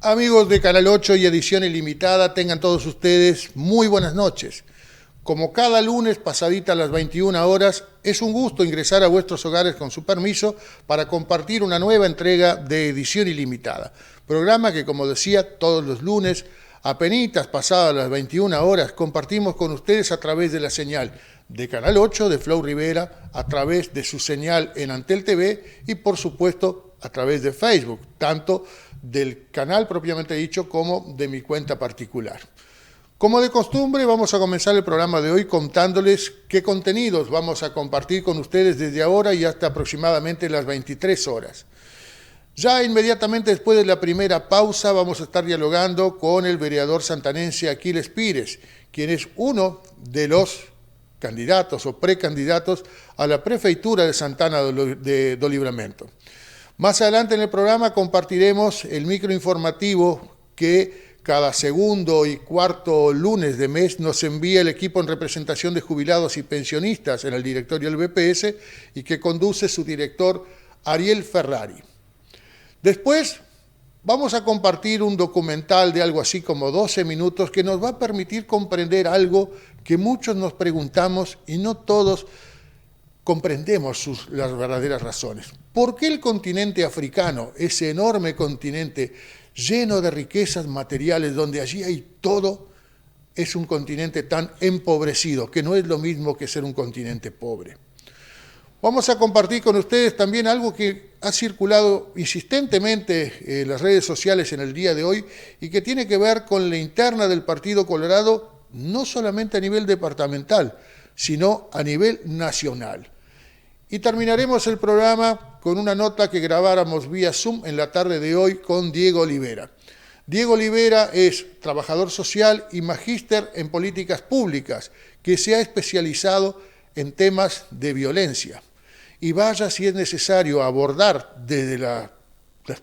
Amigos de Canal 8 y Edición Ilimitada, tengan todos ustedes muy buenas noches. Como cada lunes, pasadita las 21 horas, es un gusto ingresar a vuestros hogares con su permiso para compartir una nueva entrega de Edición Ilimitada. Programa que, como decía, todos los lunes, apenitas pasadas las 21 horas, compartimos con ustedes a través de la señal de Canal 8 de Flow Rivera, a través de su señal en Antel TV y, por supuesto, a través de Facebook, tanto del canal propiamente dicho como de mi cuenta particular. Como de costumbre, vamos a comenzar el programa de hoy contándoles qué contenidos vamos a compartir con ustedes desde ahora y hasta aproximadamente las 23 horas. Ya inmediatamente después de la primera pausa vamos a estar dialogando con el vereador santanense Aquiles Pires, quien es uno de los candidatos o precandidatos a la prefeitura de Santana de Livramento. Más adelante en el programa compartiremos el microinformativo que cada segundo y cuarto lunes de mes nos envía el equipo en representación de jubilados y pensionistas en el directorio del BPS y que conduce su director Ariel Ferrari. Después vamos a compartir un documental de algo así como 12 minutos que nos va a permitir comprender algo que muchos nos preguntamos y no todos comprendemos las verdaderas razones. ¿Por qué el continente africano, ese enorme continente lleno de riquezas materiales, donde allí hay todo, es un continente tan empobrecido, que no es lo mismo que ser un continente pobre? Vamos a compartir con ustedes también algo que ha circulado insistentemente en las redes sociales en el día de hoy y que tiene que ver con la interna del Partido Colorado, no solamente a nivel departamental, sino a nivel nacional. Y terminaremos el programa con una nota que grabáramos vía Zoom en la tarde de hoy con Diego Olivera. Diego Olivera es trabajador social y magíster en políticas públicas, que se ha especializado en temas de violencia. Y vaya si es necesario abordar desde las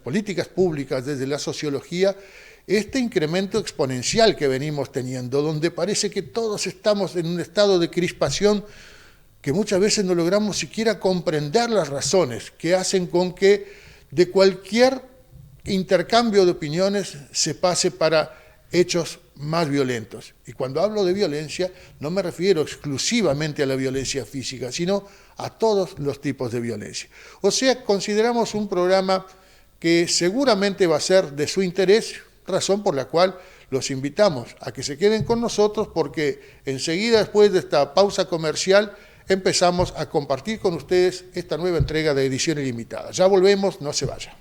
políticas públicas, desde la sociología, este incremento exponencial que venimos teniendo, donde parece que todos estamos en un estado de crispación que muchas veces no logramos siquiera comprender las razones que hacen con que de cualquier intercambio de opiniones se pase para hechos más violentos. Y cuando hablo de violencia, no me refiero exclusivamente a la violencia física, sino a todos los tipos de violencia. O sea, consideramos un programa que seguramente va a ser de su interés, razón por la cual los invitamos a que se queden con nosotros, porque enseguida, después de esta pausa comercial, empezamos a compartir con ustedes esta nueva entrega de Edición Ilimitada. Ya volvemos, no se vaya.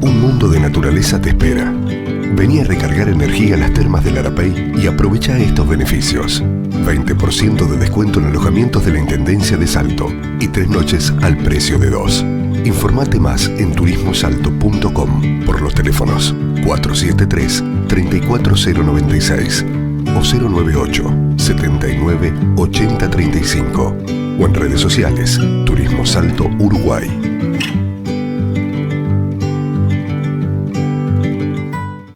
Un mundo de naturaleza te espera. Vení a recargar energía a las termas del Arapey y aprovecha estos beneficios. 20% de descuento en alojamientos de la Intendencia de Salto y 3 noches al precio de 2. Informate más en turismosalto.com por los teléfonos 473-34096 o 098-79-8035 o en redes sociales Turismo Salto Uruguay.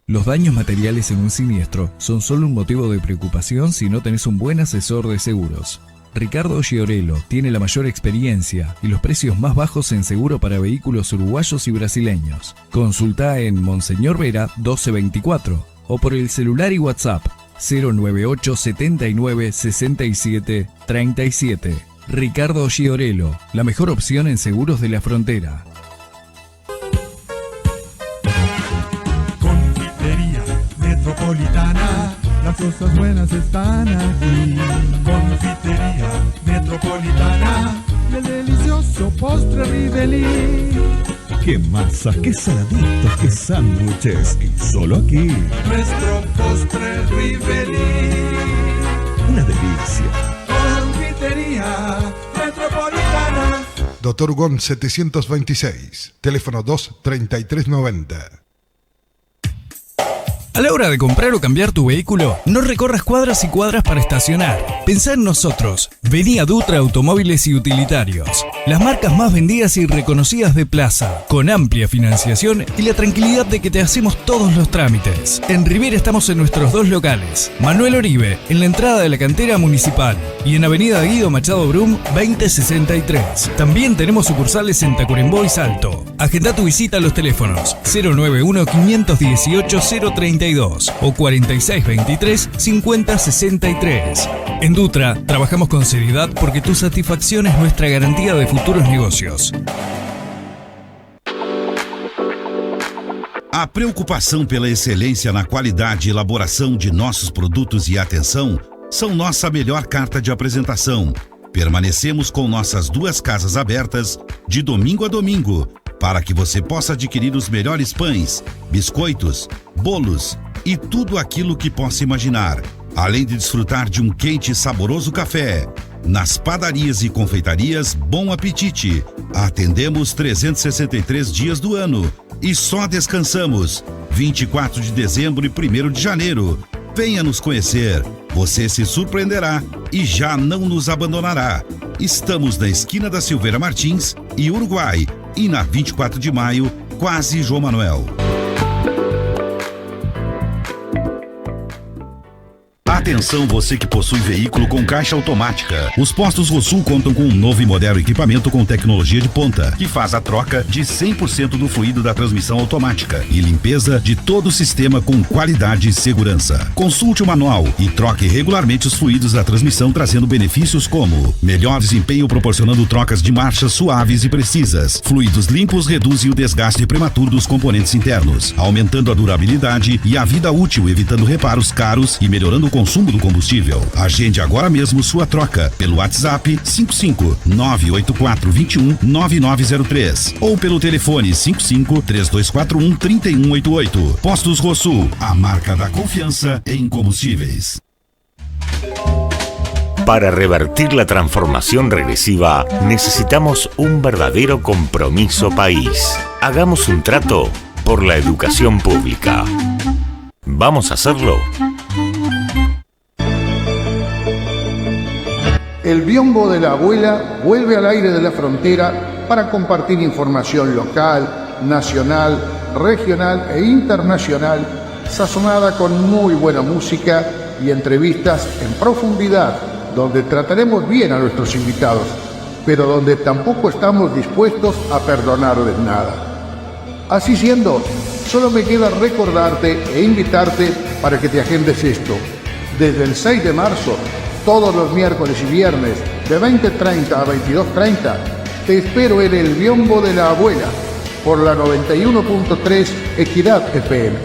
Los daños materiales en un siniestro son solo un motivo de preocupación si no tenés un buen asesor de seguros. Ricardo Giorello tiene la mayor experiencia y los precios más bajos en seguro para vehículos uruguayos y brasileños. Consulta en Monseñor Vera 1224 o por el celular y WhatsApp 098 79 67 37. Ricardo Giorello, la mejor opción en seguros de la frontera. Metropolitana, las cosas buenas están aquí. Confitería Metropolitana, el delicioso postre Rivelí. Qué masa, qué saladitos, qué sándwiches. Y solo aquí. Nuestro postre Rivelí. Una delicia. Confitería Metropolitana. Dr. Gon 726, teléfono 23390. A la hora de comprar o cambiar tu vehículo, no recorras cuadras y cuadras para estacionar. Pensá en nosotros. Vení a Dutra Automóviles y Utilitarios. Las marcas más vendidas y reconocidas de Plaza, con amplia financiación y la tranquilidad de que te hacemos todos los trámites. En Rivera estamos en nuestros 2 locales. Manuel Oribe, en la entrada de la cantera municipal, y en Avenida Guido Machado Brum, 2063. También tenemos sucursales en Tacuarembó y Salto. Agenda tu visita a los teléfonos 091-518-032 o 4623-5063. En Dutra, trabajamos con seriedad porque tu satisfacción es nuestra garantía de futuros negócios. A preocupação pela excelência na qualidade e elaboração de nossos produtos e atenção são nossa melhor carta de apresentação. Permanecemos com nossas 2 casas abertas de domingo a domingo para que você possa adquirir os melhores pães, biscoitos, bolos e tudo aquilo que possa imaginar, além de desfrutar de um quente e saboroso café. Nas padarias e confeitarias, bom apetite. Atendemos 363 dias do ano e só descansamos 24 de dezembro e 1º de janeiro. Venha nos conhecer, você se surpreenderá e já não nos abandonará. Estamos na esquina da Silveira Martins e Uruguai e na 24 de maio, quase João Manuel. Atenção você que possui veículo com caixa automática. Os postos Rosul contam com um novo e moderno equipamento com tecnologia de ponta, que faz a troca de 100% do fluido da transmissão automática e limpeza de todo o sistema com qualidade e segurança. Consulte o manual e troque regularmente os fluidos da transmissão, trazendo benefícios como melhor desempenho proporcionando trocas de marchas suaves e precisas. Fluidos limpos reduzem o desgaste prematuro dos componentes internos, aumentando a durabilidade e a vida útil, evitando reparos caros e melhorando o consumo do combustível. Agende agora mesmo sua troca pelo WhatsApp 55-98421-9903 ou pelo telefone 55-3241-3188. Postos Rosul, a marca da confiança em combustíveis. Para revertir la transformación regresiva, necesitamos un verdadero compromiso país. Hagamos un trato por la educación pública. ¿Vamos a hacerlo? El biombo de la abuela vuelve al aire de la frontera para compartir información local, nacional, regional e internacional, sazonada con muy buena música y entrevistas en profundidad, donde trataremos bien a nuestros invitados, pero donde tampoco estamos dispuestos a perdonarles nada. Así siendo, solo me queda recordarte e invitarte para que te agendes esto. Desde el 6 de marzo, todos los miércoles y viernes, de 20:30 a 22:30, te espero en el biombo de la abuela, por la 91.3 Equidad FM.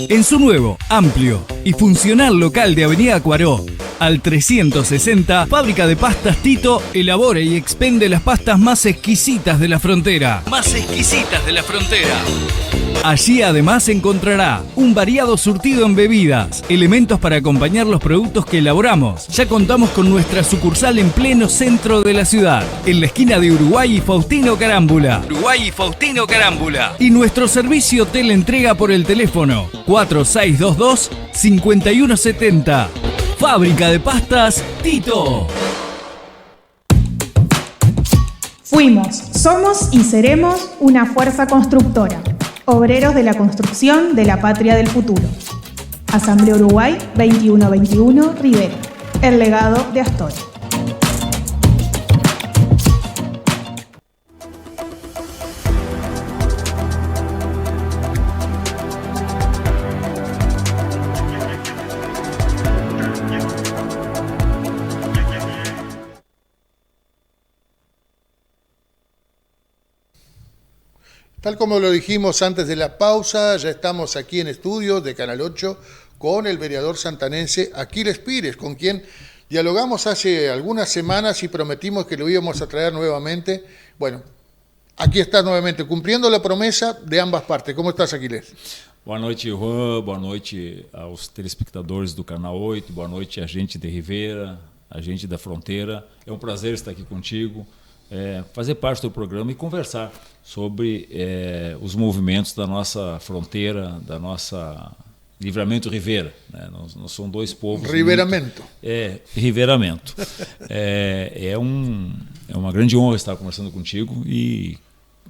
En su nuevo, amplio y funcional local de Avenida Cuaró, al 360, Fábrica de Pastas Tito elabora y expende las pastas más exquisitas de la frontera. Allí además encontrará un variado surtido en bebidas, elementos para acompañar los productos que elaboramos. Ya contamos con nuestra sucursal en pleno centro de la ciudad, en la esquina de Uruguay y Faustino Carámbula. Y nuestro servicio teleentrega por el teléfono 4622-5170. Fábrica de Pastas Tito. Fuimos, somos y seremos una fuerza constructora. Obreros de la construcción de la patria del futuro. Asamblea Uruguay 2121 Rivera. El legado de Astor. Tal como lo dijimos antes de la pausa, ya estamos aquí en estudios de Canal 8 con el vereador santanense Aquiles Pires, con quien dialogamos hace algunas semanas y prometimos que lo íbamos a traer nuevamente. Bueno, aquí estás nuevamente, cumpliendo la promesa de ambas partes. ¿Cómo estás, Aquiles? Boa noite, Juan. Boa noite aos telespectadores do Canal 8. Boa noite a gente de Rivera, a gente da Fronteira. É um prazer estar aqui contigo. fazer parte do programa e conversar sobre os movimentos da nossa fronteira, da nossa Livramento Rivera. Né? Nós somos dois povos. Riveramento. Riveramento. É uma grande honra estar conversando contigo e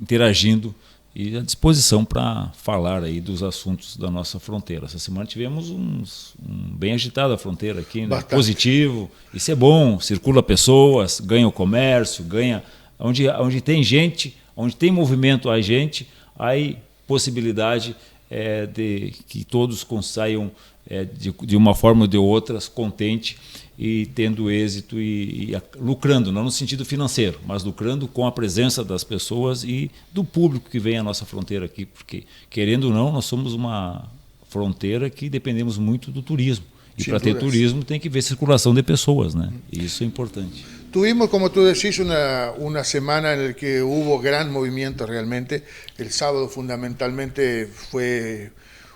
interagindo e à disposição para falar aí dos assuntos da nossa fronteira. Essa semana tivemos um bem agitado a fronteira aqui, né? Positivo, isso é bom, circula pessoas, ganha o comércio, ganha onde tem gente, onde tem movimento a gente, aí possibilidade de que todos saiam de uma forma ou de outra contente e tendo êxito e lucrando, não no sentido financeiro, mas lucrando com a presença das pessoas e do público que vem à nossa fronteira aqui, porque, querendo ou não, nós somos uma fronteira que dependemos muito do turismo. E para ter turismo tem que ver circulação de pessoas, né? E isso é importante. Tuvimos, como tú decís, una semana en la que hubo gran movimiento realmente. El sábado fundamentalmente fue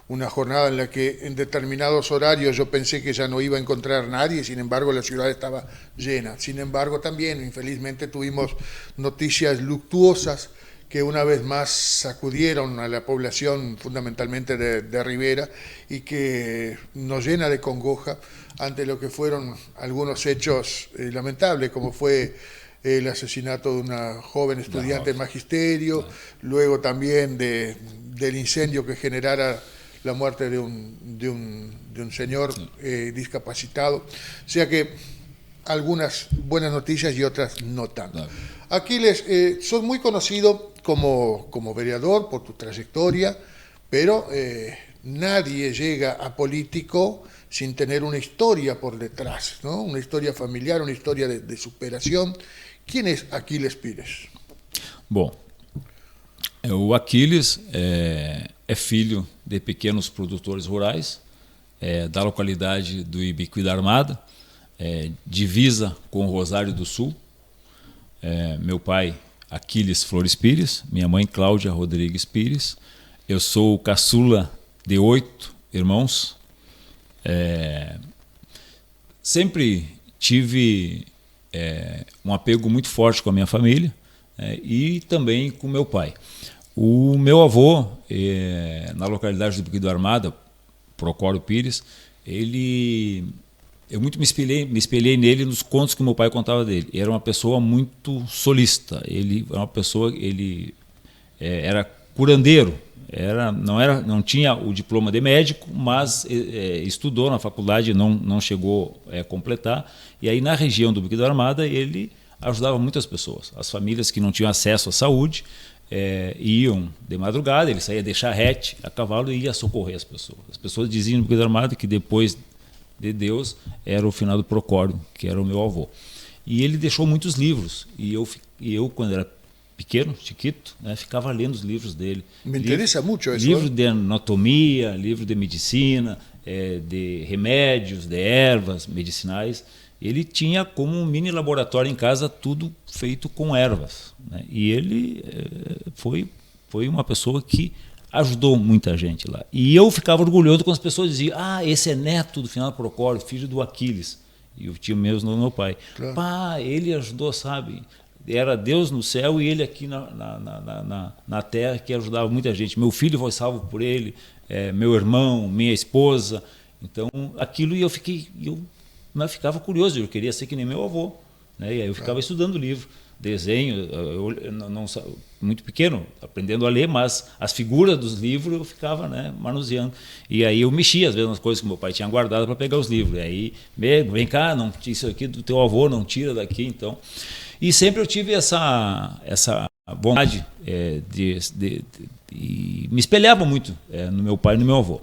una jornada en la que en determinados horarios yo pensé que ya no iba a encontrar nadie, sin embargo la ciudad estaba llena. Sin embargo también, infelizmente, tuvimos noticias luctuosas que una vez más sacudieron a la población fundamentalmente de Rivera y que nos llena de congoja ante lo que fueron algunos hechos lamentables, como fue el asesinato de una joven estudiante de magisterio, luego también del incendio que generara la muerte de un señor discapacitado. O sea que algunas buenas noticias y otras no tanto. Aquiles, sos muy conocido como vereador por tu trayectoria, pero nadie llega a político sin tener una historia por detrás, ¿no? Una historia familiar, una historia de superación. ¿Quién es Aquiles Pires? Bom, o Aquiles é filho de pequenos produtores rurais da localidade do Ibiqui da Armada, divisa com o Rosário do Sul. Meu pai, Aquiles Flores Pires, minha mãe, Cláudia Rodrigues Pires. Eu sou o caçula de 8 irmãos. Sempre tive um apego muito forte com a minha família e também com meu pai. O meu avô, na localidade do Ibiqui da Armada, Procório Pires, eu muito me espelhei nele nos contos que meu pai contava dele. Era uma pessoa muito solícita. Ele era uma pessoa, era curandeiro. Não tinha o diploma de médico, mas estudou na faculdade, não chegou a completar. E aí na região do Ibiqui da Armada ele ajudava muitas pessoas. As famílias que não tinham acesso à saúde iam de madrugada, ele saía de charrete a cavalo e ia socorrer as pessoas. As pessoas diziam no Ibiqui da Armada que depois de Deus era o finado Procório, que era o meu avô. E ele deixou muitos livros. E eu quando era pequeno, chiquito, né, ficava lendo os livros dele. Me interessa muito isso. Livro de anatomia, livro de medicina, de remédios, de ervas medicinais. Ele tinha como um mini laboratório em casa, tudo feito com ervas. Né? E ele foi uma pessoa que ajudou muita gente lá. E eu ficava orgulhoso quando as pessoas diziam: esse é neto do finado Procório, filho do Aquiles. E eu tinha mesmo no meu pai. Claro. Pá, ele ajudou, sabe? Era Deus no céu e ele aqui na terra, que ajudava muita gente. Meu filho foi salvo por ele, meu irmão, minha esposa. Então, aquilo, eu ficava curioso, eu queria ser que nem meu avô. Né? E aí eu ficava estudando livro, desenho, eu não muito pequeno, aprendendo a ler, mas as figuras dos livros eu ficava, né, manuseando. E aí eu mexia às vezes nas coisas que meu pai tinha guardado para pegar os livros. E aí, vem cá, não, isso aqui do teu avô não tira daqui, então. E sempre eu tive essa vontade e me espelhava muito no meu pai e no meu avô.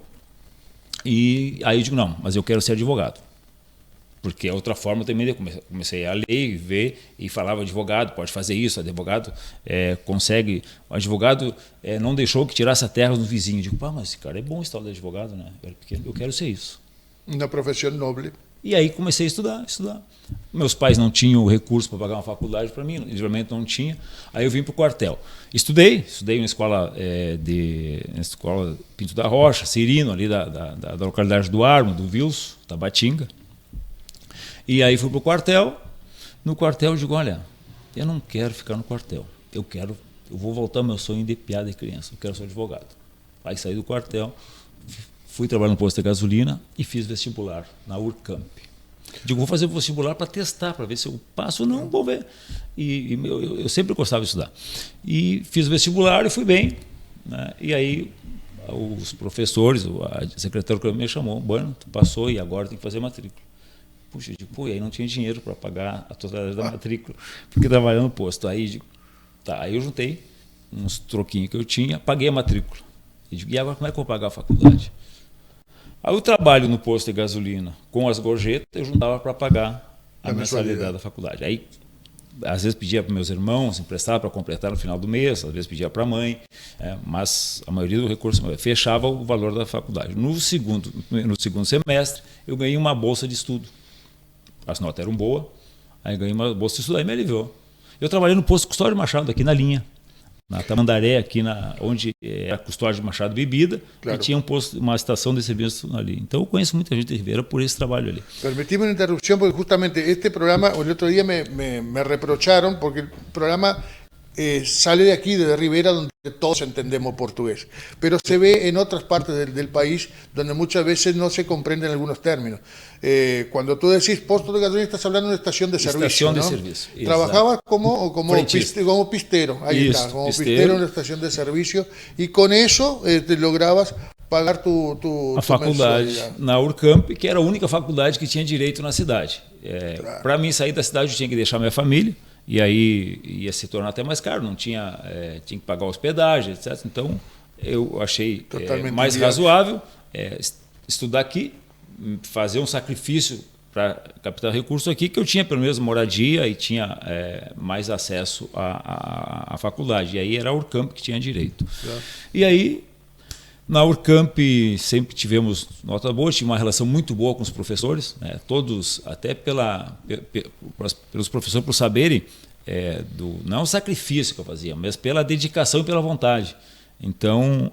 E aí eu digo: não, mas eu quero ser advogado. Porque a outra forma também, eu comecei a ler e ver, e falava: advogado pode fazer isso, advogado consegue. O advogado não deixou que tirasse a terra do vizinho. Eu digo: pá, mas esse cara é bom, esse tal de advogado, né? Eu quero ser isso. Uma profissão nobre. E aí comecei a estudar. Meus pais não tinham o recurso para pagar uma faculdade para mim, geralmente não tinha. Aí eu vim para o quartel. Estudei na escola Pinto da Rocha, Cirino, ali da localidade do Armo, do Vilso, Tabatinga. E aí fui para o quartel. No quartel eu digo: olha, eu não quero ficar no quartel. Eu vou voltar ao meu sonho de piada de criança. Eu quero ser advogado. Aí saí do quartel, fui trabalhar no posto de gasolina e fiz vestibular na Urcamp. Digo, vou fazer o vestibular para testar, para ver se eu passo ou não, vou ver. E eu sempre gostava de estudar. E fiz o vestibular e fui bem, né? E aí os professores, a secretária me chamou, bueno, tu passou e agora tem que fazer matrícula. Puxa, e aí não tinha dinheiro para pagar a totalidade da matrícula, porque trabalhando no posto. Aí eu juntei uns troquinhos que eu tinha, paguei a matrícula. E agora como é que eu vou pagar a faculdade? Aí o trabalho no posto de gasolina com as gorjetas eu juntava para pagar a mensalidade da faculdade. Aí às vezes pedia para meus irmãos emprestar para completar no final do mês, às vezes pedia para a mãe, mas a maioria do recurso fechava o valor da faculdade. No segundo semestre eu ganhei uma bolsa de estudo. As notas eram boas, aí ganhei uma bolsa de estudo, aí me aliviou. Eu trabalhei no posto Custódio Machado, aqui na linha. Na Tamandaré, aqui onde é a Custódio Machado Bebida, claro. E tinha uma estação de serviço ali. Então eu conheço muita gente de Rivera por esse trabalho ali. Permitime uma interrupção, porque justamente este programa, el otro día me reprocharon, porque el programa sale de aquí, de Rivera, donde todos entendemos portugués, pero se ve en otras partes del país donde muchas veces no se comprenden algunos términos. Cuando tú decís posto de gasolina, estás hablando de una estación de servicio. Estación de ¿no? servicio. Trabajabas como pistero, ahí está, como pistero en una estación de servicio, y con eso te lograbas pagar a faculdade na Urcamp, que era a única faculdade que tinha direito na cidade. Claro. Para mim sair da cidade eu tinha que deixar minha família. E aí ia se tornar até mais caro, não tinha que pagar hospedagem, etc. Então eu achei mais razoável estudar aqui, fazer um sacrifício para captar recurso aqui, que eu tinha pelo menos moradia e tinha mais acesso à faculdade. E aí era a Urcamp que tinha direito. E aí na Urcamp sempre tivemos nota boa, tinha uma relação muito boa com os professores, né? Todos, até pelos professores, por saberem não o sacrifício que eu fazia, mas pela dedicação e pela vontade. Então,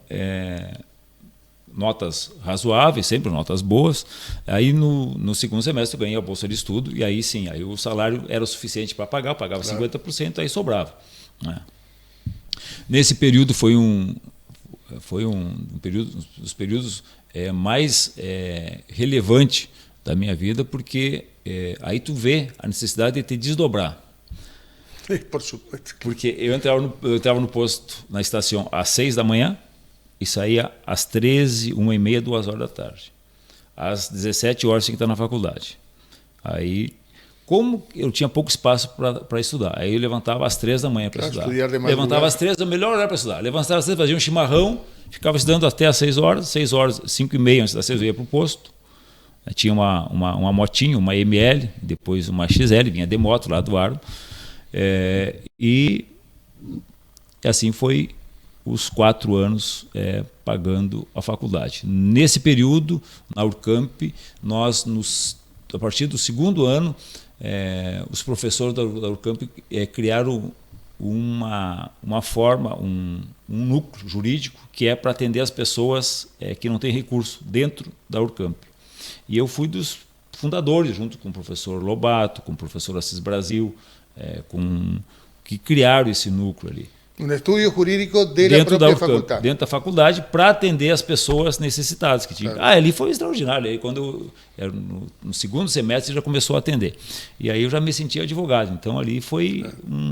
notas razoáveis, sempre notas boas. Aí no segundo semestre eu ganhei a bolsa de estudo e aí sim, aí o salário era o suficiente para pagar, eu pagava 50%, aí sobrava, né? Nesse período foi um dos períodos mais relevante da minha vida, porque aí tu vê a necessidade de te desdobrar. Por supuesto. Porque eu entrava no posto, na estação, às 6 da manhã e saía às 13, 1h30, 2 horas da tarde. Às 17 horas tinha que estar na faculdade. Aí, como eu tinha pouco espaço para estudar, aí eu levantava às 3 da manhã para estudar. Levantava às 3, o melhor horário para estudar. Levantava às 3, fazia um chimarrão, ficava estudando até às 6 horas, 5h30 antes das 6 eu ia para o posto. Tinha uma motinha, uma ML, depois uma XL, vinha de moto lá do Arno. E assim foi os 4 anos pagando a faculdade. Nesse período, na Urcamp, a partir do segundo ano, os professores da Urcamp criaram uma forma, um núcleo jurídico que é para atender as pessoas que não têm recurso dentro da Urcamp. E eu fui dos fundadores, junto com o professor Lobato, com o professor Assis Brasil, que criaram esse núcleo ali. Um estudo jurídico da própria faculdade. Dentro da faculdade, para atender as pessoas necessitadas que tinham. Ali foi extraordinário. Aí, quando no segundo semestre, já começou a atender. E aí eu já me sentia advogado. Então, ali foi...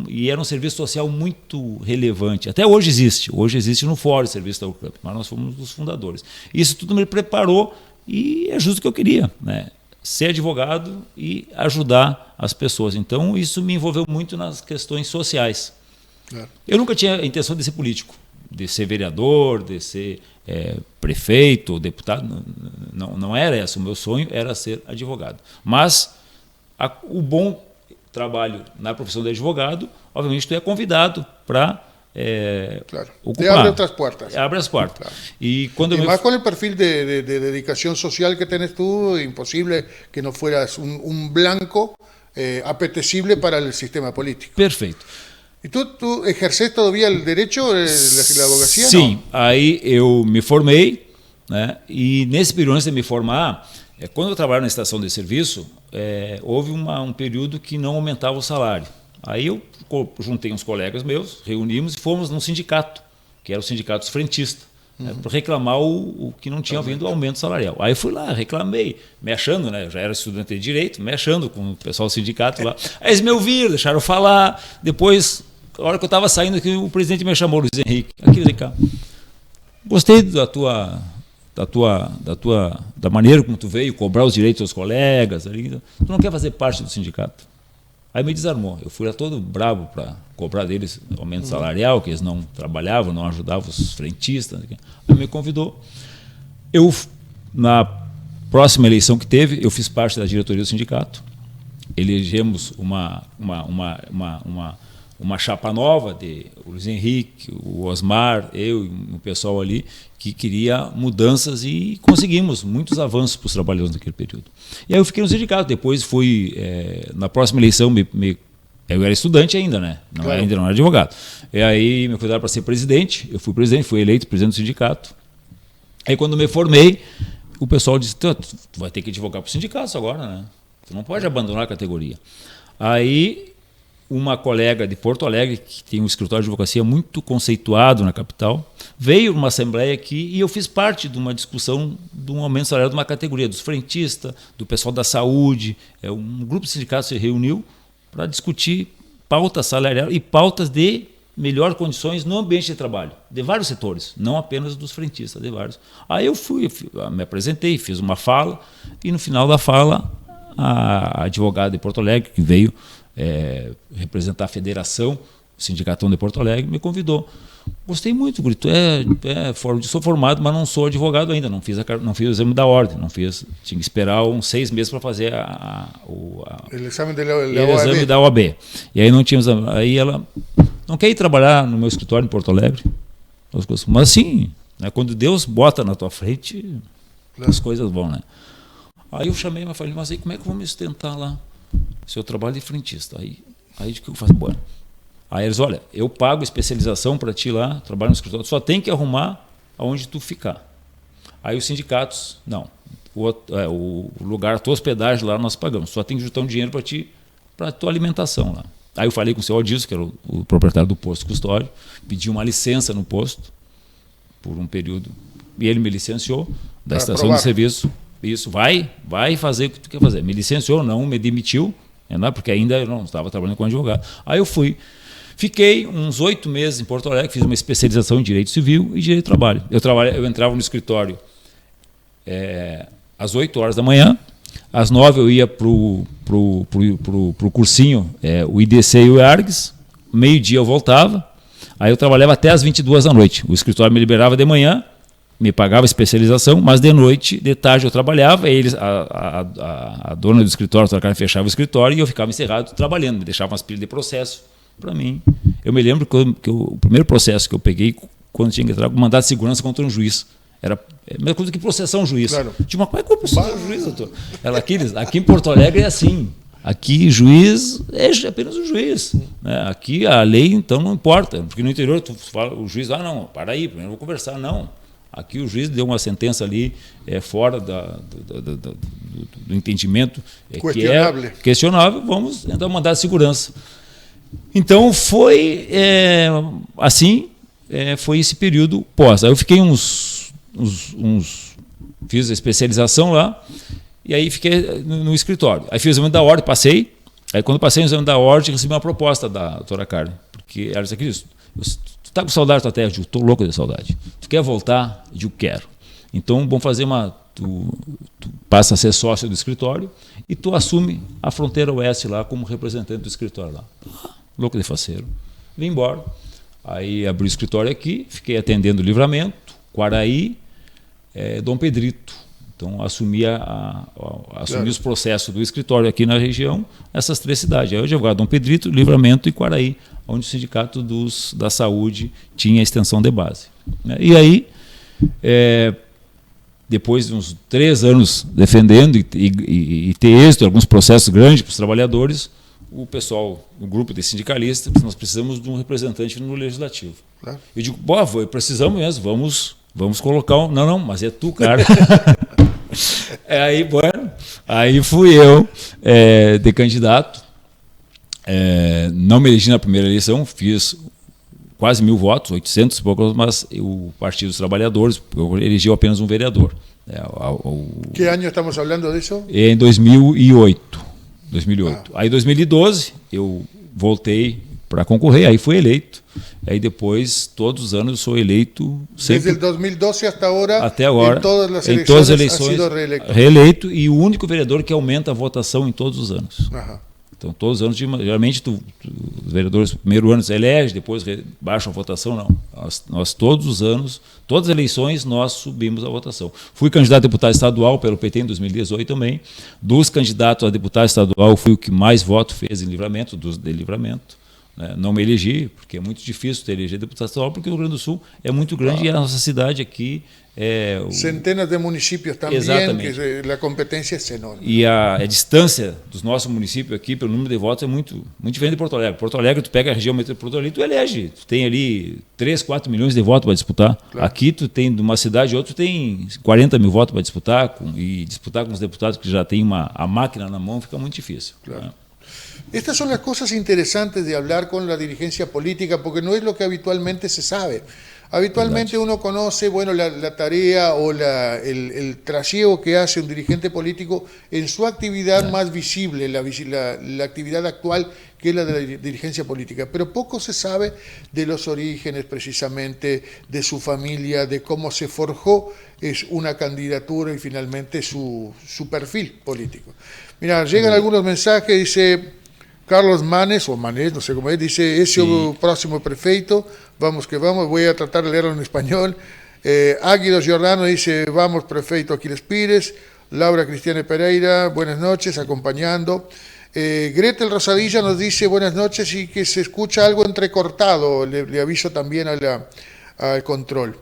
E era um serviço social muito relevante. Até hoje existe. Hoje existe no Fórum o serviço da Urcamp, mas nós fomos os fundadores. Isso tudo me preparou e é justo o que eu queria, né? Ser advogado e ajudar as pessoas. Então, isso me envolveu muito nas questões sociais. Eu nunca tinha a intenção de ser político, de ser vereador, de ser prefeito, deputado. Não era esse. O meu sonho era ser advogado. Mas o bom trabalho na profissão de advogado, obviamente, tu é convidado para ocupar. Te abre outras portas. Abre as portas. Claro. Y más con el perfil de dedicación social que tenés tú, imposible que no fueras un blanco apetecible para el sistema político. Perfeito. ¿Y tú ejerces todavía el derecho, la abogacía? Sim, não? Aí eu me formei, né? E nesse período antes de me formar, quando eu trabalhava na estação de serviço, houve um período que não aumentava o salário. Aí eu juntei uns colegas meus, reunimos e fomos num sindicato, que era o sindicato dos frentistas, para reclamar o que não tinha havido aumento salarial. Aí eu fui lá, reclamei, me achando, né? Eu já era estudante de direito, me achando com o pessoal do sindicato lá. Aí eles me ouviram, deixaram eu falar. Depois, a hora que eu estava saindo, o presidente me chamou, Luiz Henrique. Aqui, vem cá. Gostei da maneira como tu veio cobrar os direitos dos colegas. Ali. Tu não quer fazer parte do sindicato? Aí me desarmou. Eu fui lá todo bravo para cobrar deles aumento salarial, que eles não trabalhavam, não ajudavam os frentistas. Aí me convidou. Eu, na próxima eleição que teve, eu fiz parte da diretoria do sindicato. Elegemos uma chapa nova de o Luiz Henrique, o Osmar, eu e o pessoal ali, que queria mudanças e conseguimos muitos avanços para os trabalhadores naquele período. E aí eu fiquei no sindicato, depois fui, na próxima eleição, eu era estudante ainda, né? Ainda não era advogado. E aí me convidaram para ser presidente, eu fui presidente, fui eleito presidente do sindicato. Aí quando me formei, o pessoal disse, tu vai ter que advogar para o sindicato agora, né? Tu não pode abandonar a categoria. Aí uma colega de Porto Alegre, que tem um escritório de advocacia muito conceituado na capital, veio numa assembleia aqui e eu fiz parte de uma discussão de um aumento salarial de uma categoria, dos frentistas, do pessoal da saúde. Um grupo de sindicatos se reuniu para discutir pautas salariais e pautas de melhores condições no ambiente de trabalho, de vários setores, não apenas dos frentistas, de vários. Aí eu me apresentei, fiz uma fala e no final da fala a advogada de Porto Alegre, que veio representar a federação, o Sindicatão de Porto Alegre, me convidou. Gostei muito, Grito. Sou formado, mas não sou advogado ainda. Não fiz o exame da ordem. Tinha que esperar uns 6 meses para fazer o exame da OAB. E aí não tínhamos. Aí ela não quer ir trabalhar no meu escritório em Porto Alegre. Mas sim, né, quando Deus bota na tua frente, as coisas vão, né? Aí eu chamei e falei, mas aí como é que eu vou me sustentar lá? Se eu trabalho de frentista, aí o que eu faço? Bom, aí eles, olha, eu pago especialização para ti lá, trabalho no escritório, só tem que arrumar aonde tu ficar. Aí os sindicatos, não, o lugar, a tua hospedagem lá nós pagamos, só tem que juntar um dinheiro para ti, para a tua alimentação lá. Aí eu falei com o seu Aldilson, que era o proprietário do posto custódio, pedi uma licença no posto, por um período, e ele me licenciou da estação de serviço. Isso, vai fazer o que tu quer fazer. Me licenciou, não me demitiu, porque ainda eu não estava trabalhando com advogado. Aí eu fui. Fiquei uns 8 meses em Porto Alegre, fiz uma especialização em Direito Civil e Direito do Trabalho. Eu entrava no escritório às 8 horas da manhã, às 9 eu ia pro cursinho, o IDC e o IARGS, meio-dia eu voltava, aí eu trabalhava até às 22 da noite. O escritório me liberava de manhã, me pagava especialização, mas de noite, de tarde eu trabalhava, e a dona do escritório fechava o escritório e eu ficava encerrado trabalhando, me deixava umas pilhas de processo para mim. Eu me lembro que o primeiro processo que eu peguei, quando tinha que entrar com mandado de segurança contra um juiz, era a mesma coisa que processar um juiz. Claro. Mas como é que eu processar um juiz, doutor? Aqui em Porto Alegre é assim. Aqui, juiz é apenas o juiz. Né? Aqui, a lei, então, não importa. Porque no interior, tu fala, o juiz, não, para aí, primeiro eu vou conversar. Não. Aqui o juiz deu uma sentença ali fora do entendimento questionável, vamos então mandar segurança. Então foi assim, foi esse período pós. Aí eu fiquei fiz a especialização lá e aí fiquei no escritório. Aí fiz o exame da ordem, passei. Aí quando passei no exame da ordem, recebi uma proposta da doutora Carmen, porque ela disse aqui, tá com saudade da tua terra? Eu digo, estou louco de saudade. Tu quer voltar? Eu digo, quero. Então, vamos fazer tu passa a ser sócio do escritório e tu assume a fronteira oeste lá como representante do escritório lá. Louco de faceiro. Vim embora. Aí abri o escritório aqui, fiquei atendendo Livramento, Quaraí, Dom Pedrito. Então, assumi os processos do escritório aqui na região, essas 3 cidades. Aí eu advogado Dom Pedrito, Livramento e Quaraí, onde o Sindicato da Saúde tinha extensão de base. E aí, depois de uns 3 anos defendendo e ter êxito em alguns processos grandes para os trabalhadores, o grupo de sindicalistas, nós precisamos de um representante no Legislativo. Claro. Eu digo, precisamos mesmo, vamos colocar um... Não, mas é tu, cara. Aí fui eu de candidato. Não me elegi na primeira eleição, fiz quase 1.000 votos, 800 e poucos, mas o Partido dos Trabalhadores elegeu apenas um vereador. Que ano estamos falando disso? Em 2008. Aí em 2012 eu voltei para concorrer, aí fui eleito. Aí depois, todos os anos, eu sou eleito sempre. Desde 2012 até agora, em todas as eleições, reeleito, e o único vereador que aumenta a votação em todos os anos. Então, todos os anos, geralmente, os vereadores, no primeiro ano se elege, depois baixa a votação, não. Nós, todos os anos, todas as eleições, nós subimos a votação. Fui candidato a deputado estadual pelo PT em 2018 também. Dos candidatos a deputado estadual, fui o que mais voto fez em Livramento, de Livramento. Não me elegi, porque é muito difícil ter eleger deputado estadual, porque o Rio Grande do Sul é muito grande e a nossa cidade aqui centenas de municípios também, que a competência é enorme. E a distância dos nossos municípios aqui, pelo número de votos, é muito diferente de Porto Alegre. Porto Alegre, tu pega a região metropolitana, tu elege. Tu tem ali 3, 4 milhões de votos para disputar. Claro. Aqui, tu tem de uma cidade a outra, tu tem 40 mil votos para disputar, e disputar com os deputados que já têm a máquina na mão fica muito difícil. Claro. Estas son las cosas interesantes de hablar con la dirigencia política, porque no es lo que habitualmente se sabe. Habitualmente uno conoce, bueno, la tarea o el trasiego que hace un dirigente político en su actividad más visible, la actividad actual, que es la de la dirigencia política. Pero poco se sabe de los orígenes, precisamente, de su familia, de cómo se forjó una candidatura y finalmente su perfil político. Mira, llegan algunos mensajes, dice Carlos Manes, o Manés, no sé cómo es, dice, ese o próximo prefeito, vamos que vamos, voy a tratar de leerlo en español. Águido Giordano dice, vamos prefeito Aquiles Pires. Laura Cristiane Pereira, buenas noches, acompañando. Gretel Rosadilla nos dice buenas noches y que se escucha algo entrecortado, le aviso también al control.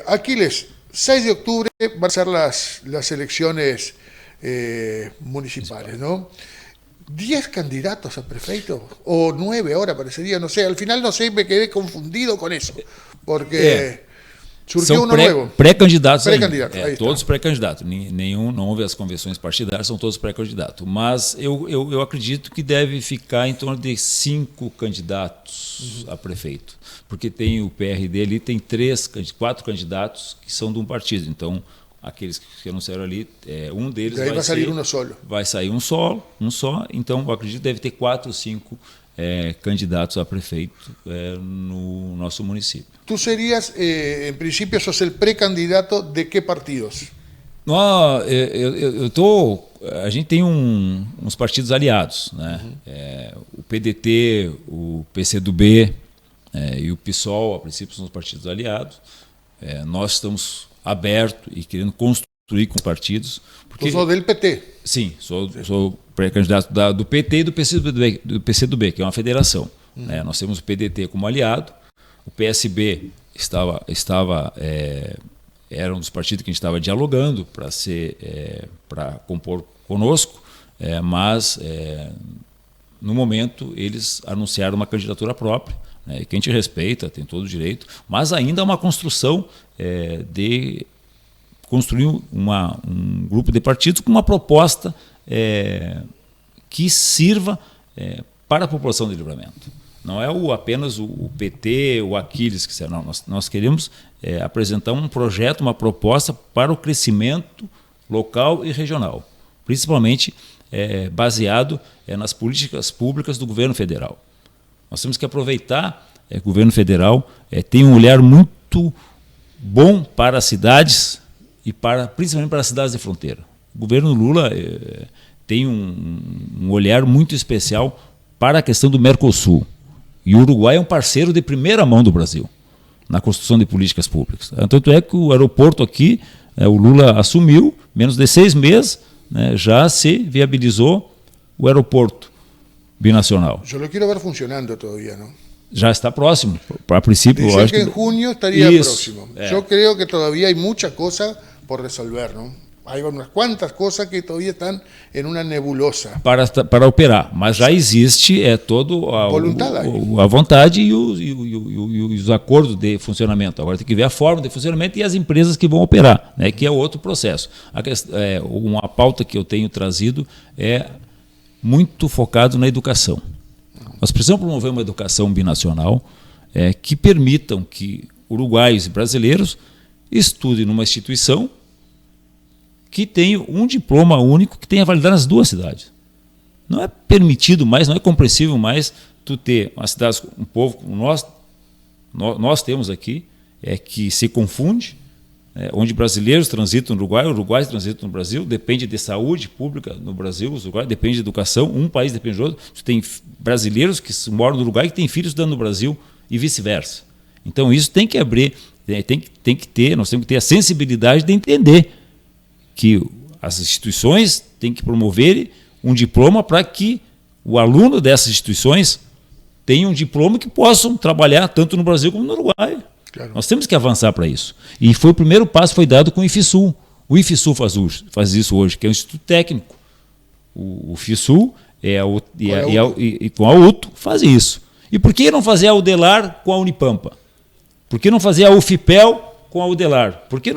Aquiles, 6 de octubre van a ser las elecciones municipales, ¿no? 10 candidatos a prefeito, o 9 ahora parecería, no sé, al final no sé, me quedé confundido con eso, porque surgiu uno nuevo. Pré-candidatos todos pré-candidatos, nenhum, não houve as convenções partidárias, são todos pré-candidatos, mas eu acredito que deve ficar em torno de 5 candidatos a prefeito, porque tem o PRD ali, tem 4 candidatos que são de um partido, então aqueles que anunciaram ali, um deles vai sair um só. Vai sair um só, então eu acredito que deve ter 4 ou 5 candidatos a prefeito no nosso município. Tu serias, em princípio, sos o pré-candidato de que partidos? A gente tem uns partidos aliados, né? O PDT, o PCdoB e o PSOL, a princípio, são os partidos aliados. Nós estamos aberto e querendo construir com os partidos. Porque, sou do PT? Sim, sou pré-candidato do PT e do PCdoB, que é uma federação. Nós temos o PDT como aliado, o PSB era um dos partidos que a gente estava dialogando para compor conosco, mas no momento eles anunciaram uma candidatura própria, que a gente respeita, tem todo o direito, mas ainda é uma construção de construir um grupo de partidos com uma proposta que sirva para a população de Livramento. Não é apenas o PT, o Aquiles, que não, nós queremos apresentar um projeto, uma proposta para o crescimento local e regional, principalmente baseado nas políticas públicas do governo federal. Nós temos que aproveitar que o governo federal tem um olhar muito bom para as cidades e principalmente para as cidades de fronteira. O governo Lula tem um olhar muito especial para a questão do Mercosul. E o Uruguai é um parceiro de primeira mão do Brasil na construção de políticas públicas. Tanto é que o aeroporto aqui, o Lula assumiu, menos de 6 meses, já se viabilizou o aeroporto binacional. Eu lo quero ver funcionando todavía, não? Já está próximo, a princípio. Dicen que em junho estaria próximo. Eu creio que todavía hay mucha cosa por resolver, não? Há umas quantas coisas que todavía estão em uma nebulosa. Para operar, mas já existe toda a vontade e os acordos de funcionamento. Agora tem que ver a forma de funcionamento e as empresas que vão operar, que é outro processo. Uma pauta que eu tenho trazido é muito focado na educação. Nós precisamos promover uma educação binacional que permitam que uruguaios e brasileiros estudem numa instituição que tenha um diploma único que tenha validade nas duas cidades. Não é permitido mais, não é compreensível mais tu ter uma cidade, um povo como nós temos aqui, que se confunde, onde brasileiros transitam no Uruguai, uruguaios transitam no Brasil, depende de saúde pública no Brasil, os uruguaios depende de educação, um país depende do outro. Tu tem brasileiros que moram no Uruguai que têm filhos estudando no Brasil e vice-versa. Então isso tem que abrir, nós temos que ter a sensibilidade de entender que as instituições têm que promover um diploma para que o aluno dessas instituições tenha um diploma que possam trabalhar tanto no Brasil como no Uruguai. Claro. Nós temos que avançar para isso. E o primeiro passo foi dado com o IFSU. O IFSU faz isso hoje, que é um instituto técnico. O IFSU e com a UTO faz isso. E por que não fazer a UDELAR com a Unipampa? Por que não fazer a UFIPEL com a UDELAR? Porque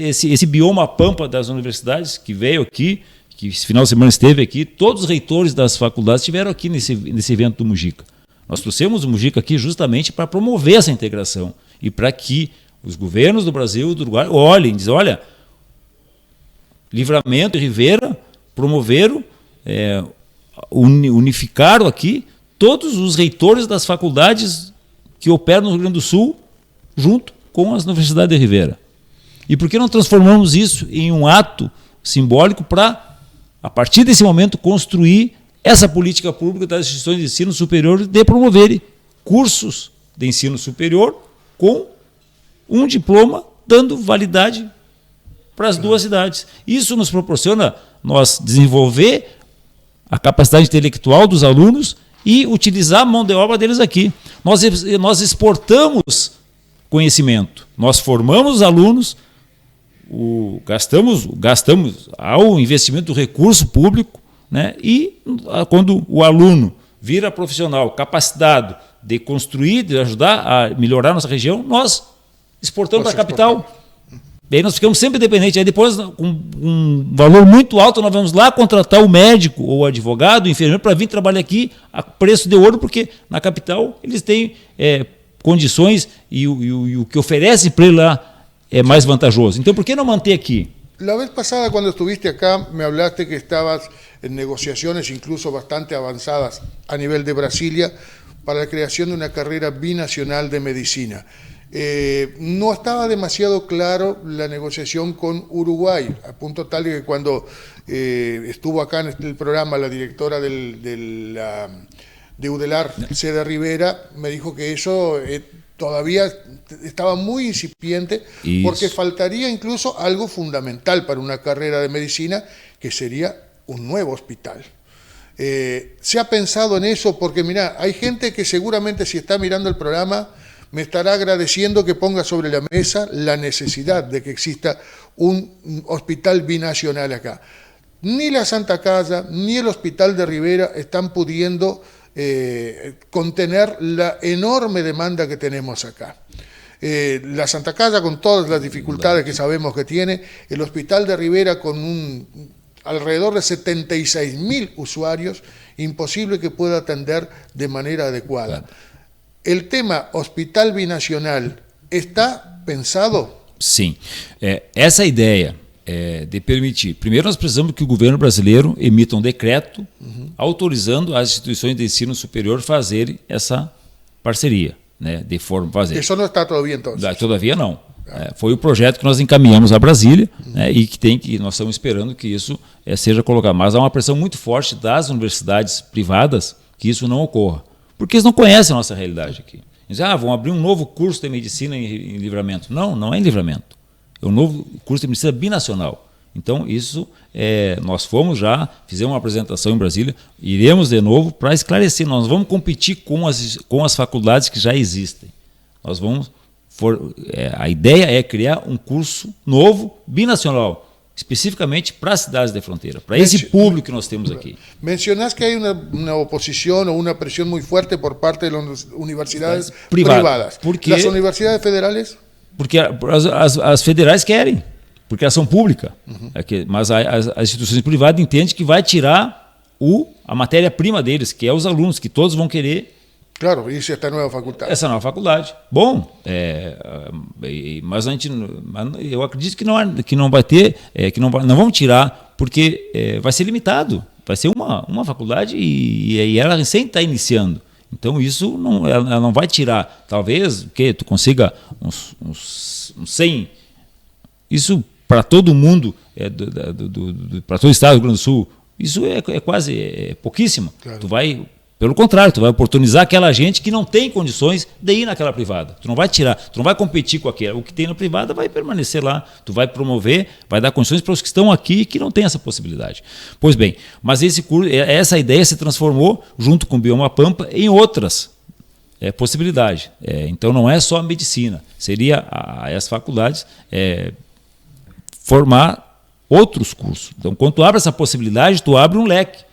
esse bioma Pampa das universidades que veio aqui, que esse final de semana esteve aqui, todos os reitores das faculdades estiveram aqui nesse evento do Mujica. Nós trouxemos o Mujica aqui justamente para promover essa integração e para que os governos do Brasil e do Uruguai olhem e dizem, olha, Livramento e Rivera promoveram, unificaram aqui todos os reitores das faculdades que operam no Rio Grande do Sul junto com as universidades de Rivera. E por que não transformamos isso em um ato simbólico para, a partir desse momento, construir essa política pública das instituições de ensino superior de promoverem cursos de ensino superior com um diploma dando validade para as duas cidades. Isso nos proporciona nós desenvolver a capacidade intelectual dos alunos e utilizar a mão de obra deles aqui. Nós exportamos conhecimento, nós formamos os alunos, gastamos ao investimento do recurso público, né? E quando o aluno vira profissional capacitado de construir, de ajudar a melhorar a nossa região, nós exportamos para a capital. E aí nós ficamos sempre dependentes. Aí depois, com um valor muito alto, nós vamos lá contratar o médico ou o advogado, o enfermeiro, para vir trabalhar aqui a preço de ouro, porque na capital eles têm condições e o que oferece para ele lá é mais vantajoso. Então, por que não manter aqui? La vez pasada, cuando estuviste acá, me hablaste que estabas en negociaciones incluso bastante avanzadas a nivel de Brasilia para la creación de una carrera binacional de medicina. No estaba demasiado claro la negociación con Uruguay, a punto tal de que cuando estuvo acá en el programa la directora de UDELAR, Seda Rivera, me dijo que eso todavía estaba muy incipiente, porque faltaría incluso algo fundamental para una carrera de medicina, que sería un nuevo hospital. ¿Se ha pensado en eso? Porque mira, hay gente que seguramente, si está mirando el programa, me estará agradeciendo que ponga sobre la mesa la necesidad de que exista un hospital binacional acá. Ni la Santa Casa ni el Hospital de Rivera están pudiendo contener la enorme demanda que tenemos acá. La Santa Casa, con todas las dificultades que sabemos que tiene, el Hospital de Rivera con alrededor de 76.000 usuarios, imposible que pueda atender de manera adecuada. ¿El tema hospital binacional está pensado? Sim. Essa ideia de permitir. Primeiro, nós precisamos que o governo brasileiro emita um decreto autorizando as instituições de ensino superior fazerem essa parceria, né, de forma fazer. Isso não está todavia, então? Todavia não. Foi o projeto que nós encaminhamos a Brasília, né, e que nós estamos esperando que isso seja colocado. Mas há uma pressão muito forte das universidades privadas que isso não ocorra, porque eles não conhecem a nossa realidade aqui. Eles dizem, vão abrir um novo curso de medicina em Livramento. Não, não é em Livramento. É um novo curso de medicina binacional. Então, isso, nós fizemos uma apresentação em Brasília, iremos de novo para esclarecer. Nós vamos competir com as faculdades que já existem. A ideia é criar um curso novo, binacional, especificamente para as cidades de fronteira, para esse público que nós temos aqui. Mencionás que hay una oposición o una presión muy fuerte por parte de las universidades privadas. ¿Las universidades federales? Porque as federais querem, porque elas são públicas. Mas as instituições privadas entendem que vai tirar a matéria-prima deles, que é os alunos, que todos vão querer. Claro, isso é esta nova faculdade. Essa nova faculdade. Bom, mas eu acredito que não vai ter, não vamos tirar, porque vai ser limitado. Vai ser uma faculdade e ela recém está iniciando. Então isso ela não vai tirar. Talvez que tu consiga uns 100. Isso para todo mundo, para todo o estado do Rio Grande do Sul, isso é quase pouquíssimo. Claro. Pelo contrário, tu vai oportunizar aquela gente que não tem condições de ir naquela privada. Tu não vai tirar, tu não vai competir com aquela. O que tem na privada vai permanecer lá. Tu vai promover, vai dar condições para os que estão aqui que não têm essa possibilidade. Pois bem, mas esse curso, essa ideia se transformou, junto com o Bioma Pampa, em outras possibilidades. Então não é só a medicina. Seria as faculdades formar outros cursos. Então, quando tu abre essa possibilidade, tu abre um leque.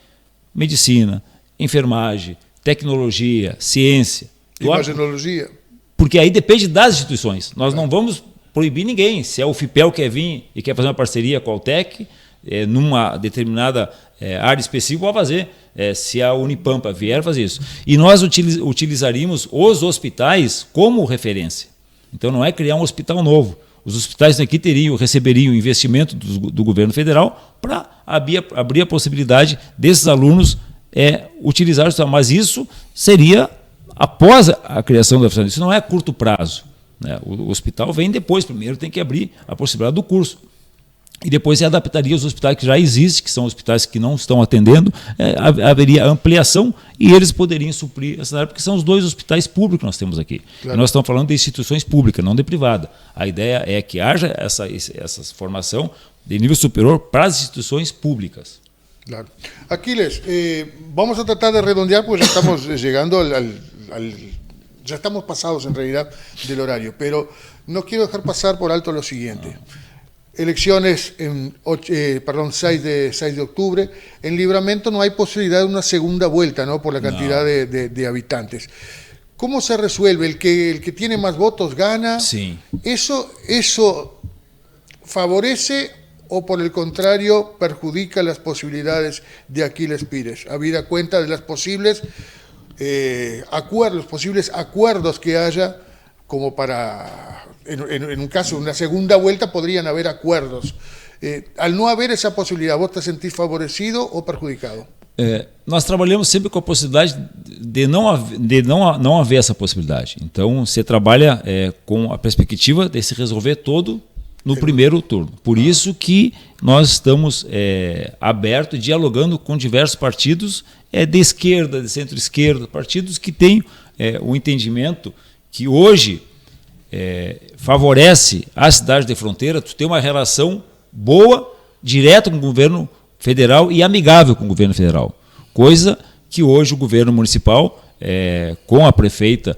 Medicina, enfermagem, tecnologia, ciência. Imaginologia. Porque aí depende das instituições. Nós não vamos proibir ninguém. Se a UFPEL quer vir e quer fazer uma parceria com a UTEC, numa determinada área específica, pode fazer. Se a Unipampa vier fazer isso. E nós utilizaríamos os hospitais como referência. Então não é criar um hospital novo. Os hospitais aqui receberiam investimento do governo federal para abrir a possibilidade desses alunos utilizar o hospital. Mas isso seria após a criação da oficina. Isso não é a curto prazo, né? O hospital vem depois. Primeiro tem que abrir a possibilidade do curso. E depois se adaptaria aos hospitais que já existem, que são hospitais que não estão atendendo, haveria ampliação e eles poderiam suprir essa área, porque são os 2 hospitais públicos que nós temos aqui. Claro. E nós estamos falando de instituições públicas, não de privada. A ideia é que haja essa formação de nível superior para as instituições públicas. Claro. Aquiles, vamos a tratar de redondear porque ya estamos llegando ya estamos pasados en realidad del horario, pero no quiero dejar pasar por alto lo siguiente. Elecciones en 6 de octubre. En Livramento no hay posibilidad de una segunda vuelta, ¿no? Por la cantidad de habitantes. ¿Cómo se resuelve? ¿El que tiene más votos gana? Sí. ¿Eso favorece o por el contrario perjudica las posibilidades de Aquiles Pires? Habida cuenta de las posibles acuerdos que haya, como para... En un caso, una segunda vuelta, podrían haber acuerdos. Al no haber essa possibilidade, vos te sentís favorecido ou perjudicado? Nós trabalhamos sempre com a possibilidade de não haver essa possibilidade. Então, você trabalha com a perspectiva de se resolver todo no primeiro turno. Por isso que nós estamos abertos, dialogando com diversos partidos de esquerda, de centro-esquerda, partidos que têm o entendimento que hoje favorece a cidade de fronteira, tu tem uma relação boa, direta com o governo federal e amigável com o governo federal. Coisa que hoje o governo municipal, com a prefeita,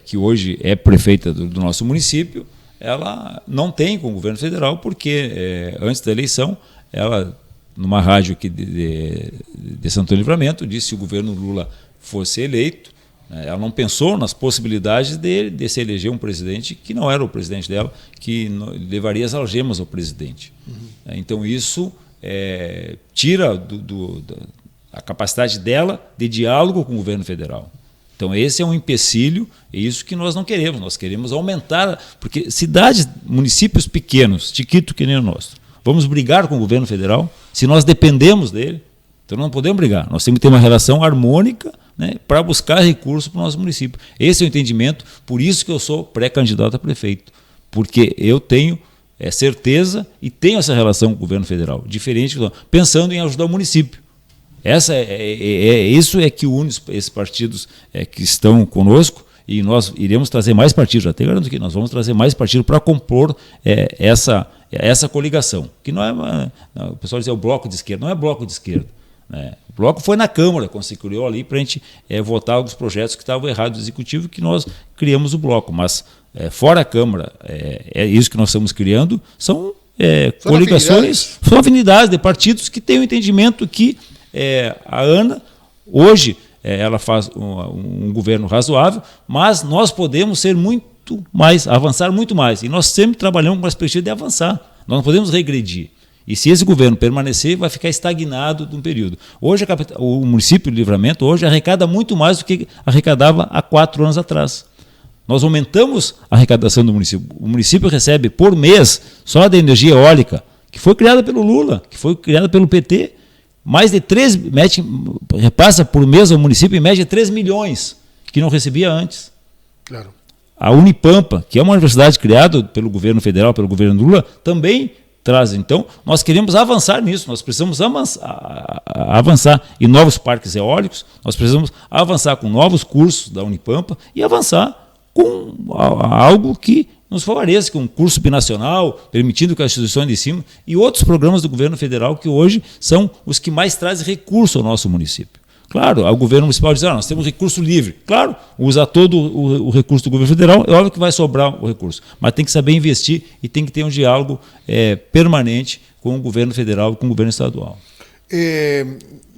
que hoje é prefeita do nosso município, ela não tem com o governo federal, porque antes da eleição, ela, numa rádio aqui de Santo Livramento, disse que se o governo Lula fosse eleito, ela não pensou nas possibilidades de se eleger um presidente que não era o presidente dela, que levaria as algemas ao presidente. Uhum. Então isso tira a capacidade dela de diálogo com o governo federal. Então esse é um empecilho, é isso que nós não queremos. Nós queremos aumentar, porque cidades, municípios pequenos, Chiquito que nem o nosso, vamos brigar com o governo federal se nós dependemos dele. Então não podemos brigar, nós temos que ter uma relação harmônica, né, para buscar recursos para o nosso município. Esse é o entendimento, por isso que eu sou pré-candidato a prefeito, porque eu tenho certeza e tenho essa relação com o governo federal, diferente, pensando em ajudar o município. Isso é que une esses partidos que estão conosco, e nós iremos trazer mais partidos, até garanto que nós vamos trazer mais partidos para compor essa coligação, que não é, o pessoal diz o bloco de esquerda, não é bloco de esquerda. O bloco foi na Câmara, quando se criou ali, para a gente votar alguns projetos que estavam errados do Executivo, que nós criamos o bloco. Mas fora a Câmara, isso que nós estamos criando, são coligações, são afinidades de partidos que têm o entendimento que a Ana, hoje, ela faz um governo razoável, mas nós podemos ser muito mais, avançar muito mais. E nós sempre trabalhamos com a perspectiva de avançar. Nós não podemos regredir. E se esse governo permanecer, vai ficar estagnado de um período. Hoje, o município de Livramento hoje arrecada muito mais do que arrecadava há 4 anos atrás. Nós aumentamos a arrecadação do município. O município recebe por mês, só da energia eólica, que foi criada pelo Lula, que foi criada pelo PT, mais de 3, repassa por mês ao município em média 3 milhões, que não recebia antes. Claro. A Unipampa, que é uma universidade criada pelo governo federal, pelo governo Lula, também traz. Então, nós queremos avançar nisso, nós precisamos avançar em novos parques eólicos, nós precisamos avançar com novos cursos da Unipampa e avançar com algo que nos favoreça, com um curso binacional, permitindo que as instituições de ensino e outros programas do governo federal que hoje são os que mais trazem recurso ao nosso município. Claro, o governo municipal diz, nós temos recurso livre. Claro, usa todo o recurso do governo federal, é óbvio que vai sobrar o recurso, mas tem que saber investir e tem que ter um diálogo permanente com o governo federal e com o governo estadual.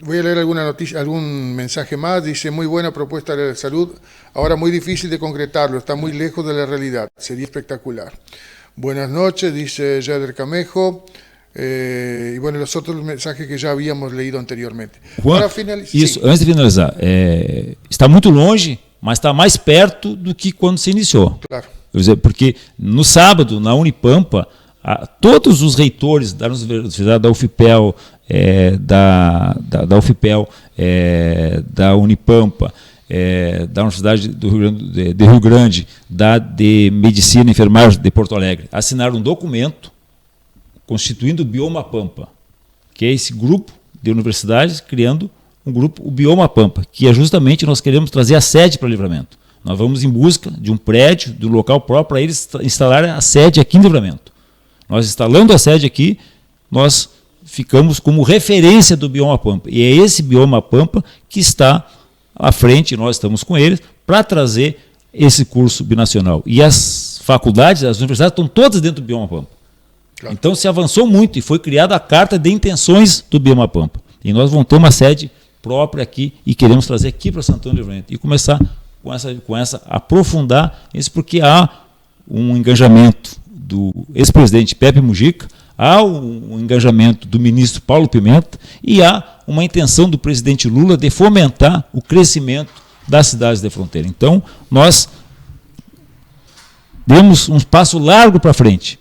Voy a leer alguna noticia, algún mensaje más. Dice, muy buena propuesta de salud, ahora muy difícil de concretarlo, está muy lejos de la realidad, sería espectacular. Buenas noches, dice Yader Camejo. E bueno, los otros mensajes que já havíamos leído anteriormente. Para finalizar, isso, antes de finalizar, está muito longe, mas está mais perto do que quando se iniciou. Claro. Porque no sábado, na Unipampa, todos os reitores da Universidade da UFPEL, da UFPEL, da Unipampa, da Universidade de Rio Grande, da de Medicina e Enfermagem de Porto Alegre, assinaram um documento constituindo o Bioma Pampa, que é esse grupo de universidades criando um grupo, o Bioma Pampa, que é justamente nós queremos trazer a sede para Livramento. Nós vamos em busca de um prédio, de um local próprio para eles instalarem a sede aqui em Livramento. Nós instalando a sede aqui, nós ficamos como referência do Bioma Pampa. E é esse Bioma Pampa que está à frente, nós estamos com eles, para trazer esse curso binacional. E as faculdades, as universidades estão todas dentro do Bioma Pampa. Claro. Então se avançou muito e foi criada a carta de intenções do Bioma Pampa. E nós vamos ter uma sede própria aqui e queremos trazer aqui para Santana do Livramento e começar com essa aprofundar isso, porque há um engajamento do ex-presidente Pepe Mujica, há um engajamento do ministro Paulo Pimenta e há uma intenção do presidente Lula de fomentar o crescimento das cidades de fronteira. Então nós demos um passo largo para frente.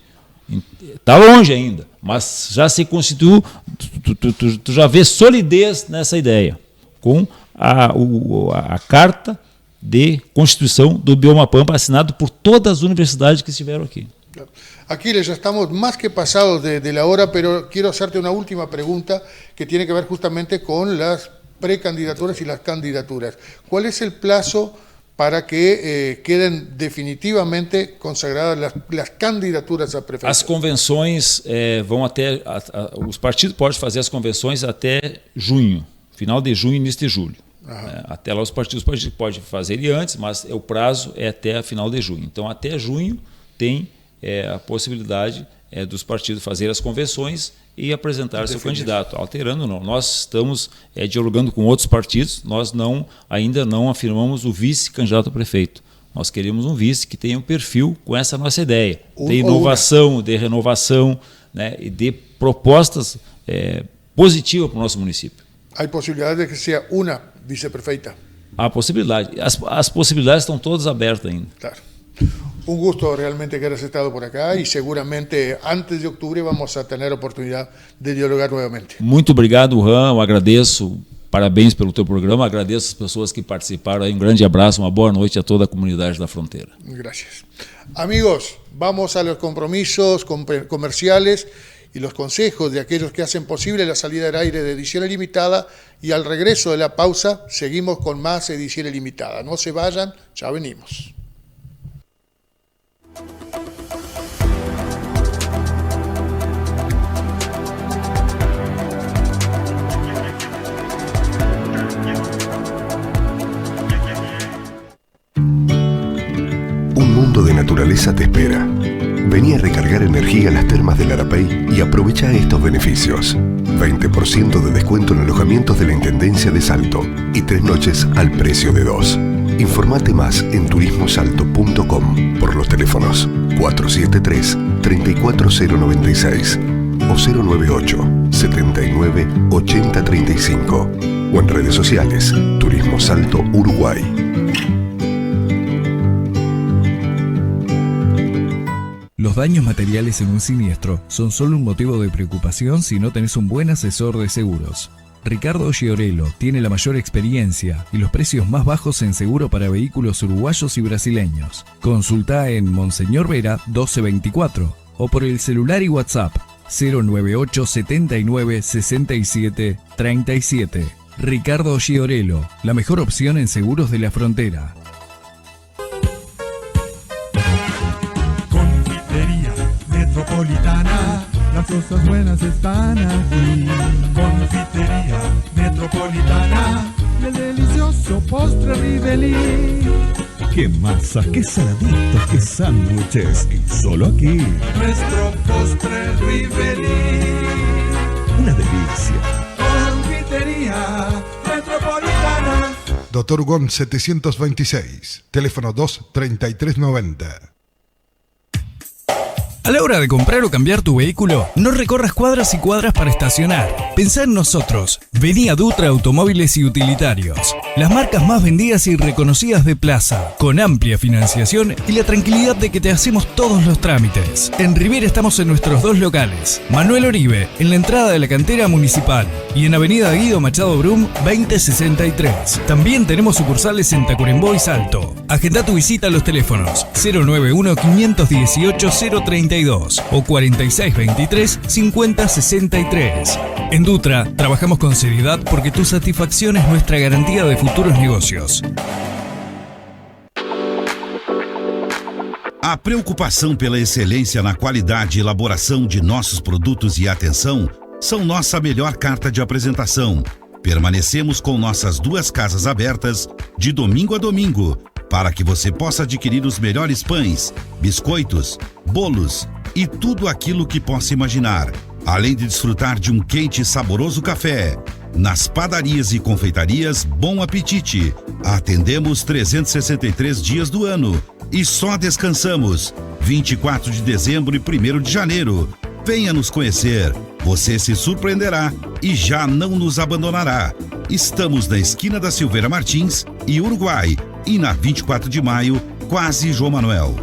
Está longe ainda, mas já se constituiu, tu já vê solidez nessa ideia, com a carta de constituição do Bioma Pampa, assinado por todas as universidades que estiveram aqui. Aquiles, ya estamos más que pasados de la hora, pero quiero hacerte una última pregunta que tiene que ver justamente con las precandidaturas y las candidaturas. ¿Cuál es el plazo para que queden definitivamente consagradas las candidaturas a prefeitura? As convenções vão até... os partidos podem fazer as convenções até junho, final de junho, início de julho. Até lá os partidos podem fazer ele antes, mas o prazo é até a final de junho. Então, até junho tem a possibilidade dos partidos fazer as convenções e apresentar seu candidato. Alterando, não. Nós estamos dialogando com outros partidos, nós ainda não afirmamos o vice-candidato a prefeito. Nós queremos um vice que tenha um perfil com essa nossa ideia, de inovação, de renovação, né, e de propostas positivas para o nosso município. Há possibilidade de que seja uma vice-prefeita? Há possibilidade. As possibilidades estão todas abertas ainda. Claro. Un gusto realmente que hayas estado por acá y seguramente antes de octubre vamos a tener oportunidad de dialogar nuevamente. Muito obrigado, Juan. Eu agradeço. Parabéns pelo teu programa. Agradeço as pessoas que participaram. Um grande abraço, uma boa noite a toda a comunidade da fronteira. Gracias. Amigos, vamos a los compromisos comerciales y los consejos de aquellos que hacen posible la salida al aire de Edición Ilimitada, y al regreso de la pausa seguimos con más Edición Ilimitada. No se vayan, ya venimos. Un mundo de naturaleza te espera. Vení a recargar energía a las termas del Arapey y aprovecha estos beneficios. 20% de descuento en alojamientos de la Intendencia de Salto y 3 noches al precio de 2. Informate más en turismosalto.com por los teléfonos 473-34096 o 098 79 80 35 o en redes sociales Turismo Salto Uruguay. Los daños materiales en un siniestro son solo un motivo de preocupación si no tenés un buen asesor de seguros. Ricardo Giorello tiene la mayor experiencia y los precios más bajos en seguro para vehículos uruguayos y brasileños. Consulta en Monseñor Vera 1224 o por el celular y WhatsApp 098 79 67 37. Ricardo Giorello, la mejor opción en seguros de la frontera. Confitería Metropolitana, las cosas buenas están aquí. Confitería Metropolitana, y el delicioso postre Rivelí. Qué masas, qué saladitos, qué sándwiches. Y solo aquí. Nuestro postre Rivelí. Una delicia. Confitería Metropolitana. Dr. Gon 726, teléfono 23390. A la hora de comprar o cambiar tu vehículo, no recorras cuadras y cuadras para estacionar. Pensá en nosotros. Vení a Dutra Automóviles y Utilitarios. Las marcas más vendidas y reconocidas de Plaza, con amplia financiación y la tranquilidad de que te hacemos todos los trámites. En Rivera estamos en nuestros dos locales. Manuel Oribe, en la entrada de la cantera municipal, y en Avenida Guido Machado Brum, 2063. También tenemos sucursales en Tacuarembó y Salto. Agenda tu visita a los teléfonos 091 518 032 o 4623 5063. En Dutra trabajamos con seriedad porque tu satisfacción es nuestra garantía de futuros negocios. A preocupação pela excelência na qualidade e elaboração de nossos produtos e atenção são nossa melhor carta de apresentação. Permanecemos com nossas duas casas abertas de domingo a domingo para que você possa adquirir os melhores pães, biscoitos, bolos e tudo aquilo que possa imaginar, além de desfrutar de um quente e saboroso café. Nas padarias e confeitarias, bom apetite. Atendemos 363 dias do ano e só descansamos 24 de dezembro e 1º de janeiro. Venha nos conhecer, você se surpreenderá e já não nos abandonará. Estamos na esquina da Silveira Martins e Uruguai e na 24 de maio, quase João Manuel.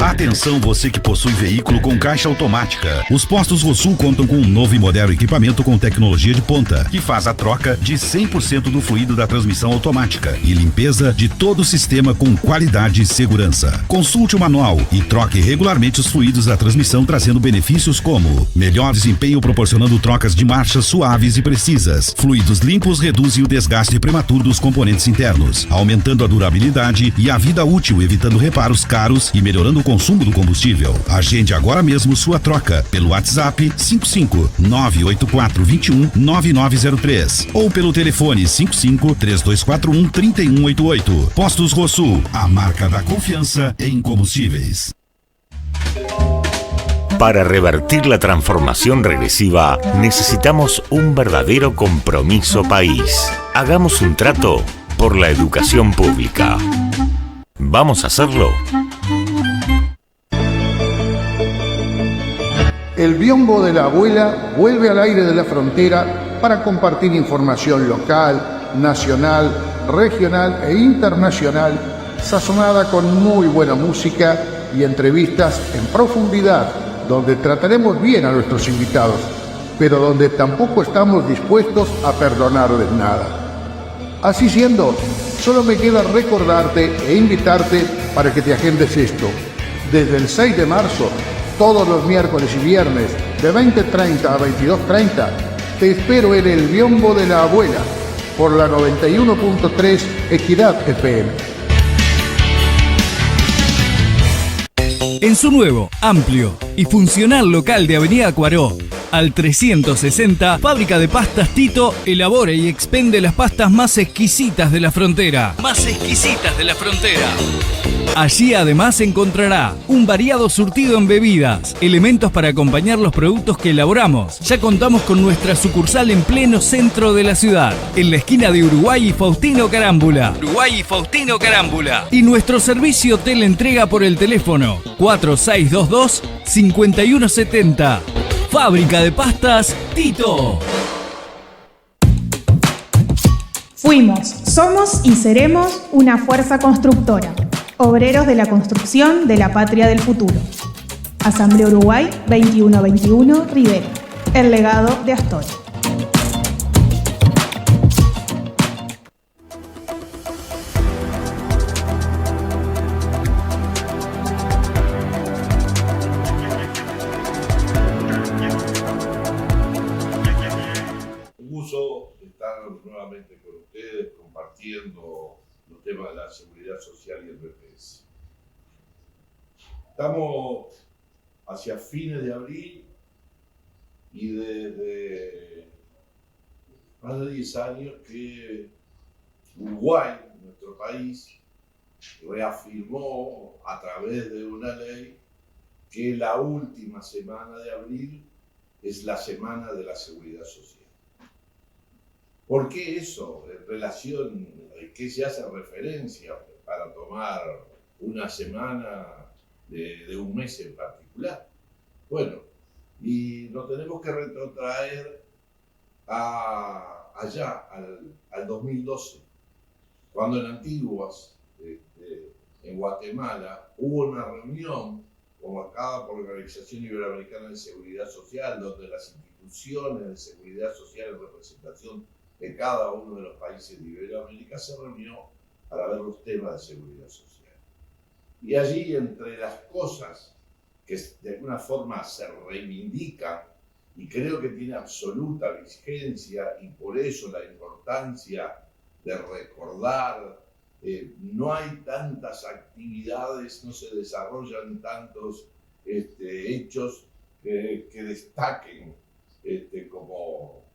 Atenção você que possui veículo com caixa automática. Os postos Rosul contam com um novo e moderno equipamento com tecnologia de ponta, que faz a troca de 100% do fluido da transmissão automática e limpeza de todo o sistema com qualidade e segurança. Consulte o manual e troque regularmente os fluidos da transmissão, trazendo benefícios como melhor desempenho proporcionando trocas de marchas suaves e precisas. Fluidos limpos reduzem o desgaste prematuro dos componentes internos, aumentando a durabilidade e a vida útil, evitando reparos caros e melhorando o consumo do combustível. Agende agora mesmo sua troca pelo WhatsApp 55 984 21 9903 ou pelo telefone 55 3241 3188. Postos Rosul, a marca da confiança em combustíveis. Para revertir la transformación regresiva, necesitamos un verdadero compromiso país. Hagamos un trato por la educación pública. ¿Vamos a hacerlo? El biombo de la abuela vuelve al aire de la frontera para compartir información local, nacional, regional e internacional, sazonada con muy buena música y entrevistas en profundidad, donde trataremos bien a nuestros invitados, pero donde tampoco estamos dispuestos a perdonarles nada. Así siendo, solo me queda recordarte e invitarte para que te agendes esto. Desde el 6 de marzo, todos los miércoles y viernes, de 20:30 a 22:30, te espero en el biombo de la abuela, por la 91.3 Equidad FM. En su nuevo, amplio y funcional local de Avenida Cuaró, al 360, Fábrica de Pastas Tito elabora y expende las pastas más exquisitas de la frontera. Más exquisitas de la frontera. Allí además encontrará un variado surtido en bebidas, elementos para acompañar los productos que elaboramos. Ya contamos con nuestra sucursal en pleno centro de la ciudad, en la esquina de Uruguay y Faustino Carámbula. Y nuestro servicio teleentrega por el teléfono 4622-5170. Fábrica de pastas Tito. Fuimos, somos y seremos una fuerza constructora. Obreros de la construcción de la patria del futuro. Asamblea Uruguay 2121 Rivera. El legado de Astor. Un gusto estar nuevamente con ustedes compartiendo los temas de la seguridad social y el BPS. Estamos hacia fines de abril y desde más de 10 años que Uruguay, nuestro país, reafirmó a través de una ley que la última semana de abril es la semana de la seguridad social. ¿Por qué eso? En relación, ¿qué se hace referencia para tomar una semana de un mes en particular? Bueno, y nos tenemos que retrotraer allá, al 2012, cuando en Antiguas, en Guatemala, hubo una reunión convocada por la Organización Iberoamericana de Seguridad Social, donde las instituciones de seguridad social en representación de cada uno de los países de Iberoamérica se reunió para ver los temas de seguridad social. Y allí, entre las cosas que de alguna forma se reivindican, y creo que tiene absoluta vigencia, y por eso la importancia de recordar, no hay tantas actividades, no se desarrollan tantos hechos que destaquen como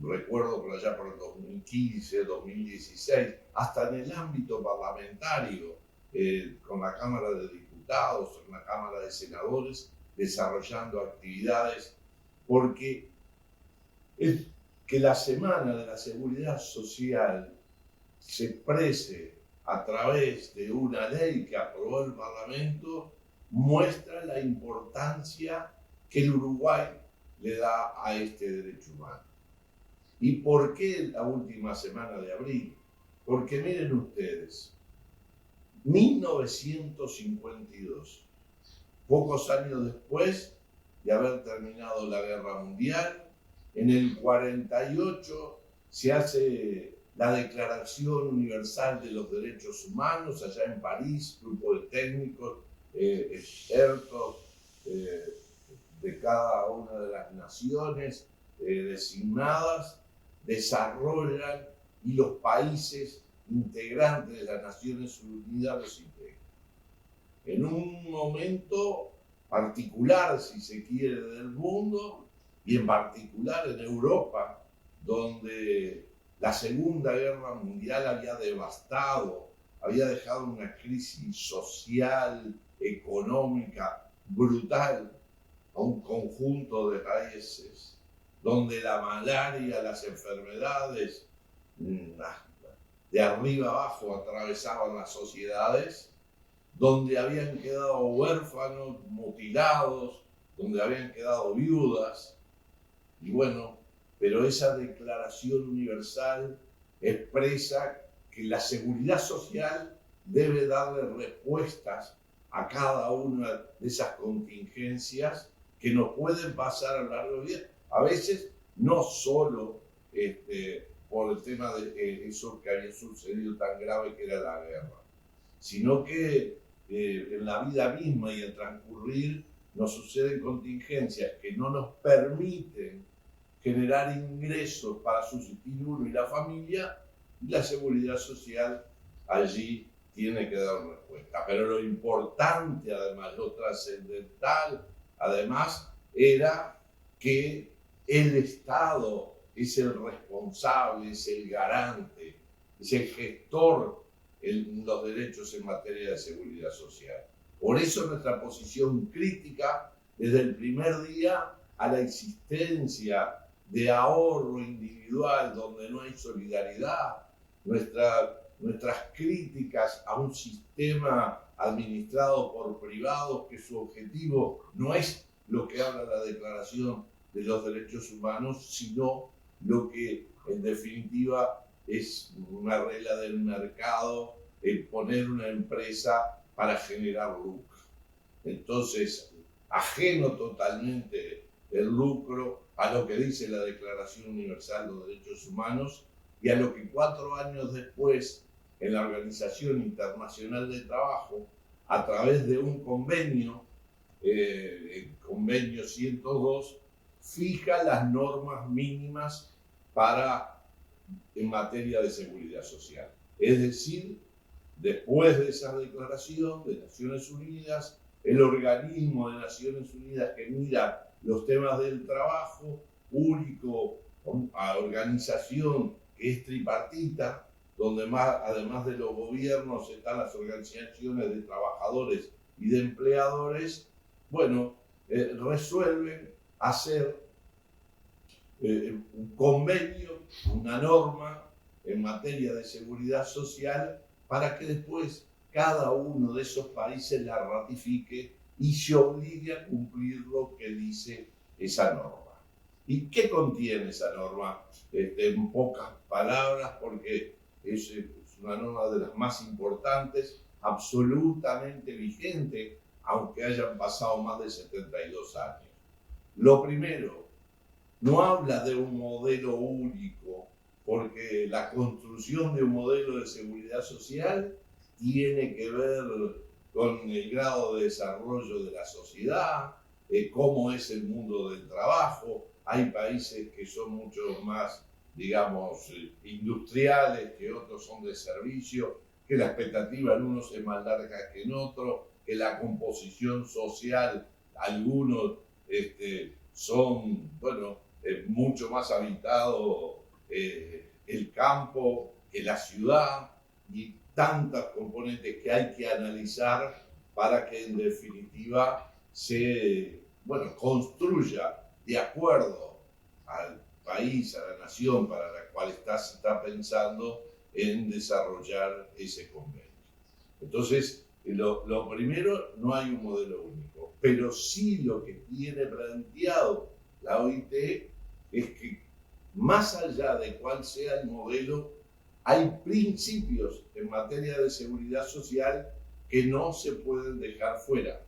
recuerdo por allá por el 2015, 2016, hasta en el ámbito parlamentario, con la Cámara de Diputados, con la Cámara de Senadores, desarrollando actividades, porque es que la Semana de la Seguridad Social se exprese a través de una ley que aprobó el Parlamento, muestra la importancia que el Uruguay le da a este derecho humano. ¿Y por qué la última semana de abril? Porque miren ustedes, 1952, pocos años después de haber terminado la Guerra Mundial, en el 48 se hace la Declaración Universal de los Derechos Humanos, allá en París, grupo de técnicos, expertos de cada una de las naciones designadas, desarrollan y los países integrantes de las Naciones Unidas los integran. En un momento particular, si se quiere, del mundo, y en particular en Europa, donde la Segunda Guerra Mundial había devastado, había dejado una crisis social, económica, brutal a un conjunto de países, donde la malaria, las enfermedades de arriba abajo atravesaban las sociedades, donde habían quedado huérfanos, mutilados, donde habían quedado viudas. Y bueno, pero esa Declaración Universal expresa que la seguridad social debe darle respuestas a cada una de esas contingencias que nos pueden pasar a lo largo del día. A veces no solo por el tema de eso que había sucedido tan grave que era la guerra, sino que en la vida misma y el transcurrir nos suceden contingencias que no nos permiten generar ingresos para subsistir uno y la familia, y la seguridad social allí tiene que dar respuesta. Pero lo importante, además, lo trascendental, además, era que el Estado es el responsable, es el garante, es el gestor los derechos en materia de seguridad social. Por eso nuestra posición crítica desde el primer día a la existencia de ahorro individual donde no hay solidaridad, nuestras críticas a un sistema administrado por privados que su objetivo no es lo que habla la Declaración de los Derechos Humanos, sino lo que en definitiva es una regla del mercado, el poner una empresa para generar lucro. Entonces, ajeno totalmente el lucro a lo que dice la Declaración Universal de los Derechos Humanos y a lo que 4 años después en la Organización Internacional del Trabajo, a través de un convenio, el convenio 102, fija las normas mínimas en materia de seguridad social. Es decir, después de esa declaración de Naciones Unidas, el organismo de Naciones Unidas que mira los temas del trabajo, único organización que es tripartita, donde además de los gobiernos están las organizaciones de trabajadores y de empleadores, resuelven hacer un convenio, una norma en materia de seguridad social para que después cada uno de esos países la ratifique y se obligue a cumplir lo que dice esa norma. ¿Y qué contiene esa norma? En pocas palabras, porque es una norma de las más importantes, absolutamente vigente, aunque hayan pasado más de 72 años. Lo primero, no habla de un modelo único, porque la construcción de un modelo de seguridad social tiene que ver con el grado de desarrollo de la sociedad, cómo es el mundo del trabajo. Hay países que son mucho más, digamos, industriales, que otros son de servicio, que la expectativa en unos es más larga que en otros, que la composición social, algunos son, mucho más habitado el campo que la ciudad, y tantas componentes que hay que analizar para que en definitiva se construya de acuerdo al país, a la nación para la cual se está pensando en desarrollar ese convenio. Entonces, lo primero, no hay un modelo único, pero sí lo que tiene planteado la OIT es que más allá de cuál sea el modelo, hay principios en materia de seguridad social que no se pueden dejar fuera.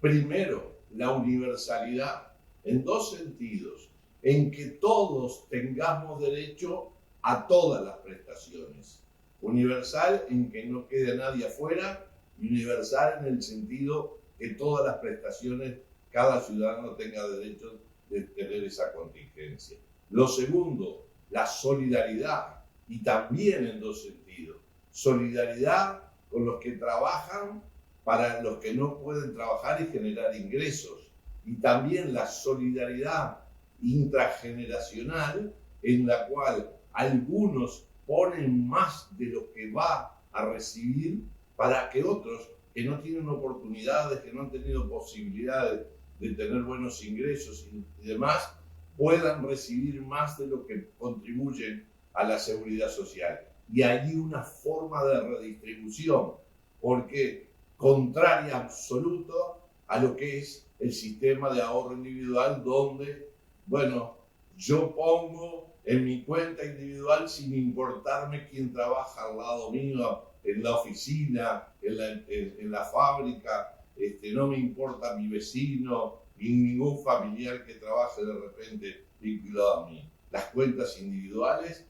Primero, la universalidad, en dos sentidos, en que todos tengamos derecho a todas las prestaciones. Universal en que no quede nadie afuera, y universal en el sentido que todas las prestaciones, cada ciudadano tenga derecho de tener esa contingencia. Lo segundo, la solidaridad, y también en dos sentidos. Solidaridad con los que trabajan para los que no pueden trabajar y generar ingresos. Y también la solidaridad intrageneracional, en la cual algunos ponen más de lo que va a recibir para que otros que no tienen oportunidades, que no han tenido posibilidades de tener buenos ingresos y demás, puedan recibir más de lo que contribuyen a la seguridad social. Y hay una forma de redistribución, porque contraria absoluto a lo que es el sistema de ahorro individual, donde, yo pongo en mi cuenta individual sin importarme quién trabaja al lado mío, en la oficina, en la fábrica, no me importa mi vecino, ni ningún familiar que trabaje de repente vinculado a mí. Las cuentas individuales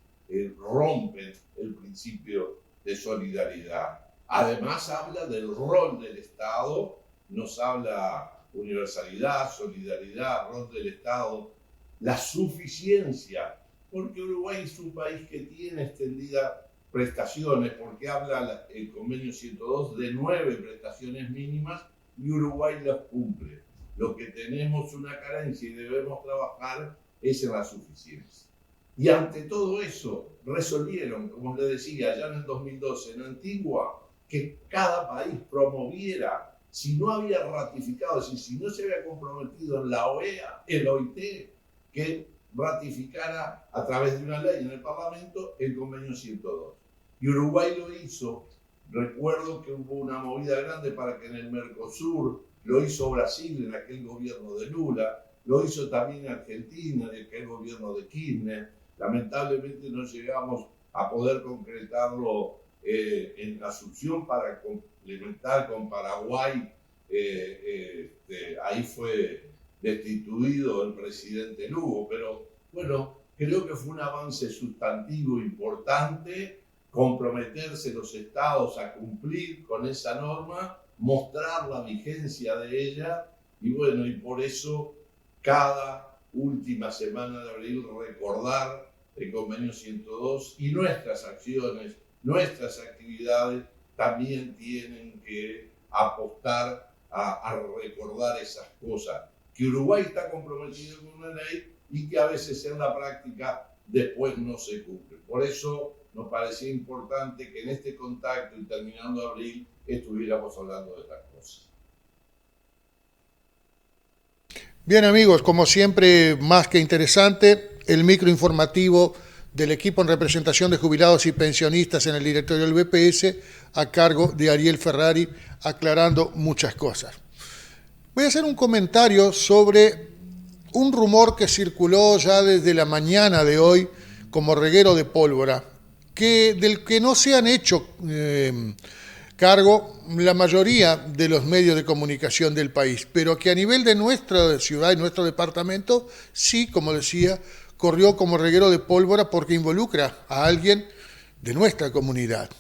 rompen el principio de solidaridad. Además habla del rol del Estado, nos habla universalidad, solidaridad, rol del Estado, la suficiencia, porque Uruguay es un país que tiene extendida prestaciones, porque habla el convenio 102 de 9 prestaciones mínimas y Uruguay las cumple. Lo que tenemos una carencia y debemos trabajar es en la suficiencia. Y ante todo eso, resolvieron, como les decía, ya en el 2012 en Antigua, que cada país promoviera, si no había ratificado, es decir, si no se había comprometido en la OEA, el OIT, que ratificara a través de una ley en el Parlamento el convenio 102. Y Uruguay lo hizo. Recuerdo que hubo una movida grande para que en el Mercosur, lo hizo Brasil en aquel gobierno de Lula, lo hizo también Argentina en aquel gobierno de Kirchner. Lamentablemente no llegamos a poder concretarlo en la Asunción para complementar con Paraguay. Ahí fue destituido el presidente Lugo, pero bueno, creo que fue un avance sustantivo importante, comprometerse los estados a cumplir con esa norma, mostrar la vigencia de ella, y bueno, y por eso cada última semana de abril recordar el convenio 102 y nuestras acciones, nuestras actividades también tienen que apostar a recordar esas cosas, que Uruguay está comprometido con una ley y que a veces en la práctica después no se cumple. Por eso nos parecía importante que en este contacto y terminando abril estuviéramos hablando de estas cosas. Bien amigos, como siempre, más que interesante, el microinformativo del equipo en representación de jubilados y pensionistas en el directorio del BPS a cargo de Ariel Ferrari, aclarando muchas cosas. Voy a hacer un comentario sobre un rumor que circuló ya desde la mañana de hoy como reguero de pólvora, del que no se han hecho cargo la mayoría de los medios de comunicación del país, pero que a nivel de nuestra ciudad y nuestro departamento, sí, como decía, corrió como reguero de pólvora porque involucra a alguien de nuestra comunidad.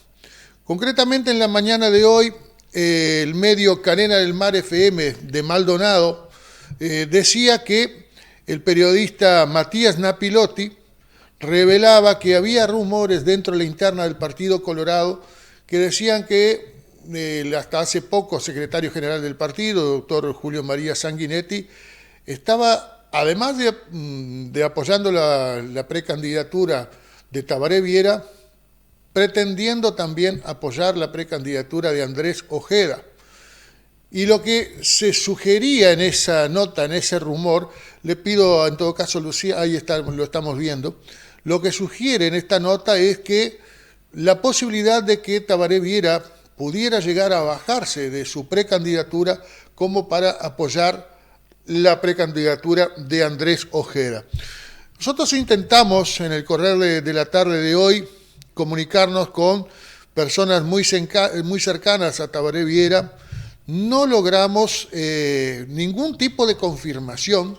Concretamente en la mañana de hoy, el medio Cadena del Mar FM de Maldonado decía que el periodista Matías Napilotti revelaba que había rumores dentro de la interna del Partido Colorado que decían que hasta hace poco secretario general del partido, doctor Julio María Sanguinetti, estaba, además de apoyando la precandidatura de Tabaré Viera, pretendiendo también apoyar la precandidatura de Andrés Ojeda. Y lo que se sugería en esa nota, en ese rumor, le pido en todo caso, Lucía, ahí está, lo estamos viendo, lo que sugiere en esta nota es que la posibilidad de que Tabaré Viera pudiera llegar a bajarse de su precandidatura como para apoyar la precandidatura de Andrés Ojeda. Nosotros intentamos en el correr de la tarde de hoy comunicarnos con personas muy cercanas a Tabaré Viera. No logramos ningún tipo de confirmación.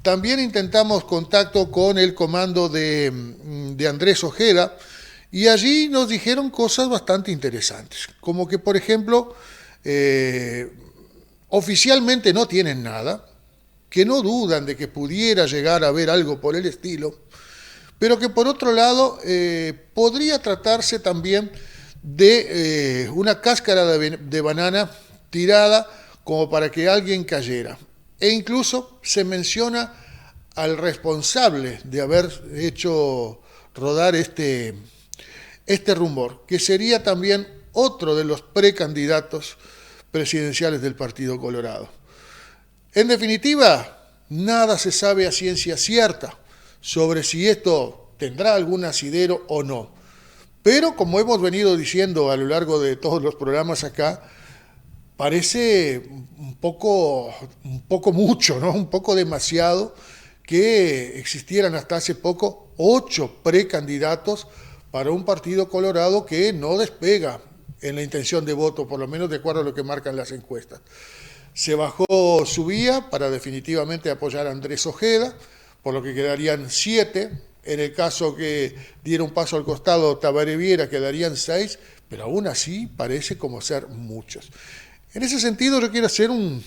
También intentamos contacto con el comando de Andrés Ojeda y allí nos dijeron cosas bastante interesantes, como que, por ejemplo, oficialmente no tienen nada, que no dudan de que pudiera llegar a haber algo por el estilo, pero que por otro lado podría tratarse también de una cáscara de banana tirada como para que alguien cayera. E incluso se menciona al responsable de haber hecho rodar este rumor, que sería también otro de los precandidatos presidenciales del Partido Colorado. En definitiva, nada se sabe a ciencia cierta sobre si esto tendrá algún asidero o no. Pero como hemos venido diciendo a lo largo de todos los programas acá, parece un poco mucho, ¿no? Un poco demasiado que existieran hasta hace poco 8 precandidatos para un Partido Colorado que no despega en la intención de voto, por lo menos de acuerdo a lo que marcan las encuestas. Se bajó su vía para definitivamente apoyar a Andrés Ojeda, por lo que quedarían 7. En el caso que diera un paso al costado Tabaré Viera quedarían 6, pero aún así parece como ser muchos. En ese sentido yo quiero hacer un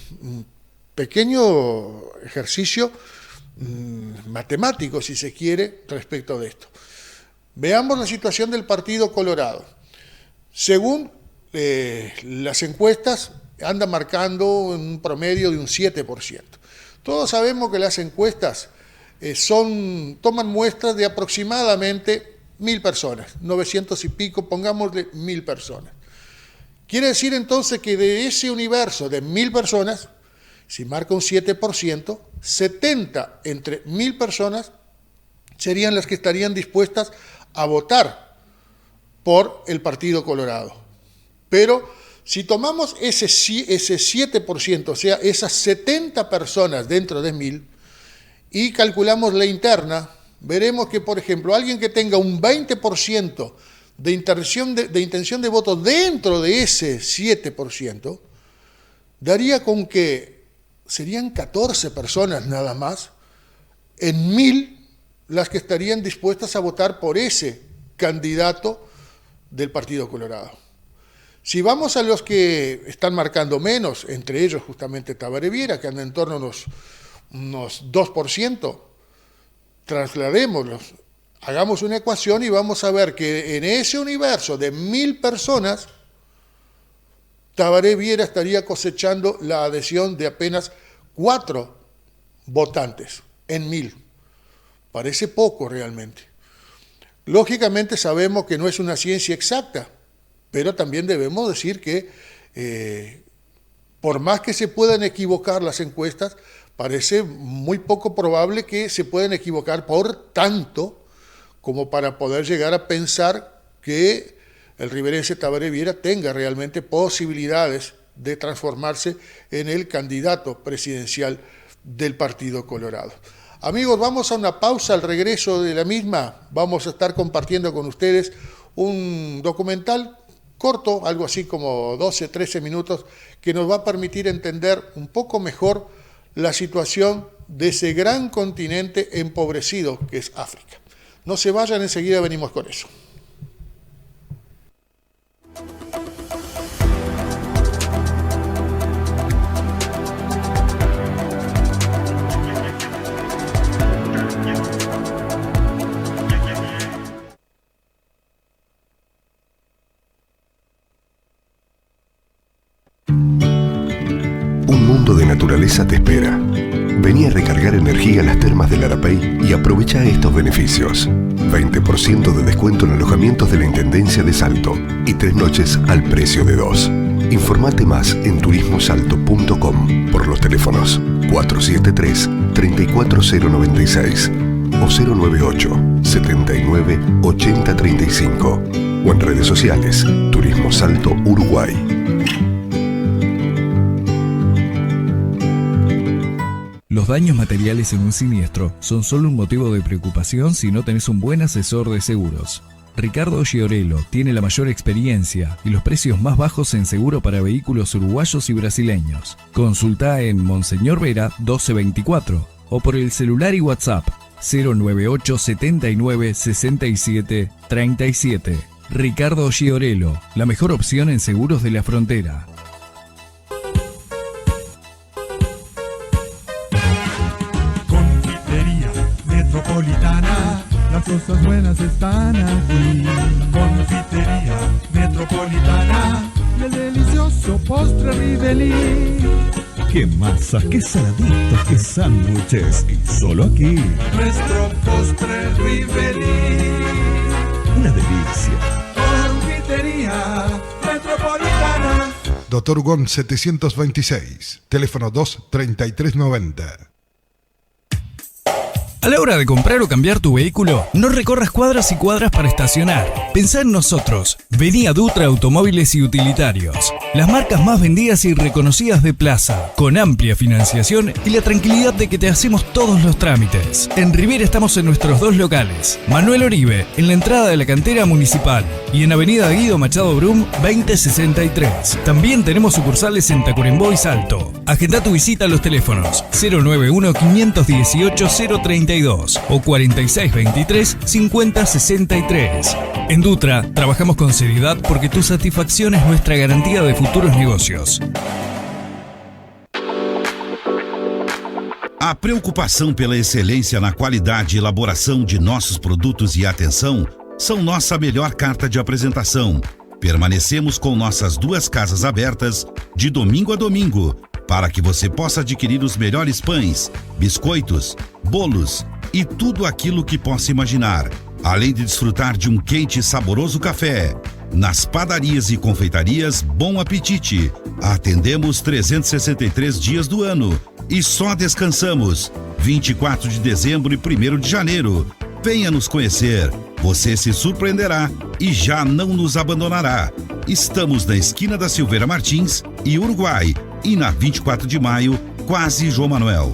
pequeño ejercicio matemático, si se quiere, respecto de esto. Veamos la situación del Partido Colorado. Según las encuestas, anda marcando un promedio de un 7%. Todos sabemos que las encuestas toman muestras de aproximadamente 1.000 personas, 900 y pico, pongámosle 1.000 personas. Quiere decir entonces que de ese universo de 1.000 personas, si marca un 7%, 70 entre 1.000 personas serían las que estarían dispuestas a votar por el Partido Colorado. Pero si tomamos ese 7%, o sea, esas 70 personas dentro de 1.000, y calculamos la interna, veremos que, por ejemplo, alguien que tenga un 20% de intención de voto dentro de ese 7%, daría con que serían 14 personas nada más, en 1.000 las que estarían dispuestas a votar por ese candidato del Partido Colorado. Si vamos a los que están marcando menos, entre ellos justamente Tabaré Viera, que anda en torno a unos 2%, trasladémoslos, hagamos una ecuación y vamos a ver que en ese universo de 1.000 personas, Tabaré Viera estaría cosechando la adhesión de apenas 4 votantes en 1.000. Parece poco realmente. Lógicamente sabemos que no es una ciencia exacta, pero también debemos decir que por más que se puedan equivocar las encuestas, parece muy poco probable que se puedan equivocar por tanto como para poder llegar a pensar que el riverense Tabaré Viera tenga realmente posibilidades de transformarse en el candidato presidencial del Partido Colorado. Amigos, vamos a una pausa. Al regreso de la misma vamos a estar compartiendo con ustedes un documental corto, algo así como 12, 13 minutos, que nos va a permitir entender un poco mejor la situación de ese gran continente empobrecido que es África. No se vayan, enseguida venimos con eso. Un mundo de naturaleza te espera. Vení a recargar energía a las termas del Arapey y aprovecha estos beneficios. 20% de descuento en alojamientos de la Intendencia de Salto y 3 noches al precio de 2. Informate más en turismosalto.com por los teléfonos 473-34096 o 098-79-8035 o en redes sociales Turismo Salto Uruguay. Los daños materiales en un siniestro son solo un motivo de preocupación si no tenés un buen asesor de seguros. Ricardo Giorello tiene la mayor experiencia y los precios más bajos en seguro para vehículos uruguayos y brasileños. Consulta en Monseñor Vera 1224 o por el celular y WhatsApp 098 79 67 37. Ricardo Giorello, la mejor opción en seguros de la frontera. Metropolitana, las cosas buenas están aquí. Confitería Metropolitana, el delicioso postre Rivelí. Qué masas, qué saladitos, qué sándwiches. Y solo aquí. Nuestro postre Rivelí. Una delicia. Confitería Metropolitana. Dr. Gon 726, teléfono 2-3390. A la hora de comprar o cambiar tu vehículo, no recorras cuadras y cuadras para estacionar. Pensá en nosotros. Vení a Dutra Automóviles y Utilitarios. Las marcas más vendidas y reconocidas de Plaza, con amplia financiación y la tranquilidad de que te hacemos todos los trámites. En Riviera estamos en nuestros 2 locales. Manuel Oribe, en la entrada de la cantera municipal, y en Avenida Guido Machado Brum, 2063. También tenemos sucursales en Tacuarembó y Salto. Agenda tu visita a los teléfonos 091-518-032 o 4623-5063. En Dutra trabajamos con seriedad porque tu satisfacción es nuestra garantía de futuros negocios. A preocupação pela excelência na qualidade e elaboração de nossos produtos e atenção são nossa melhor carta de apresentação. Permanecemos com nossas 2 casas abertas de domingo a domingo para que você possa adquirir os melhores pães, biscoitos, bolos e tudo aquilo que possa imaginar, além de desfrutar de um quente e saboroso café. Nas padarias e confeitarias, bom apetite. Atendemos 363 dias do ano e só descansamos 24 de dezembro e 1º de janeiro. Venha nos conhecer, você se surpreenderá e já não nos abandonará. Estamos na esquina da Silveira Martins e Uruguai e na 24 de maio, quase João Manuel.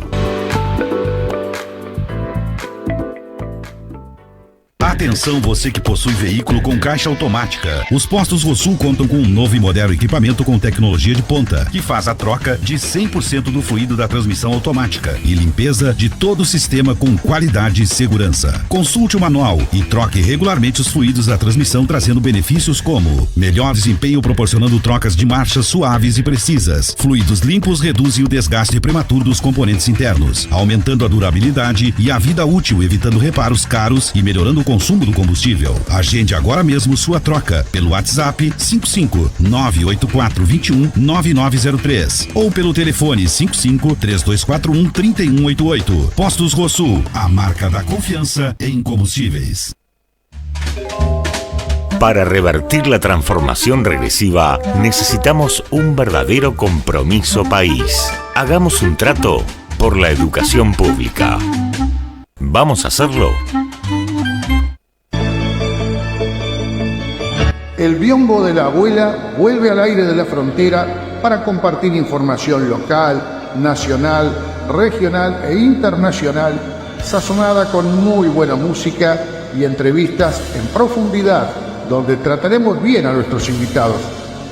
Atenção você que possui veículo com caixa automática. Os postos Rosul contam com um novo e moderno equipamento com tecnologia de ponta, que faz a troca de 100% do fluido da transmissão automática e limpeza de todo o sistema com qualidade e segurança. Consulte o manual e troque regularmente os fluidos da transmissão, trazendo benefícios como melhor desempenho proporcionando trocas de marchas suaves e precisas. Fluidos limpos reduzem o desgaste prematuro dos componentes internos, aumentando a durabilidade e a vida útil, evitando reparos caros e melhorando o consumo do combustível. Agende agora mesmo sua troca pelo WhatsApp 55-98421-9903 ou pelo telefone 55-3241-3188. Postos Rosul, a marca da confiança em combustíveis. Para revertir la transformación regresiva, necesitamos un verdadero compromiso país. Hagamos un trato por la educación pública. ¿Vamos a hacerlo? El biombo de la abuela vuelve al aire de la frontera para compartir información local, nacional, regional e internacional, sazonada con muy buena música y entrevistas en profundidad, donde trataremos bien a nuestros invitados,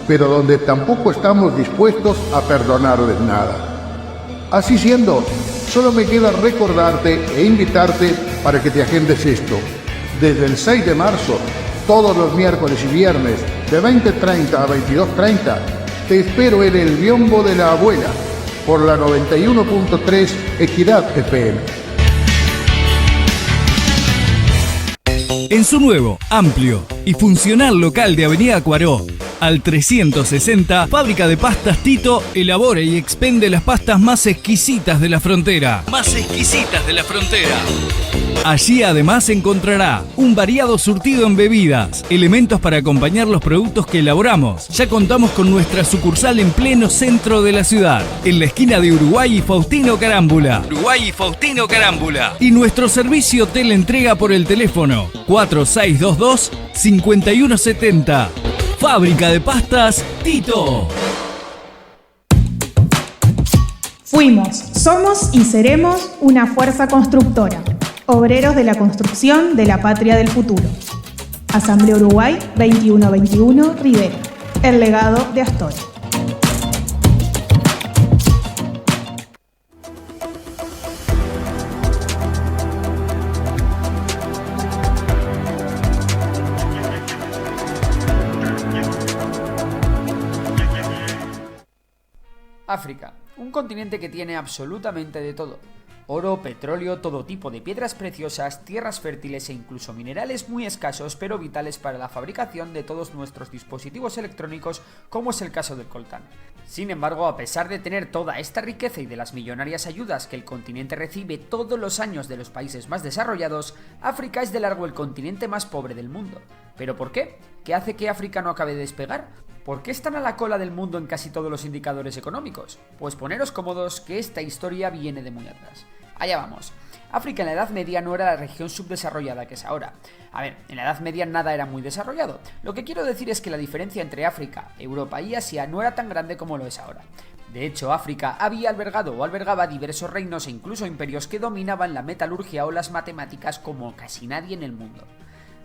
pero donde tampoco estamos dispuestos a perdonarles nada. Así siendo, solo me queda recordarte e invitarte para que te agendes esto. Desde el 6 de marzo, todos los miércoles y viernes, de 20:30 a 22:30, te espero en el biombo de la abuela, por la 91.3 Equidad FM. En su nuevo, amplio y funcional local de Avenida Cuaró, al 360, Fábrica de Pastas Tito elabora y expende las pastas más exquisitas de la frontera. Allí además encontrará un variado surtido en bebidas, elementos para acompañar los productos que elaboramos. Ya contamos con nuestra sucursal en pleno centro de la ciudad, en la esquina de Uruguay y Faustino Carámbula. Y nuestro servicio teleentrega por el teléfono 4622-5170. Fábrica de Pastas Tito. Fuimos, somos y seremos una fuerza constructora. Obreros de la construcción de la patria del futuro. Asamblea Uruguay 2121 Rivera. El legado de Astor. África, un continente que tiene absolutamente de todo. Oro, petróleo, todo tipo de piedras preciosas, tierras fértiles e incluso minerales muy escasos pero vitales para la fabricación de todos nuestros dispositivos electrónicos, como es el caso del coltán. Sin embargo, a pesar de tener toda esta riqueza y de las millonarias ayudas que el continente recibe todos los años de los países más desarrollados, África es de largo el continente más pobre del mundo. ¿Pero por qué? ¿Qué hace que África no acabe de despegar? ¿Por qué están a la cola del mundo en casi todos los indicadores económicos? Pues poneros cómodos que esta historia viene de muy atrás. Allá vamos. África en la Edad Media no era la región subdesarrollada que es ahora. A ver, en la Edad Media nada era muy desarrollado. Lo que quiero decir es que la diferencia entre África, Europa y Asia no era tan grande como lo es ahora. De hecho, África había albergado o albergaba diversos reinos e incluso imperios que dominaban la metalurgia o las matemáticas como casi nadie en el mundo.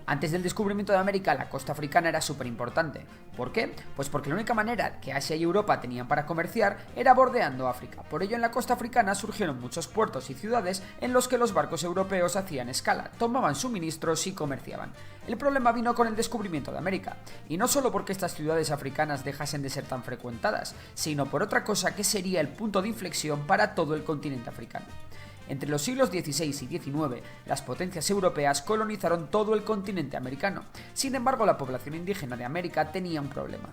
Antes del descubrimiento de América, la costa africana era súper importante. ¿Por qué? Pues porque la única manera que Asia y Europa tenían para comerciar era bordeando África. Por ello, en la costa africana surgieron muchos puertos y ciudades en los que los barcos europeos hacían escala, tomaban suministros y comerciaban. El problema vino con el descubrimiento de América, y no solo porque estas ciudades africanas dejasen de ser tan frecuentadas, sino por otra cosa que sería el punto de inflexión para todo el continente africano. Entre los siglos XVI y XIX, las potencias europeas colonizaron todo el continente americano. Sin embargo, la población indígena de América tenía un problema.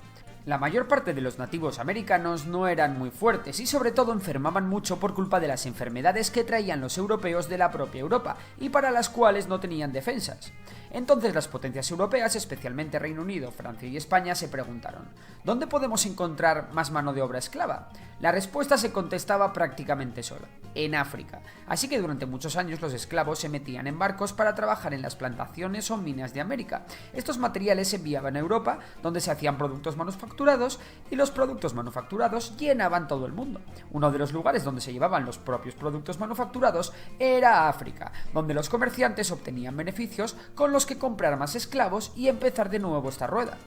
La mayor parte de los nativos americanos no eran muy fuertes y sobre todo enfermaban mucho por culpa de las enfermedades que traían los europeos de la propia Europa y para las cuales no tenían defensas. Entonces las potencias europeas, especialmente Reino Unido, Francia y España, se preguntaron: ¿dónde podemos encontrar más mano de obra esclava? La respuesta se contestaba prácticamente sola: en África. Así que durante muchos años los esclavos se metían en barcos para trabajar en las plantaciones o minas de América. Estos materiales se enviaban a Europa, donde se hacían productos manufacturados, y los productos manufacturados llenaban todo el mundo. Uno de los lugares donde se llevaban los propios productos manufacturados era África, donde los comerciantes obtenían beneficios con los que comprar más esclavos y empezar de nuevo esta rueda.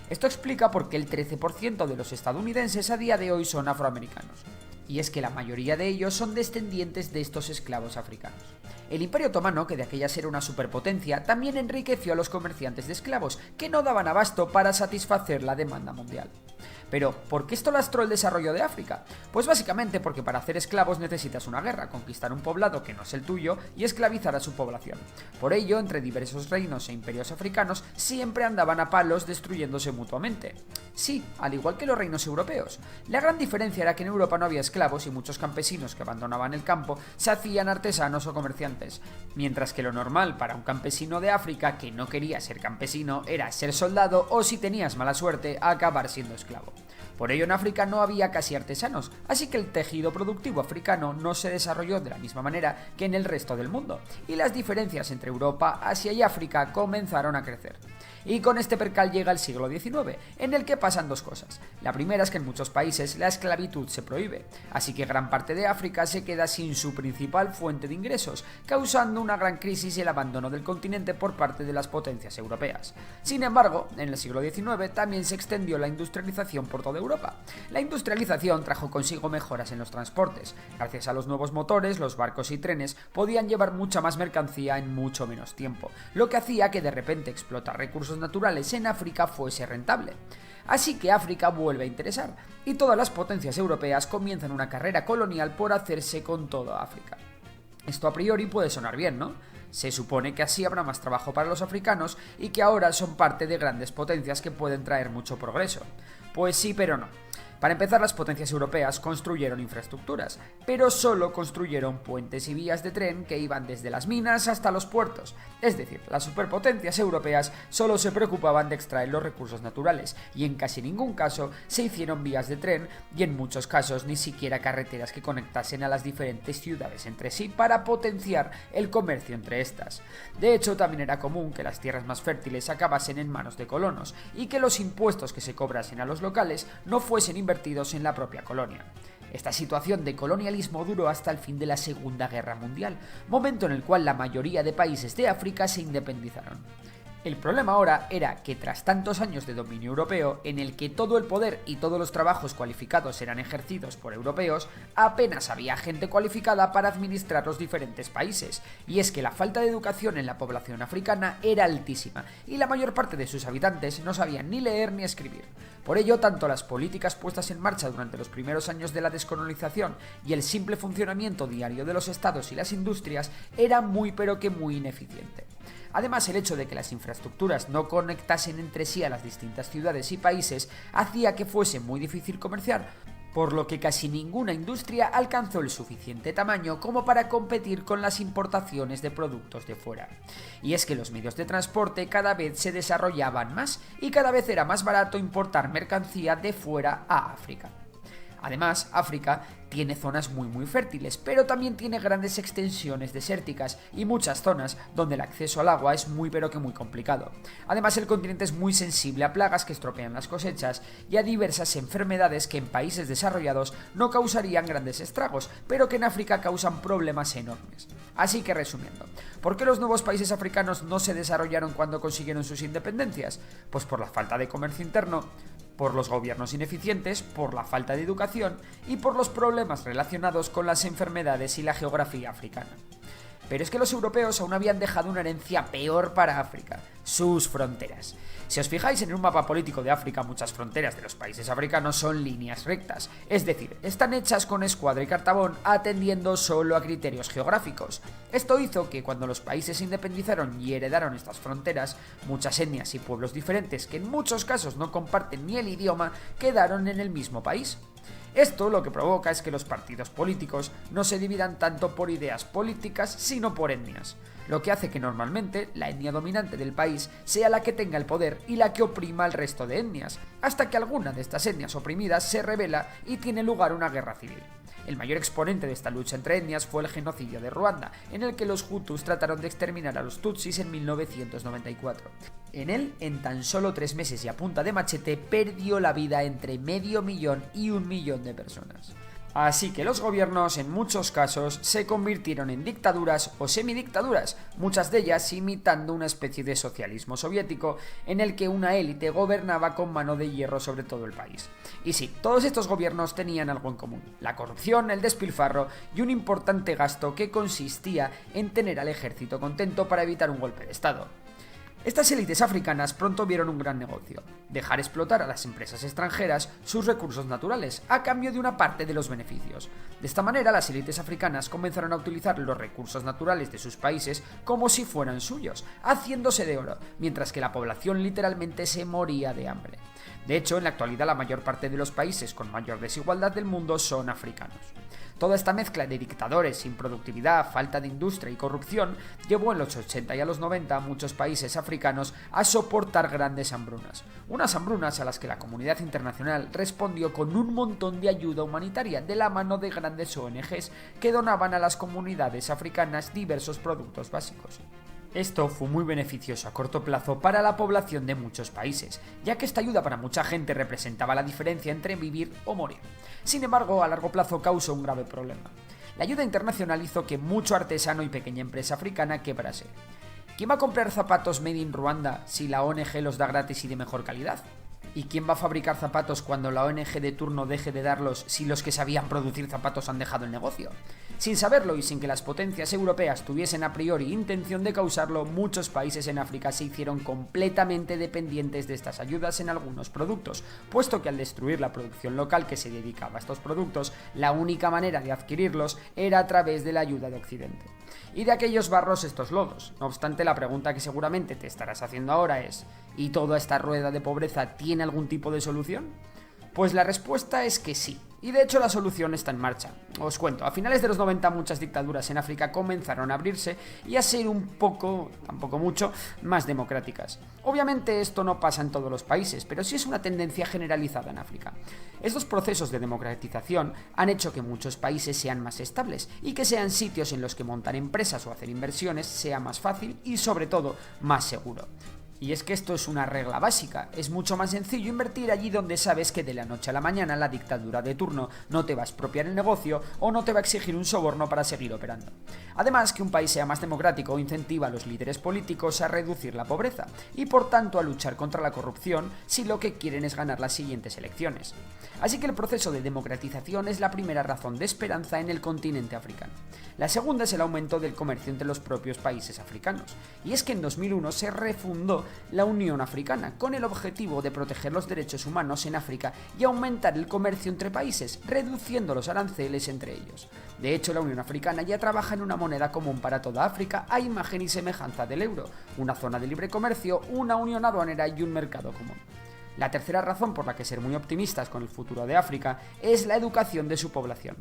Esto explica por qué el 13% de los estadounidenses a día de hoy son afroamericanos. Y es que la mayoría de ellos son descendientes de estos esclavos africanos. El Imperio Otomano, que de aquellas era una superpotencia, también enriqueció a los comerciantes de esclavos, que no daban abasto para satisfacer la demanda mundial. Pero, ¿por qué esto lastró el desarrollo de África? Pues básicamente porque para hacer esclavos necesitas una guerra, conquistar un poblado que no es el tuyo y esclavizar a su población. Por ello, entre diversos reinos e imperios africanos siempre andaban a palos destruyéndose mutuamente. Sí, al igual que los reinos europeos. La gran diferencia era que en Europa no había esclavos y muchos campesinos que abandonaban el campo se hacían artesanos o comerciantes, mientras que lo normal para un campesino de África que no quería ser campesino era ser soldado o, si tenías mala suerte, acabar siendo esclavo. Por ello en África no había casi artesanos, así que el tejido productivo africano no se desarrolló de la misma manera que en el resto del mundo, y las diferencias entre Europa, Asia y África comenzaron a crecer. Y con este percal llega el siglo XIX, en el que pasan dos cosas. La primera es que en muchos países la esclavitud se prohíbe, así que gran parte de África se queda sin su principal fuente de ingresos, causando una gran crisis y el abandono del continente por parte de las potencias europeas. Sin embargo, en el siglo XIX también se extendió la industrialización por toda Europa. La industrialización trajo consigo mejoras en los transportes. Gracias a los nuevos motores, los barcos y trenes podían llevar mucha más mercancía en mucho menos tiempo, lo que hacía que de repente explotar recursos naturales en África fuese rentable. Así que África vuelve a interesar, y todas las potencias europeas comienzan una carrera colonial por hacerse con toda África. Esto a priori puede sonar bien, ¿no? Se supone que así habrá más trabajo para los africanos y que ahora son parte de grandes potencias que pueden traer mucho progreso. Pues sí, pero no. Para empezar, las potencias europeas construyeron infraestructuras, pero solo construyeron puentes y vías de tren que iban desde las minas hasta los puertos. Es decir, las superpotencias europeas solo se preocupaban de extraer los recursos naturales, y en casi ningún caso se hicieron vías de tren, y en muchos casos ni siquiera carreteras que conectasen a las diferentes ciudades entre sí para potenciar el comercio entre estas. De hecho, también era común que las tierras más fértiles acabasen en manos de colonos, y que los impuestos que se cobrasen a los locales no fuesen invertidos en la propia colonia. Esta situación de colonialismo duró hasta el fin de la Segunda Guerra Mundial, momento en el cual la mayoría de países de África se independizaron. El problema ahora era que tras tantos años de dominio europeo, en el que todo el poder y todos los trabajos cualificados eran ejercidos por europeos, apenas había gente cualificada para administrar los diferentes países, y es que la falta de educación en la población africana era altísima, y la mayor parte de sus habitantes no sabían ni leer ni escribir. Por ello, tanto las políticas puestas en marcha durante los primeros años de la descolonización y el simple funcionamiento diario de los estados y las industrias era muy pero que muy ineficiente. Además, el hecho de que las infraestructuras no conectasen entre sí a las distintas ciudades y países hacía que fuese muy difícil comerciar, por lo que casi ninguna industria alcanzó el suficiente tamaño como para competir con las importaciones de productos de fuera. Y es que los medios de transporte cada vez se desarrollaban más y cada vez era más barato importar mercancía de fuera a África. Además, África tiene zonas muy fértiles, pero también tiene grandes extensiones desérticas y muchas zonas donde el acceso al agua es muy pero que muy complicado. Además, el continente es muy sensible a plagas que estropean las cosechas y a diversas enfermedades que en países desarrollados no causarían grandes estragos, pero que en África causan problemas enormes. Así que resumiendo, ¿por qué los nuevos países africanos no se desarrollaron cuando consiguieron sus independencias? Pues por la falta de comercio interno, por los gobiernos ineficientes, por la falta de educación y por los problemas relacionados con las enfermedades y la geografía africana. Pero es que los europeos aún habían dejado una herencia peor para África: sus fronteras. Si os fijáis en un mapa político de África, muchas fronteras de los países africanos son líneas rectas, es decir, están hechas con escuadra y cartabón atendiendo solo a criterios geográficos. Esto hizo que cuando los países se independizaron y heredaron estas fronteras, muchas etnias y pueblos diferentes, que en muchos casos no comparten ni el idioma, quedaron en el mismo país. Esto lo que provoca es que los partidos políticos no se dividan tanto por ideas políticas, sino por etnias, lo que hace que normalmente la etnia dominante del país sea la que tenga el poder y la que oprima al resto de etnias, hasta que alguna de estas etnias oprimidas se rebela y tiene lugar una guerra civil. El mayor exponente de esta lucha entre etnias fue el genocidio de Ruanda, en el que los Hutus trataron de exterminar a los Tutsis en 1994. En él, en tan solo 3 meses y a punta de machete, perdió la vida entre 500.000 y 1 millón de personas. Así que los gobiernos en muchos casos se convirtieron en dictaduras o semidictaduras, muchas de ellas imitando una especie de socialismo soviético en el que una élite gobernaba con mano de hierro sobre todo el país. Y sí, todos estos gobiernos tenían algo en común: la corrupción, el despilfarro y un importante gasto que consistía en tener al ejército contento para evitar un golpe de estado. Estas élites africanas pronto vieron un gran negocio: dejar explotar a las empresas extranjeras sus recursos naturales, a cambio de una parte de los beneficios. De esta manera, las élites africanas comenzaron a utilizar los recursos naturales de sus países como si fueran suyos, haciéndose de oro, mientras que la población literalmente se moría de hambre. De hecho, en la actualidad la mayor parte de los países con mayor desigualdad del mundo son africanos. Toda esta mezcla de dictadores, improductividad, falta de industria y corrupción llevó en los 80 y a los 90 a muchos países africanos a soportar grandes hambrunas. Unas hambrunas a las que la comunidad internacional respondió con un montón de ayuda humanitaria de la mano de grandes ONGs que donaban a las comunidades africanas diversos productos básicos. Esto fue muy beneficioso a corto plazo para la población de muchos países, ya que esta ayuda para mucha gente representaba la diferencia entre vivir o morir. Sin embargo, a largo plazo causó un grave problema. La ayuda internacional hizo que mucho artesano y pequeña empresa africana quebrase. ¿Quién va a comprar zapatos made in Ruanda si la ONG los da gratis y de mejor calidad? ¿Y quién va a fabricar zapatos cuando la ONG de turno deje de darlos si los que sabían producir zapatos han dejado el negocio? Sin saberlo y sin que las potencias europeas tuviesen a priori intención de causarlo, muchos países en África se hicieron completamente dependientes de estas ayudas en algunos productos, puesto que al destruir la producción local que se dedicaba a estos productos, la única manera de adquirirlos era a través de la ayuda de Occidente. Y de aquellos barros estos lodos. No obstante, la pregunta que seguramente te estarás haciendo ahora es: ¿y toda esta rueda de pobreza tiene algún tipo de solución? Pues la respuesta es que sí, y de hecho la solución está en marcha. Os cuento, a finales de los 90 muchas dictaduras en África comenzaron a abrirse y a ser un poco, tampoco mucho, más democráticas. Obviamente esto no pasa en todos los países, pero sí es una tendencia generalizada en África. Estos procesos de democratización han hecho que muchos países sean más estables y que sean sitios en los que montar empresas o hacer inversiones sea más fácil y sobre todo más seguro. Y es que esto es una regla básica: es mucho más sencillo invertir allí donde sabes que de la noche a la mañana la dictadura de turno no te va a expropiar el negocio o no te va a exigir un soborno para seguir operando. Además, que un país sea más democrático incentiva a los líderes políticos a reducir la pobreza y por tanto a luchar contra la corrupción si lo que quieren es ganar las siguientes elecciones. Así que el proceso de democratización es la primera razón de esperanza en el continente africano. La segunda es el aumento del comercio entre los propios países africanos. Y es que en 2001 se refundó la Unión Africana con el objetivo de proteger los derechos humanos en África y aumentar el comercio entre países, reduciendo los aranceles entre ellos. De hecho, la Unión Africana ya trabaja en una moneda común para toda África a imagen y semejanza del euro, una zona de libre comercio, una unión aduanera y un mercado común. La tercera razón por la que ser muy optimistas con el futuro de África es la educación de su población.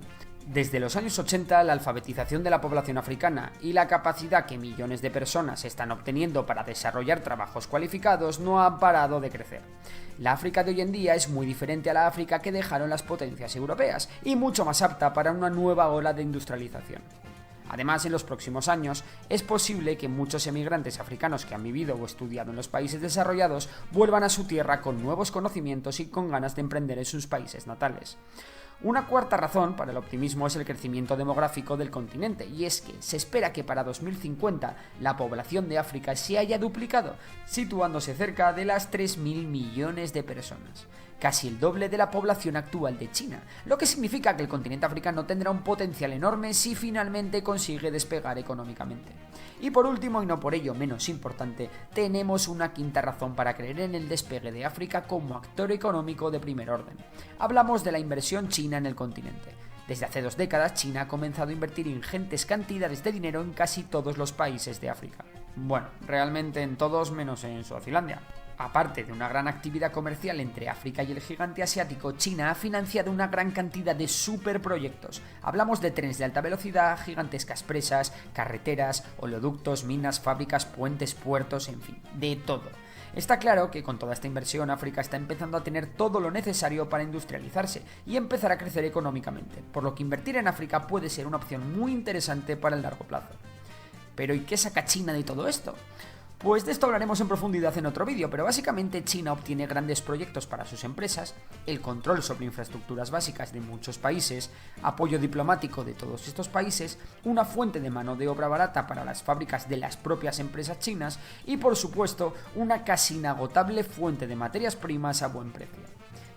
Desde los años 80, la alfabetización de la población africana y la capacidad que millones de personas están obteniendo para desarrollar trabajos cualificados no han parado de crecer. La África de hoy en día es muy diferente a la África que dejaron las potencias europeas y mucho más apta para una nueva ola de industrialización. Además, en los próximos años, es posible que muchos emigrantes africanos que han vivido o estudiado en los países desarrollados vuelvan a su tierra con nuevos conocimientos y con ganas de emprender en sus países natales. Una cuarta razón para el optimismo es el crecimiento demográfico del continente, y es que se espera que para 2050 la población de África se haya duplicado, situándose cerca de las 3.000 millones de personas, casi el doble de la población actual de China, lo que significa que el continente africano tendrá un potencial enorme si finalmente consigue despegar económicamente. Y por último, y no por ello menos importante, tenemos una quinta razón para creer en el despegue de África como actor económico de primer orden. Hablamos de la inversión china en el continente. Desde hace 2 décadas, China ha comenzado a invertir ingentes cantidades de dinero en casi todos los países de África. Bueno, realmente en todos menos en Suazilandia. Aparte de una gran actividad comercial entre África y el gigante asiático, China ha financiado una gran cantidad de superproyectos. Hablamos de trenes de alta velocidad, gigantescas presas, carreteras, oleoductos, minas, fábricas, puentes, puertos, en fin, de todo. Está claro que con toda esta inversión África está empezando a tener todo lo necesario para industrializarse y empezar a crecer económicamente, por lo que invertir en África puede ser una opción muy interesante para el largo plazo. Pero ¿y qué saca China de todo esto? Pues de esto hablaremos en profundidad en otro vídeo, pero básicamente China obtiene grandes proyectos para sus empresas, el control sobre infraestructuras básicas de muchos países, apoyo diplomático de todos estos países, una fuente de mano de obra barata para las fábricas de las propias empresas chinas y, por supuesto, una casi inagotable fuente de materias primas a buen precio.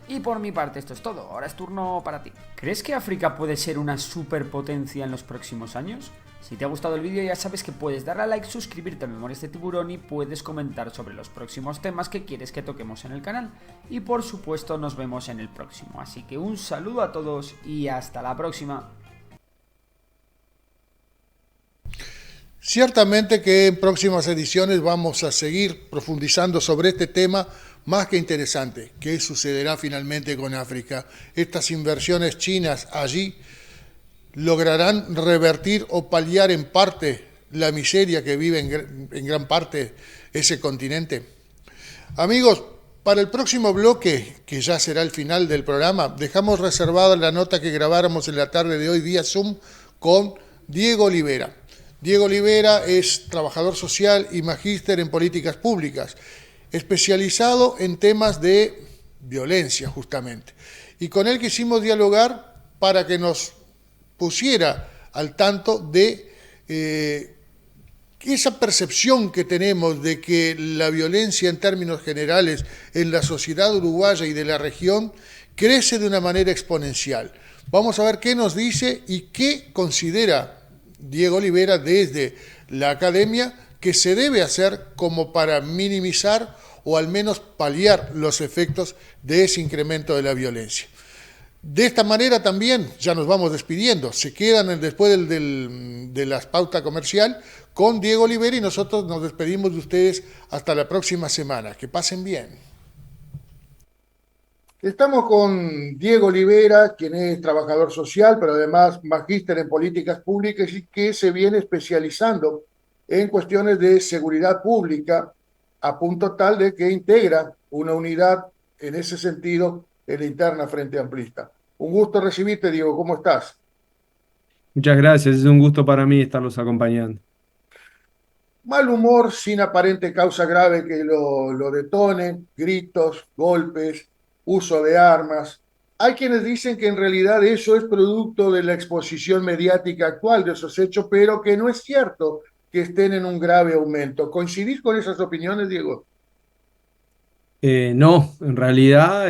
Y por mi parte esto es todo, ahora es turno para ti. ¿Crees que África puede ser una superpotencia en los próximos años? Si te ha gustado el vídeo ya sabes que puedes darle a like, suscribirte a Memorias de Tiburón y puedes comentar sobre los próximos temas que quieres que toquemos en el canal. Y por supuesto nos vemos en el próximo, así que un saludo a todos y hasta la próxima. Ciertamente que en próximas ediciones vamos a seguir profundizando sobre este tema más que interesante. ¿Qué sucederá finalmente con África? Estas inversiones chinas allí lograrán revertir o paliar en parte la miseria que vive en gran parte ese continente. Amigos, para el próximo bloque, que ya será el final del programa, dejamos reservada la nota que grabáramos en la tarde de hoy vía Zoom con Diego Olivera. Diego Olivera es trabajador social y magíster en políticas públicas, especializado en temas de violencia justamente. Y con él quisimos dialogar para que nos pusiera al tanto de esa percepción que tenemos de que la violencia en términos generales en la sociedad uruguaya y de la región crece de una manera exponencial. Vamos a ver qué nos dice y qué considera Diego Olivera desde la academia que se debe hacer como para minimizar o al menos paliar los efectos de ese incremento de la violencia. De esta manera también ya nos vamos despidiendo. Se quedan después de la pauta comercial con Diego Olivera y nosotros nos despedimos de ustedes hasta la próxima semana. Que pasen bien. Estamos con Diego Olivera, quien es trabajador social, pero además magíster en políticas públicas y que se viene especializando en cuestiones de seguridad pública, a punto tal de que integra una unidad en ese sentido en la interna Frente Amplista. Un gusto recibirte, Diego, ¿cómo estás? Muchas gracias, es un gusto para mí estarlos acompañando. Mal humor sin aparente causa grave que lo detone, gritos, golpes, uso de armas. Hay quienes dicen que en realidad eso es producto de la exposición mediática actual de esos hechos, pero que no es cierto que estén en un grave aumento. ¿Coincidís con esas opiniones, Diego? No, en realidad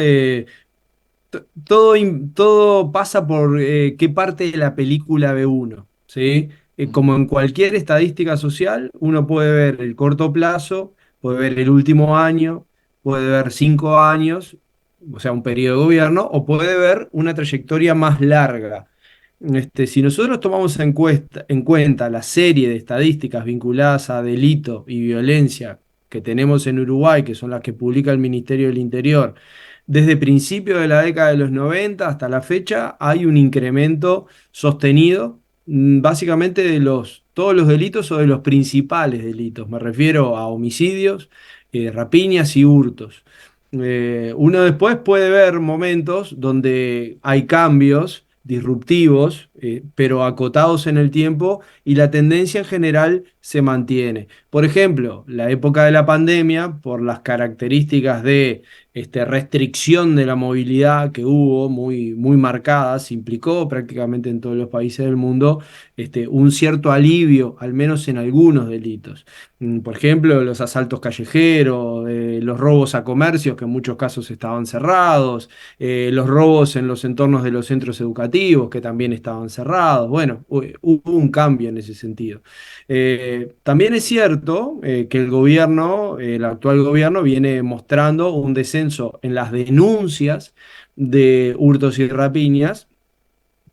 todo pasa por qué parte de la película ve uno, ¿sí? Como en cualquier estadística social, uno puede ver el corto plazo, puede ver el último año, puede ver 5 años, o sea, un periodo de gobierno, o puede ver una trayectoria más larga. Si nosotros tomamos en cuenta la serie de estadísticas vinculadas a delito y violencia que tenemos en Uruguay, que son las que publica el Ministerio del Interior, desde principios de la década de los 90 hasta la fecha, hay un incremento sostenido, básicamente de todos los delitos o de los principales delitos. Me refiero a homicidios, rapiñas y hurtos. Uno después puede ver momentos donde hay cambios disruptivos pero acotados en el tiempo y la tendencia en general se mantiene. Por ejemplo, la época de la pandemia, por las características de restricción de la movilidad que hubo muy marcadas, implicó prácticamente en todos los países del mundo un cierto alivio, al menos en algunos delitos. Por ejemplo, los asaltos callejeros, los robos a comercios que en muchos casos estaban cerrados, los robos en los entornos de los centros educativos que también estaban cerrados. Bueno, hubo un cambio en ese sentido. También es cierto que el gobierno, el actual gobierno, viene mostrando un descenso en las denuncias de hurtos y rapiñas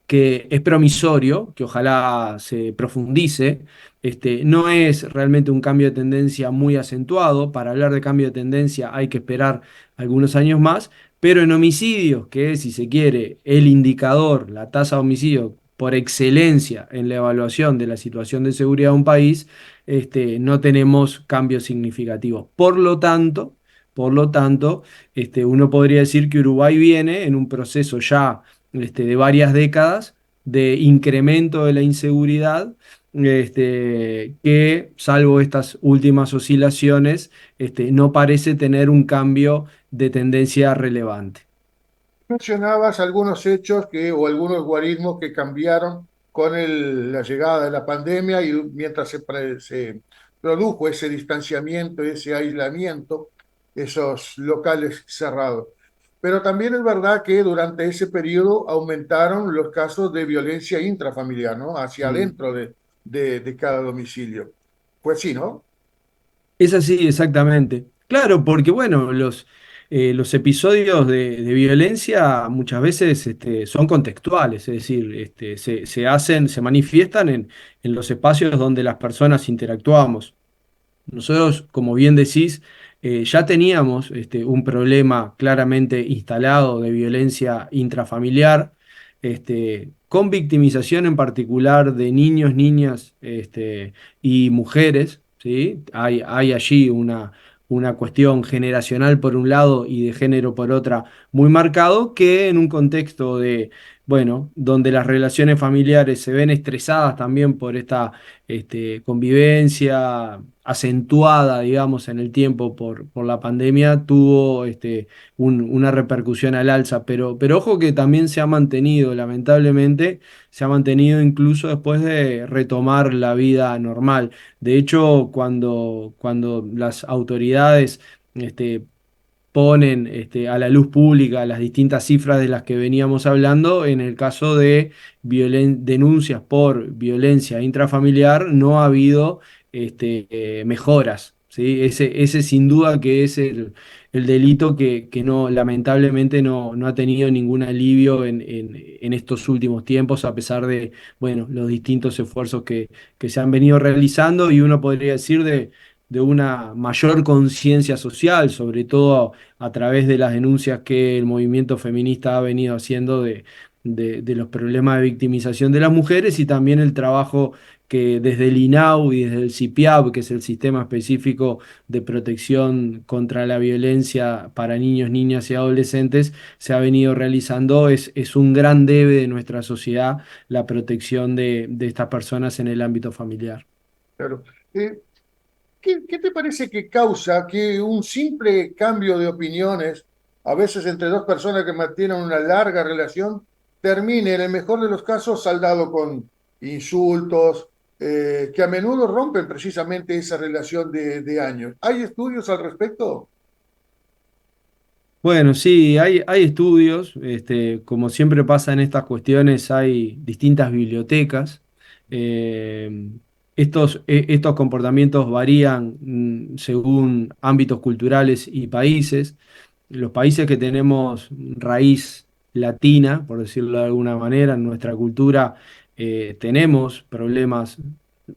que es promisorio, que ojalá se profundice. No es realmente un cambio de tendencia muy acentuado. Para hablar de cambio de tendencia hay que esperar algunos años más, pero en homicidios, que es, si se quiere, el indicador, la tasa de homicidio por excelencia en la evaluación de la situación de seguridad de un país, no tenemos cambios significativos. Por lo tanto, uno podría decir que Uruguay viene en un proceso ya de varias décadas de incremento de la inseguridad, que salvo estas últimas oscilaciones, no parece tener un cambio de tendencia relevante. Mencionabas algunos hechos o algunos guarismos que cambiaron con la llegada de la pandemia y mientras se produjo ese distanciamiento, ese aislamiento, esos locales cerrados. Pero también es verdad que durante ese periodo aumentaron los casos de violencia intrafamiliar, ¿no? Hacia adentro de cada domicilio. Pues sí, ¿no? Es así, exactamente. Claro, porque bueno, los episodios de violencia muchas veces son contextuales, es decir, se manifiestan en los espacios donde las personas interactuamos. Nosotros, como bien decís, ya teníamos un problema claramente instalado de violencia intrafamiliar, con victimización en particular de niños, niñas y mujeres, ¿sí? Hay allí una cuestión generacional por un lado y de género por otra muy marcado, que en un contexto bueno, donde las relaciones familiares se ven estresadas también por esta convivencia acentuada, digamos, en el tiempo por la pandemia, tuvo una repercusión al alza. Pero ojo que también se ha mantenido, lamentablemente, se ha mantenido incluso después de retomar la vida normal. De hecho, cuando las autoridades ponen a la luz pública las distintas cifras de las que veníamos hablando, en el caso de denuncias por violencia intrafamiliar, no ha habido mejoras, ¿sí? Ese sin duda que es el delito que no, lamentablemente no ha tenido ningún alivio en estos últimos tiempos, a pesar de, bueno, los distintos esfuerzos que se han venido realizando, y uno podría decir de una mayor conciencia social, sobre todo a través de las denuncias que el movimiento feminista ha venido haciendo de los problemas de victimización de las mujeres, y también el trabajo que desde el INAU y desde el CIPIAB, que es el Sistema Específico de Protección contra la Violencia para Niños, Niñas y Adolescentes, se ha venido realizando. Es un gran debe de nuestra sociedad la protección de estas personas en el ámbito familiar. Claro. ¿Qué te parece que causa que un simple cambio de opiniones, a veces entre dos personas que mantienen una larga relación, termine en el mejor de los casos saldado con insultos, que a menudo rompen precisamente esa relación de años? ¿Hay estudios al respecto? Bueno, sí, hay estudios, como siempre pasa en estas cuestiones, hay distintas bibliotecas. eh, estos comportamientos varían según ámbitos culturales y países. Los países que tenemos raíz latina, por decirlo de alguna manera, en nuestra cultura, tenemos problemas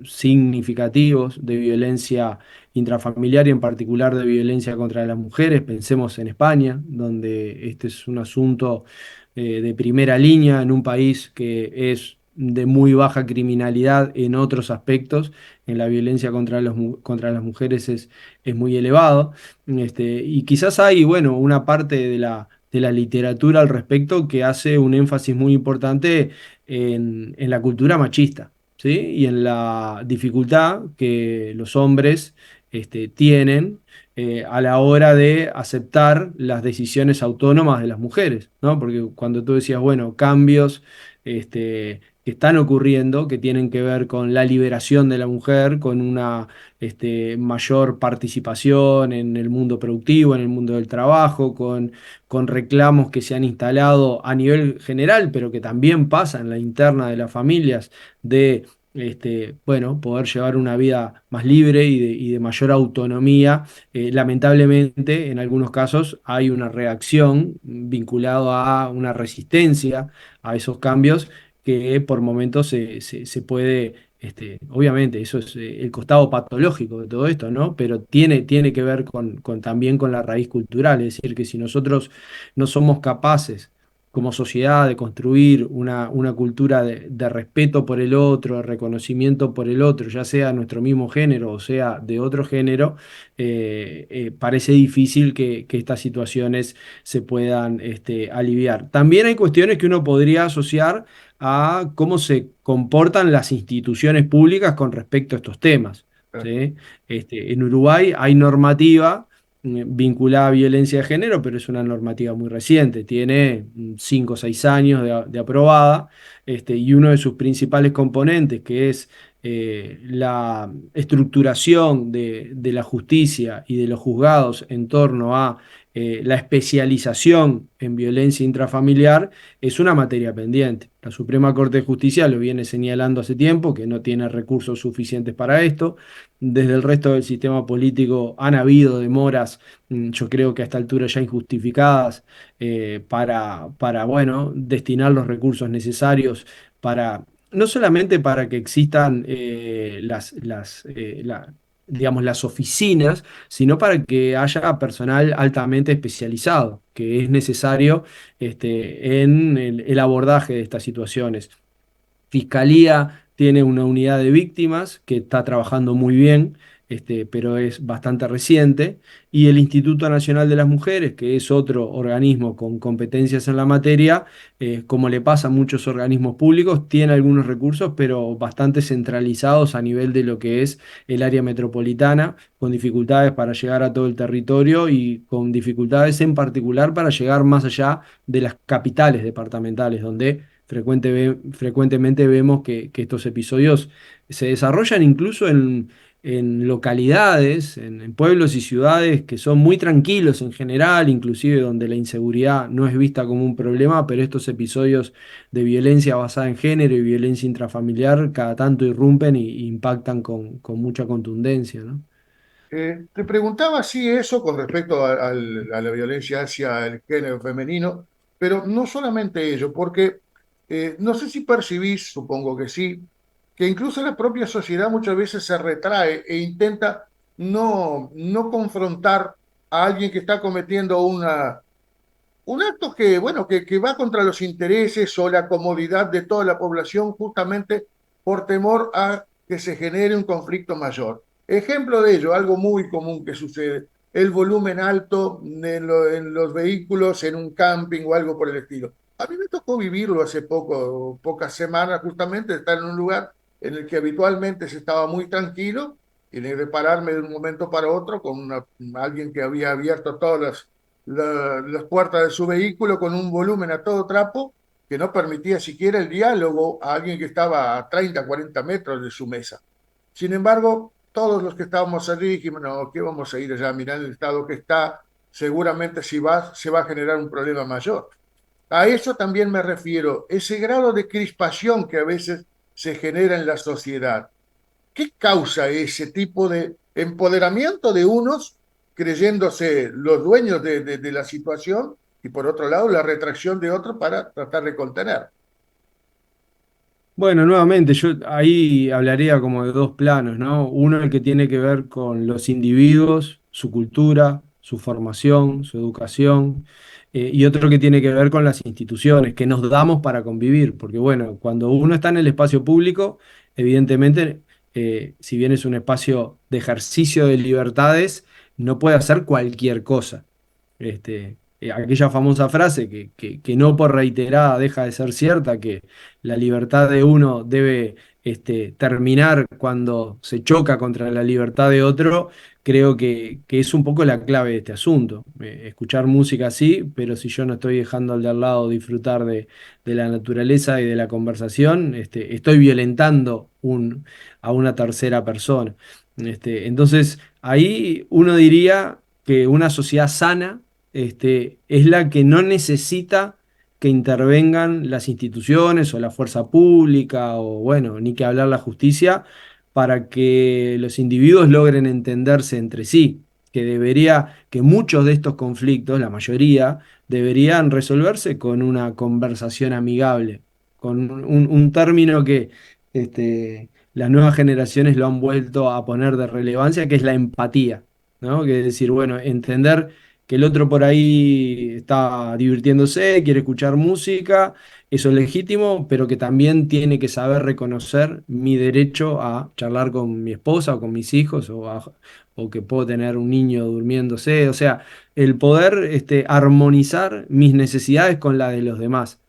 significativos de violencia intrafamiliar y en particular de violencia contra las mujeres. Pensemos en España, donde este es un asunto de primera línea en un país que es de muy baja criminalidad en otros aspectos. En la violencia contra las mujeres es muy elevado. Y quizás hay, bueno, una parte de la literatura al respecto que hace un énfasis muy importante en la cultura machista, ¿sí? Y en la dificultad que los hombres tienen a la hora de aceptar las decisiones autónomas de las mujeres, ¿no? Porque cuando tú decías, bueno, cambios que están ocurriendo, que tienen que ver con la liberación de la mujer, con una mayor participación en el mundo productivo, en el mundo del trabajo, con reclamos que se han instalado a nivel general, pero que también pasa en la interna de las familias, de bueno, poder llevar una vida más libre y de mayor autonomía. Lamentablemente, en algunos casos hay una reacción vinculada a una resistencia a esos cambios que por momentos se puede, obviamente, eso es el costado patológico de todo esto, ¿no? Pero tiene que ver también con la raíz cultural, es decir, que si nosotros no somos capaces como sociedad de construir una cultura de respeto por el otro, de reconocimiento por el otro, ya sea nuestro mismo género o sea de otro género, parece difícil que estas situaciones se puedan aliviar. También hay cuestiones que uno podría asociar a cómo se comportan las instituciones públicas con respecto a estos temas, ¿sí? En Uruguay hay normativa vinculada a violencia de género, pero es una normativa muy reciente, tiene 5 o 6 años de aprobada, y uno de sus principales componentes, que es la estructuración de la justicia y de los juzgados en torno a la especialización en violencia intrafamiliar, es una materia pendiente. La Suprema Corte de Justicia lo viene señalando hace tiempo, que no tiene recursos suficientes para esto. Desde el resto del sistema político han habido demoras, yo creo que a esta altura ya injustificadas, bueno, destinar los recursos necesarios para, no solamente para que existan digamos, las oficinas, sino para que haya personal altamente especializado, que es necesario en el abordaje de estas situaciones. Fiscalía tiene una unidad de víctimas que está trabajando muy bien, pero es bastante reciente, y el Instituto Nacional de las Mujeres, que es otro organismo con competencias en la materia, como le pasa a muchos organismos públicos, tiene algunos recursos, pero bastante centralizados a nivel de lo que es el área metropolitana, con dificultades para llegar a todo el territorio y con dificultades en particular para llegar más allá de las capitales departamentales, donde frecuentemente vemos que estos episodios se desarrollan incluso en localidades, en pueblos y ciudades que son muy tranquilos en general, inclusive donde la inseguridad no es vista como un problema, pero estos episodios de violencia basada en género y violencia intrafamiliar cada tanto irrumpen y impactan con mucha contundencia, ¿no? Te preguntaba si eso con respecto a la violencia hacia el género femenino, pero no solamente ello, porque no sé si percibís, supongo que sí, que incluso la propia sociedad muchas veces se retrae e intenta no confrontar a alguien que está cometiendo un acto que, bueno, que va contra los intereses o la comodidad de toda la población justamente por temor a que se genere un conflicto mayor. Ejemplo de ello, algo muy común que sucede, el volumen alto en los vehículos, en un camping o algo por el estilo. A mí me tocó vivirlo hace pocas semanas, justamente, estar en un lugar en el que habitualmente se estaba muy tranquilo y de pararme de un momento para otro con alguien que había abierto todas las puertas de su vehículo con un volumen a todo trapo que no permitía siquiera el diálogo a alguien que estaba a 30, 40 metros de su mesa. Sin embargo, todos los que estábamos allí dijimos, no, ¿qué vamos a ir allá? Mirá el estado que está, seguramente se va a generar un problema mayor. A eso también me refiero, ese grado de crispación que a veces se genera en la sociedad. ¿Qué causa ese tipo de empoderamiento de unos creyéndose los dueños de la situación y por otro lado la retracción de otros para tratar de contener? Bueno, nuevamente, yo ahí hablaría como de dos planos, ¿no? Uno el que tiene que ver con los individuos, su cultura, su formación, su educación, y otro que tiene que ver con las instituciones que nos damos para convivir, porque bueno, cuando uno está en el espacio público, evidentemente, si bien es un espacio de ejercicio de libertades, no puede hacer cualquier cosa. aquella famosa frase que no por reiterada deja de ser cierta, que la libertad de uno debe terminar cuando se choca contra la libertad de otro, creo que es un poco la clave de este asunto. Escuchar música sí, pero si yo no estoy dejando al de al lado disfrutar de la naturaleza y de la conversación, estoy violentando a una tercera persona. Entonces, ahí uno diría que una sociedad sana es la que no necesita que intervengan las instituciones o la fuerza pública o, bueno, ni que hablar la justicia para que los individuos logren entenderse entre sí, que muchos de estos conflictos, la mayoría, deberían resolverse con una conversación amigable, con un término que las nuevas generaciones lo han vuelto a poner de relevancia, que es la empatía, ¿no? Que es decir, bueno, entender que el otro por ahí está divirtiéndose, quiere escuchar música, eso es legítimo, pero que también tiene que saber reconocer mi derecho a charlar con mi esposa o con mis hijos o que puedo tener un niño durmiéndose, o sea, el poder armonizar mis necesidades con las de los demás.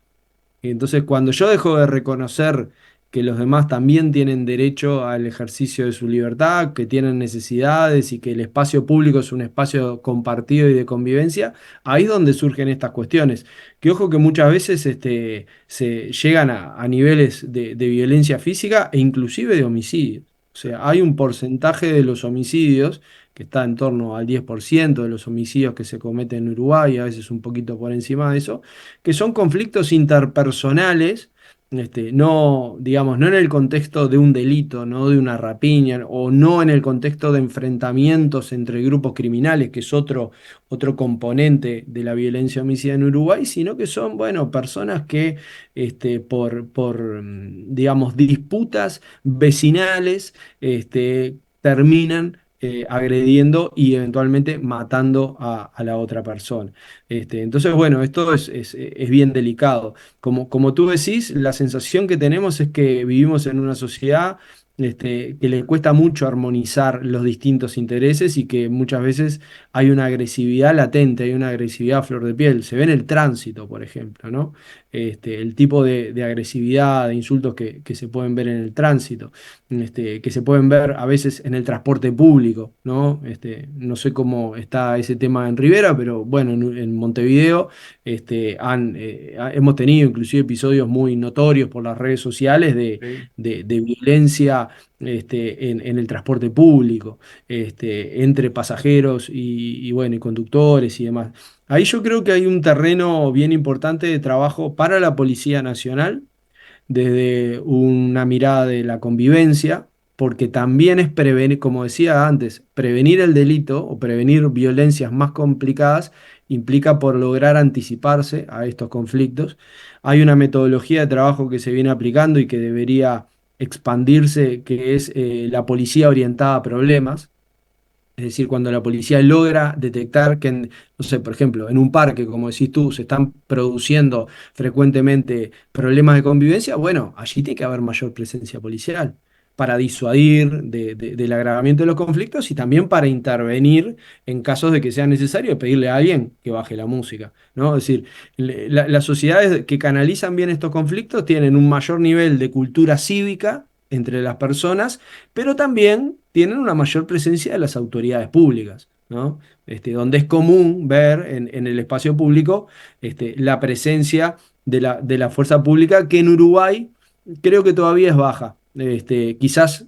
Entonces, cuando yo dejo de reconocer que los demás también tienen derecho al ejercicio de su libertad, que tienen necesidades y que el espacio público es un espacio compartido y de convivencia, ahí es donde surgen estas cuestiones. Que ojo que muchas veces se llegan a niveles de violencia física e inclusive de homicidio. O sea, hay un porcentaje de los homicidios que está en torno al 10% de los homicidios que se cometen en Uruguay, a veces un poquito por encima de eso, que son conflictos interpersonales, no, digamos, no en el contexto de un delito, no de una rapiña, o no en el contexto de enfrentamientos entre grupos criminales, que es otro componente de la violencia homicida en Uruguay, sino que son, bueno, personas que digamos, disputas vecinales, terminan agrediendo y eventualmente matando a la otra persona. Entonces, bueno, esto es bien delicado. Como tú decís, la sensación que tenemos es que vivimos en una sociedad que le cuesta mucho armonizar los distintos intereses y que muchas veces hay una agresividad latente, hay una agresividad a flor de piel. Se ve en el tránsito, por ejemplo, ¿no? El tipo de agresividad, de insultos que se pueden ver en el tránsito, que se pueden ver a veces en el transporte público, ¿no? No sé cómo está ese tema en Rivera, pero bueno, en Montevideo hemos tenido inclusive episodios muy notorios por las redes sociales de violencia en el transporte público, entre pasajeros bueno, y conductores y demás. Ahí yo creo que hay un terreno bien importante de trabajo para la Policía Nacional, desde una mirada de la convivencia, porque también es prevenir, como decía antes, prevenir el delito o prevenir violencias más complicadas implica por lograr anticiparse a estos conflictos. Hay una metodología de trabajo que se viene aplicando y que debería expandirse, que es la policía orientada a problemas. Es decir, cuando la policía logra detectar que, no sé, por ejemplo, en un parque, como decís tú, se están produciendo frecuentemente problemas de convivencia, bueno, allí tiene que haber mayor presencia policial para disuadir del agravamiento de los conflictos y también para intervenir en casos de que sea necesario pedirle a alguien que baje la música, ¿no? Es decir, las sociedades que canalizan bien estos conflictos tienen un mayor nivel de cultura cívica entre las personas, pero también tienen una mayor presencia de las autoridades públicas, ¿no? Donde es común ver en el espacio público la presencia de la fuerza pública, que en Uruguay creo que todavía es baja. Quizás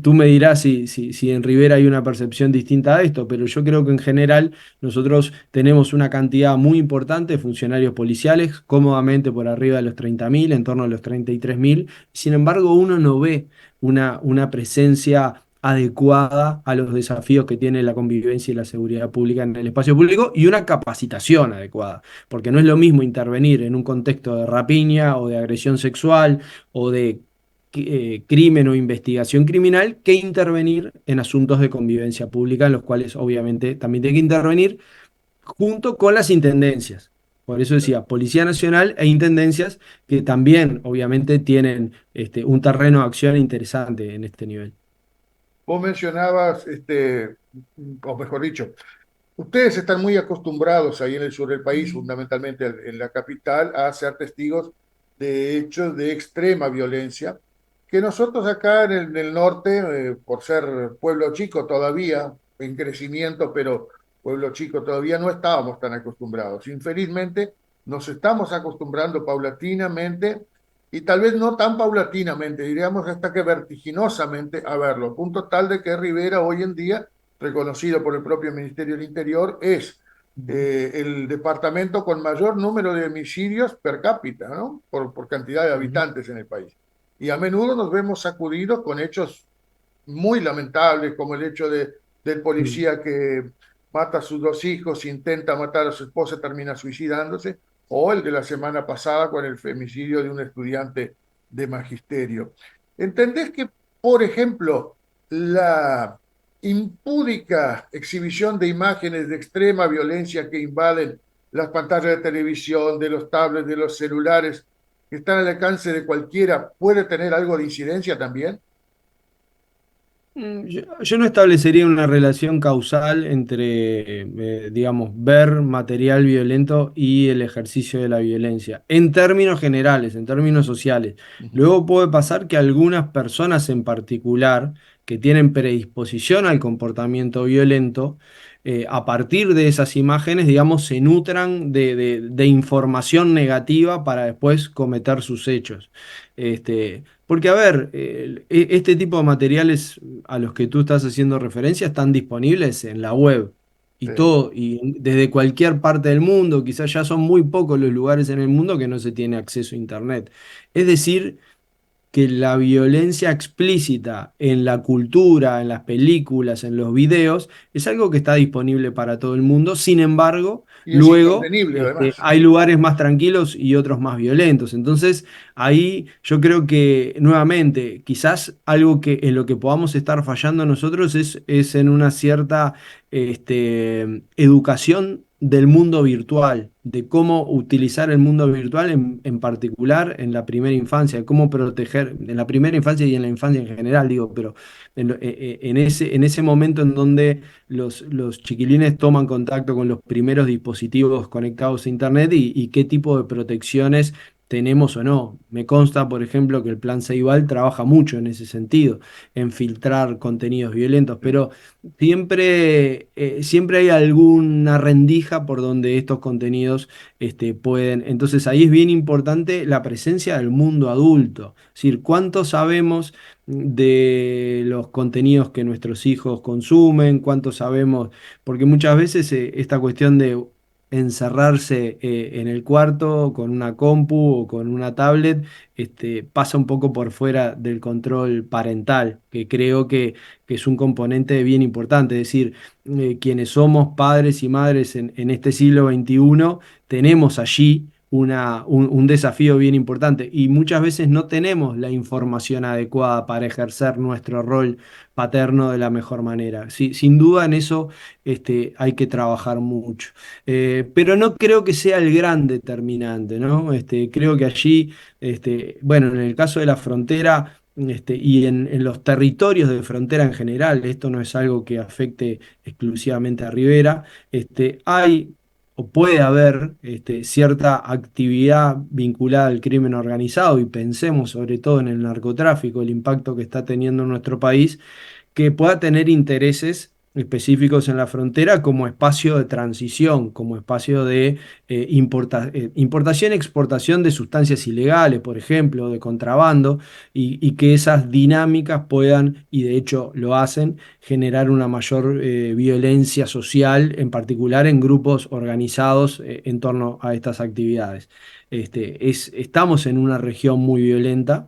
tú me dirás si en Rivera hay una percepción distinta a esto, pero yo creo que en general nosotros tenemos una cantidad muy importante de funcionarios policiales, cómodamente por arriba de los 30.000, en torno a los 33.000. Sin embargo, uno no ve una presencia adecuada a los desafíos que tiene la convivencia y la seguridad pública en el espacio público y una capacitación adecuada, porque no es lo mismo intervenir en un contexto de rapiña o de agresión sexual o de crimen o investigación criminal que intervenir en asuntos de convivencia pública, en los cuales obviamente también tiene que intervenir junto con las intendencias. Por eso decía, Policía Nacional e intendencias que también obviamente tienen un terreno de acción interesante en este nivel. Vos mencionabas, o mejor dicho, Ustedes están muy acostumbrados ahí en el sur del país, fundamentalmente en la capital, a ser testigos de hechos de extrema violencia, que nosotros acá en el norte, por ser pueblo chico todavía, en crecimiento, pero pueblo chico todavía no estábamos tan acostumbrados. Infelizmente, nos estamos acostumbrando paulatinamente y tal vez no tan paulatinamente, diríamos hasta que vertiginosamente a verlo, a punto tal de que Rivera hoy en día, reconocido por el propio Ministerio del Interior, es el departamento con mayor número de homicidios per cápita, ¿no? Por cantidad de habitantes en el país. Y a menudo nos vemos sacudidos con hechos muy lamentables, como el hecho del policía que mata a sus dos hijos, intenta matar a su esposa, termina suicidándose, o el de la semana pasada con el femicidio de un estudiante de magisterio. ¿Entendés que, por ejemplo, la impúdica exhibición de imágenes de extrema violencia que invaden las pantallas de televisión, de los tablets, de los celulares, que están al alcance de cualquiera, puede tener algo de incidencia también? Yo no establecería una relación causal entre, digamos, ver material violento y el ejercicio de la violencia, en términos generales, en términos sociales. Luego puede pasar que algunas personas en particular que tienen predisposición al comportamiento violento, a partir de esas imágenes, digamos, se nutran de información negativa para después cometer sus hechos. Porque, a ver, este tipo de materiales a los que tú estás haciendo referencia están disponibles en la web y Sí. todo, y desde cualquier parte del mundo. Quizás ya son muy pocos los lugares en el mundo que no se tiene acceso a Internet. Es decir, que la violencia explícita en la cultura, en las películas, en los videos, es algo que está disponible para todo el mundo. Sin embargo, Y es luego incontenible, además. hay lugares más tranquilos y otros más violentos. Entonces, ahí yo creo que, nuevamente, quizás algo que en lo que podamos estar fallando nosotros es en una cierta educación del mundo virtual, de cómo utilizar el mundo virtual en particular en la primera infancia, de cómo proteger en la primera infancia y en la infancia en general, digo, pero en ese momento en donde los chiquilines toman contacto con los primeros dispositivos conectados a Internet y qué tipo de protecciones tenemos o no. Me consta, por ejemplo, que el Plan Ceibal trabaja mucho en ese sentido, en filtrar contenidos violentos, pero siempre hay alguna rendija por donde estos contenidos pueden. Entonces ahí es bien importante la presencia del mundo adulto. Es decir, cuánto sabemos de los contenidos que nuestros hijos consumen, cuánto sabemos, porque muchas veces esta cuestión de encerrarse en el cuarto con una compu o con una tablet, pasa un poco por fuera del control parental, que creo que es un componente bien importante. Es decir, quienes somos padres y madres en este siglo XXI, tenemos allí un desafío bien importante y muchas veces no tenemos la información adecuada para ejercer nuestro rol paterno de la mejor manera. Sí, sin duda en eso hay que trabajar mucho. Pero no creo que sea el gran determinante, ¿no? Creo que allí, bueno, en el caso de la frontera, y en los territorios de frontera en general, esto no es algo que afecte exclusivamente a Rivera, hay o puede haber cierta actividad vinculada al crimen organizado, y pensemos sobre todo en el narcotráfico, el impacto que está teniendo en nuestro país, que pueda tener intereses específicos en la frontera como espacio de transición, como espacio de importación y exportación de sustancias ilegales, por ejemplo, de contrabando, y que esas dinámicas puedan, y de hecho lo hacen, generar una mayor violencia social, en particular en grupos organizados en torno a estas actividades. Estamos en una región muy violenta.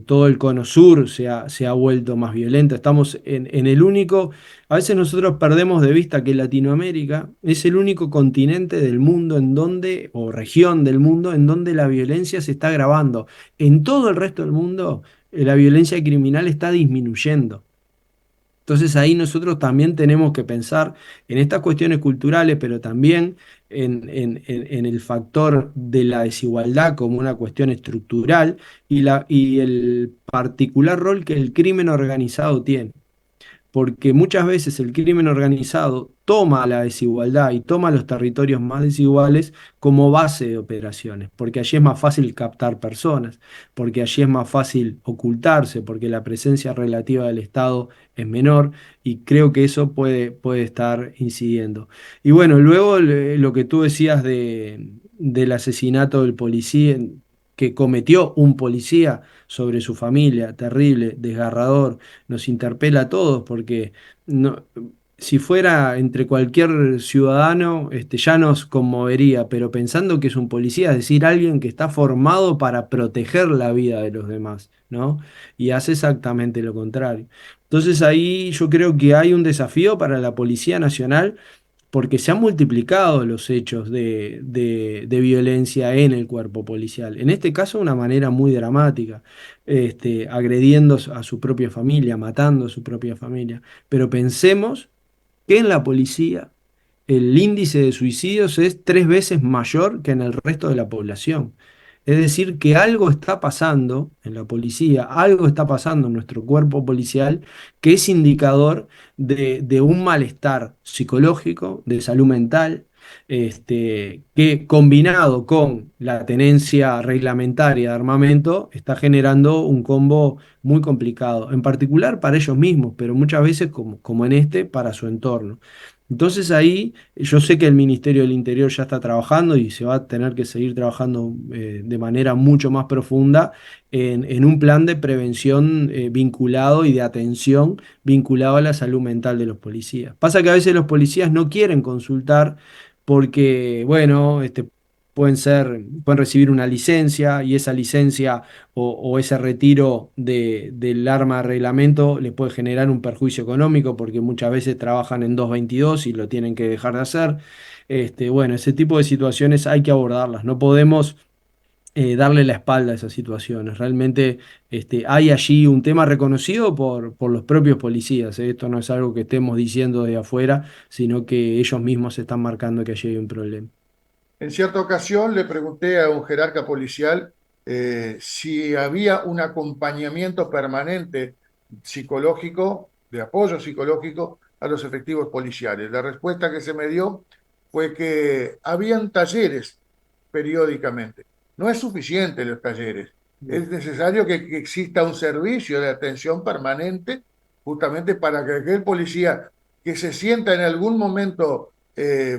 Todo el cono sur se ha vuelto más violento. Estamos en el único, a veces nosotros perdemos de vista que Latinoamérica es el único continente del mundo en donde, o región del mundo, en donde la violencia se está agravando. En todo el resto del mundo, la violencia criminal está disminuyendo. Entonces ahí nosotros también tenemos que pensar en estas cuestiones culturales, pero también en el factor de la desigualdad como una cuestión estructural y el particular rol que el crimen organizado tiene. porque muchas veces el crimen organizado toma la desigualdad y toma los territorios más desiguales como base de operaciones, porque allí es más fácil captar personas, porque allí es más fácil ocultarse, porque la presencia relativa del Estado es menor y creo que eso puede estar incidiendo. Y bueno, luego lo que tú decías del asesinato del policía, que cometió un policía sobre su familia, terrible, desgarrador, nos interpela a todos porque no, si fuera entre cualquier ciudadano, ya nos conmovería, pero pensando que es un policía, es decir, alguien que está formado para proteger la vida de los demás, ¿no? Y hace exactamente lo contrario. Entonces ahí yo creo que hay un desafío para la Policía Nacional porque se han multiplicado los hechos de violencia en el cuerpo policial. En este caso, de una manera muy dramática, agrediendo a su propia familia, matando a su propia familia. Pero pensemos que en la policía el índice de suicidios es 3 veces mayor que en el resto de la población. Es decir, que algo está pasando en la policía, algo está pasando en nuestro cuerpo policial que es indicador de un malestar psicológico, de salud mental, que combinado con la tenencia reglamentaria de armamento está generando un combo muy complicado, en particular para ellos mismos, pero muchas veces, como en para su entorno. Entonces ahí yo sé que el Ministerio del Interior ya está trabajando y se va a tener que seguir trabajando de manera mucho más profunda en un plan de prevención vinculado y de atención vinculado a la salud mental de los policías. Pasa que a veces los policías no quieren consultar porque, bueno, pueden recibir una licencia y esa licencia o ese retiro del arma de reglamento le puede generar un perjuicio económico porque muchas veces trabajan en 222 y lo tienen que dejar de hacer. Bueno, ese tipo de situaciones hay que abordarlas. No podemos darle la espalda a esas situaciones. Realmente hay allí un tema reconocido por los propios policías. Esto no es algo que estemos diciendo de afuera, sino que ellos mismos están marcando que allí hay un problema. En cierta ocasión le pregunté a un jerarca policial si había un acompañamiento permanente psicológico, de apoyo psicológico a los efectivos policiales. La respuesta que se me dio fue que habían talleres periódicamente. No es suficiente los talleres, es necesario que exista un servicio de atención permanente justamente para que aquel policía que se sienta en algún momento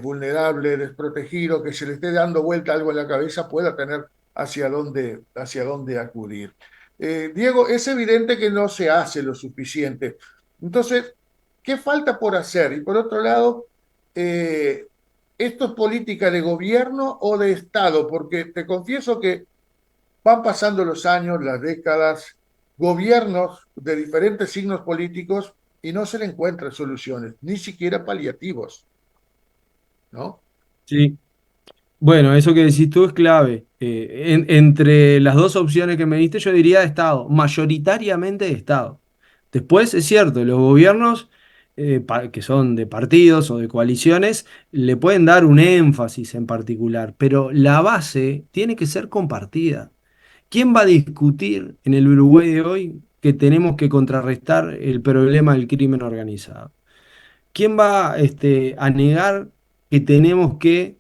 vulnerable, desprotegido, que se le esté dando vuelta algo en la cabeza, pueda tener hacia dónde acudir. Diego, es evidente que no se hace lo suficiente. Entonces, ¿qué falta por hacer? Y por otro lado, ¿esto es política de gobierno o de Estado? Porque te confieso que van pasando los años, las décadas, gobiernos de diferentes signos políticos y no se le encuentran soluciones, ni siquiera paliativos, ¿no? Sí. Bueno, eso que decís tú es clave. Entre las dos opciones que me diste, yo diría de Estado, mayoritariamente de Estado. Después es cierto, los gobiernos que son de partidos o de coaliciones le pueden dar un énfasis en particular, pero la base tiene que ser compartida. ¿Quién va a discutir en el Uruguay de hoy que tenemos que contrarrestar el problema del crimen organizado? ¿Quién va a negar que tenemos que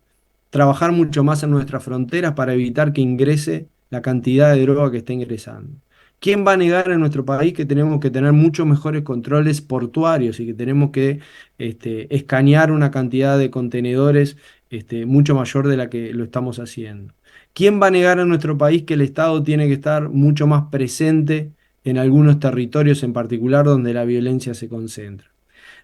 trabajar mucho más en nuestras fronteras para evitar que ingrese la cantidad de droga que está ingresando? ¿Quién va a negar en nuestro país que tenemos que tener muchos mejores controles portuarios y que tenemos que escanear una cantidad de contenedores mucho mayor de la que lo estamos haciendo? ¿Quién va a negar en nuestro país que el Estado tiene que estar mucho más presente en algunos territorios en particular donde la violencia se concentra?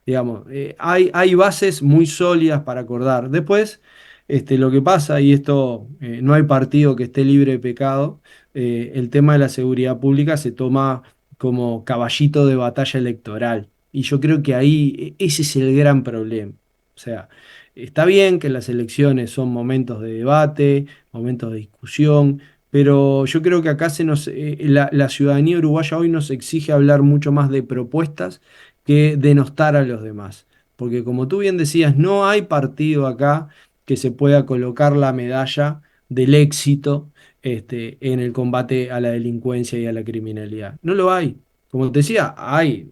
Digamos, hay bases muy sólidas para acordar. Después, lo que pasa, y esto no hay partido que esté libre de pecado, el tema de la seguridad pública se toma como caballito de batalla electoral. Y yo creo que ahí ese es el gran problema. O sea, está bien que las elecciones son momentos de debate, momentos de discusión, pero yo creo que acá la ciudadanía uruguaya hoy nos exige hablar mucho más de propuestas que denostar a los demás. Porque como tú bien decías, no hay partido acá que se pueda colocar la medalla del éxito en el combate a la delincuencia y a la criminalidad. No lo hay. Como te decía, hay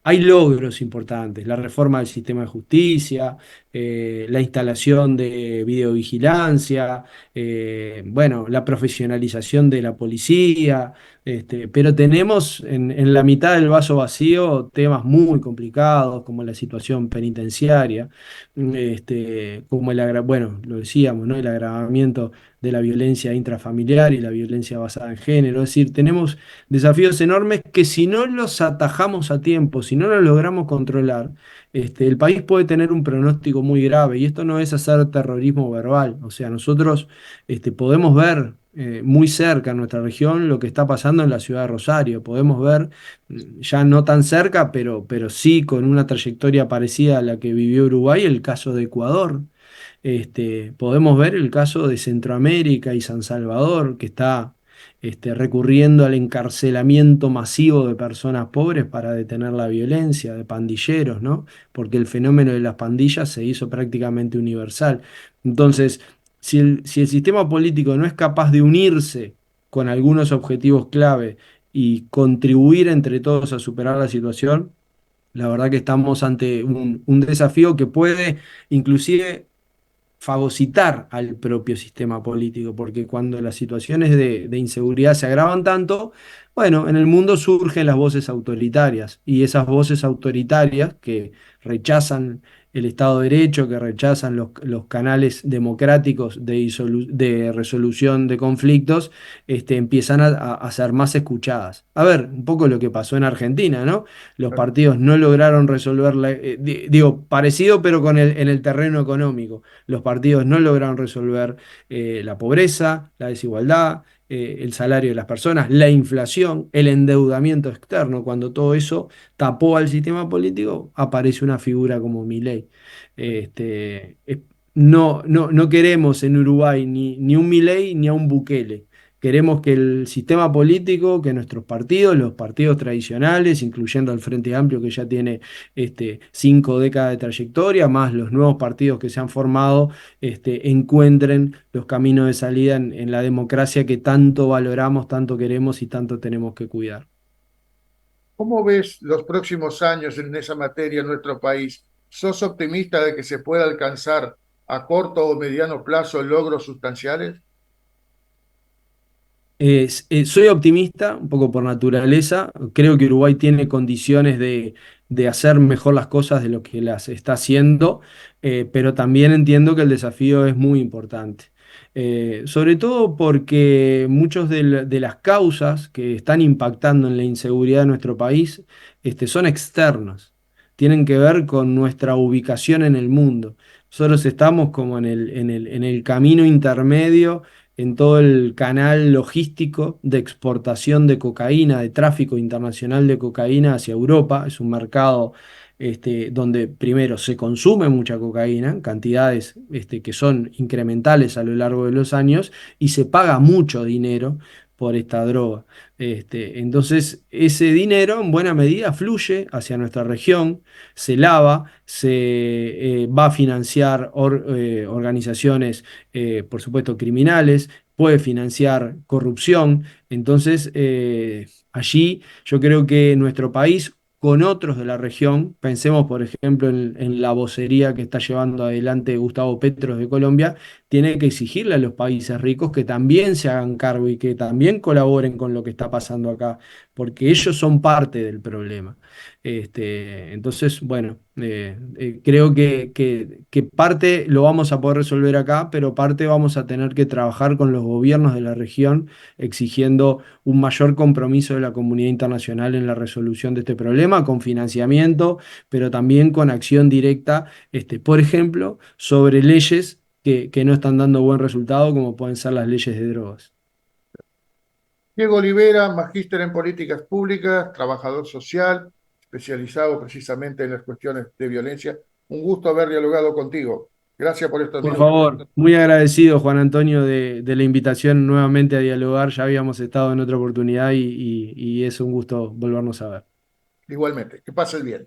hay logros importantes, la reforma del sistema de justicia, la instalación de videovigilancia, bueno, la profesionalización de la policía, pero tenemos en la mitad del vaso vacío temas muy complicados como la situación penitenciaria, como bueno, lo decíamos, ¿no? El agravamiento de la violencia intrafamiliar y la violencia basada en género. Es decir, tenemos desafíos enormes que si no los atajamos a tiempo, si no los logramos controlar, el país puede tener un pronóstico muy grave. Y esto no es hacer terrorismo verbal. O sea, nosotros podemos ver muy cerca en nuestra región lo que está pasando en la ciudad de Rosario. Podemos ver, ya no tan cerca, pero sí con una trayectoria parecida a la que vivió Uruguay, el caso de Ecuador. Podemos ver el caso de Centroamérica y San Salvador, que está recurriendo al encarcelamiento masivo de personas pobres para detener la violencia, de pandilleros, ¿no? Porque el fenómeno de las pandillas se hizo prácticamente universal. Entonces, si el sistema político no es capaz de unirse con algunos objetivos clave y contribuir entre todos a superar la situación, la verdad que estamos ante un desafío que puede inclusive fagocitar al propio sistema político, porque cuando las situaciones de inseguridad se agravan tanto, bueno, en el mundo surgen las voces autoritarias, y esas voces autoritarias que rechazan el Estado de Derecho, que rechazan los canales democráticos de resolución de conflictos, empiezan a ser más escuchadas. A ver, un poco lo que pasó en Argentina, ¿no? Los partidos no lograron resolver, digo, parecido pero en el terreno económico. Los partidos no lograron resolver la pobreza, la desigualdad, el salario de las personas, la inflación, el endeudamiento externo. Cuando todo eso tapó al sistema político, aparece una figura como Milei. No queremos en Uruguay ni un Milei ni a un Bukele. Queremos que el sistema político, que nuestros partidos, los partidos tradicionales, incluyendo el Frente Amplio, que ya tiene 5 décadas de trayectoria, más los nuevos partidos que se han formado, encuentren los caminos de salida en la democracia que tanto valoramos, tanto queremos y tanto tenemos que cuidar. ¿Cómo ves los próximos años en esa materia en nuestro país? ¿Sos optimista de que se pueda alcanzar a corto o mediano plazo logros sustanciales? Soy optimista, un poco por naturaleza. Creo que Uruguay tiene condiciones de hacer mejor las cosas de lo que las está haciendo, pero también entiendo que el desafío es muy importante. Sobre todo porque muchas de las causas que están impactando en la inseguridad de nuestro país, son externas, tienen que ver con nuestra ubicación en el mundo. Nosotros estamos como en el camino intermedio en todo el canal logístico de exportación de cocaína, de tráfico internacional de cocaína hacia Europa. Es un mercado donde primero se consume mucha cocaína, cantidades que son incrementales a lo largo de los años, y se paga mucho dinero por esta droga. Entonces, ese dinero en buena medida fluye hacia nuestra región, se lava, se va a financiar organizaciones, por supuesto, criminales, puede financiar corrupción. Entonces, allí yo creo que nuestro país, con otros de la región, pensemos por ejemplo en la vocería que está llevando adelante Gustavo Petro de Colombia, tiene que exigirle a los países ricos que también se hagan cargo y que también colaboren con lo que está pasando acá, porque ellos son parte del problema. Entonces, bueno, creo que parte lo vamos a poder resolver acá, pero parte vamos a tener que trabajar con los gobiernos de la región, exigiendo un mayor compromiso de la comunidad internacional en la resolución de este problema, con financiamiento, pero también con acción directa, por ejemplo, sobre leyes que no están dando buen resultado, como pueden ser las leyes de drogas. Diego Olivera, magíster en políticas públicas, trabajador social, especializado precisamente en las cuestiones de violencia. Un gusto haber dialogado contigo. Gracias por estos Por minutos. favor, muy agradecido, Juan Antonio, de la invitación nuevamente a dialogar. Ya habíamos estado en otra oportunidad y es un gusto volvernos a ver. Igualmente, que pases bien.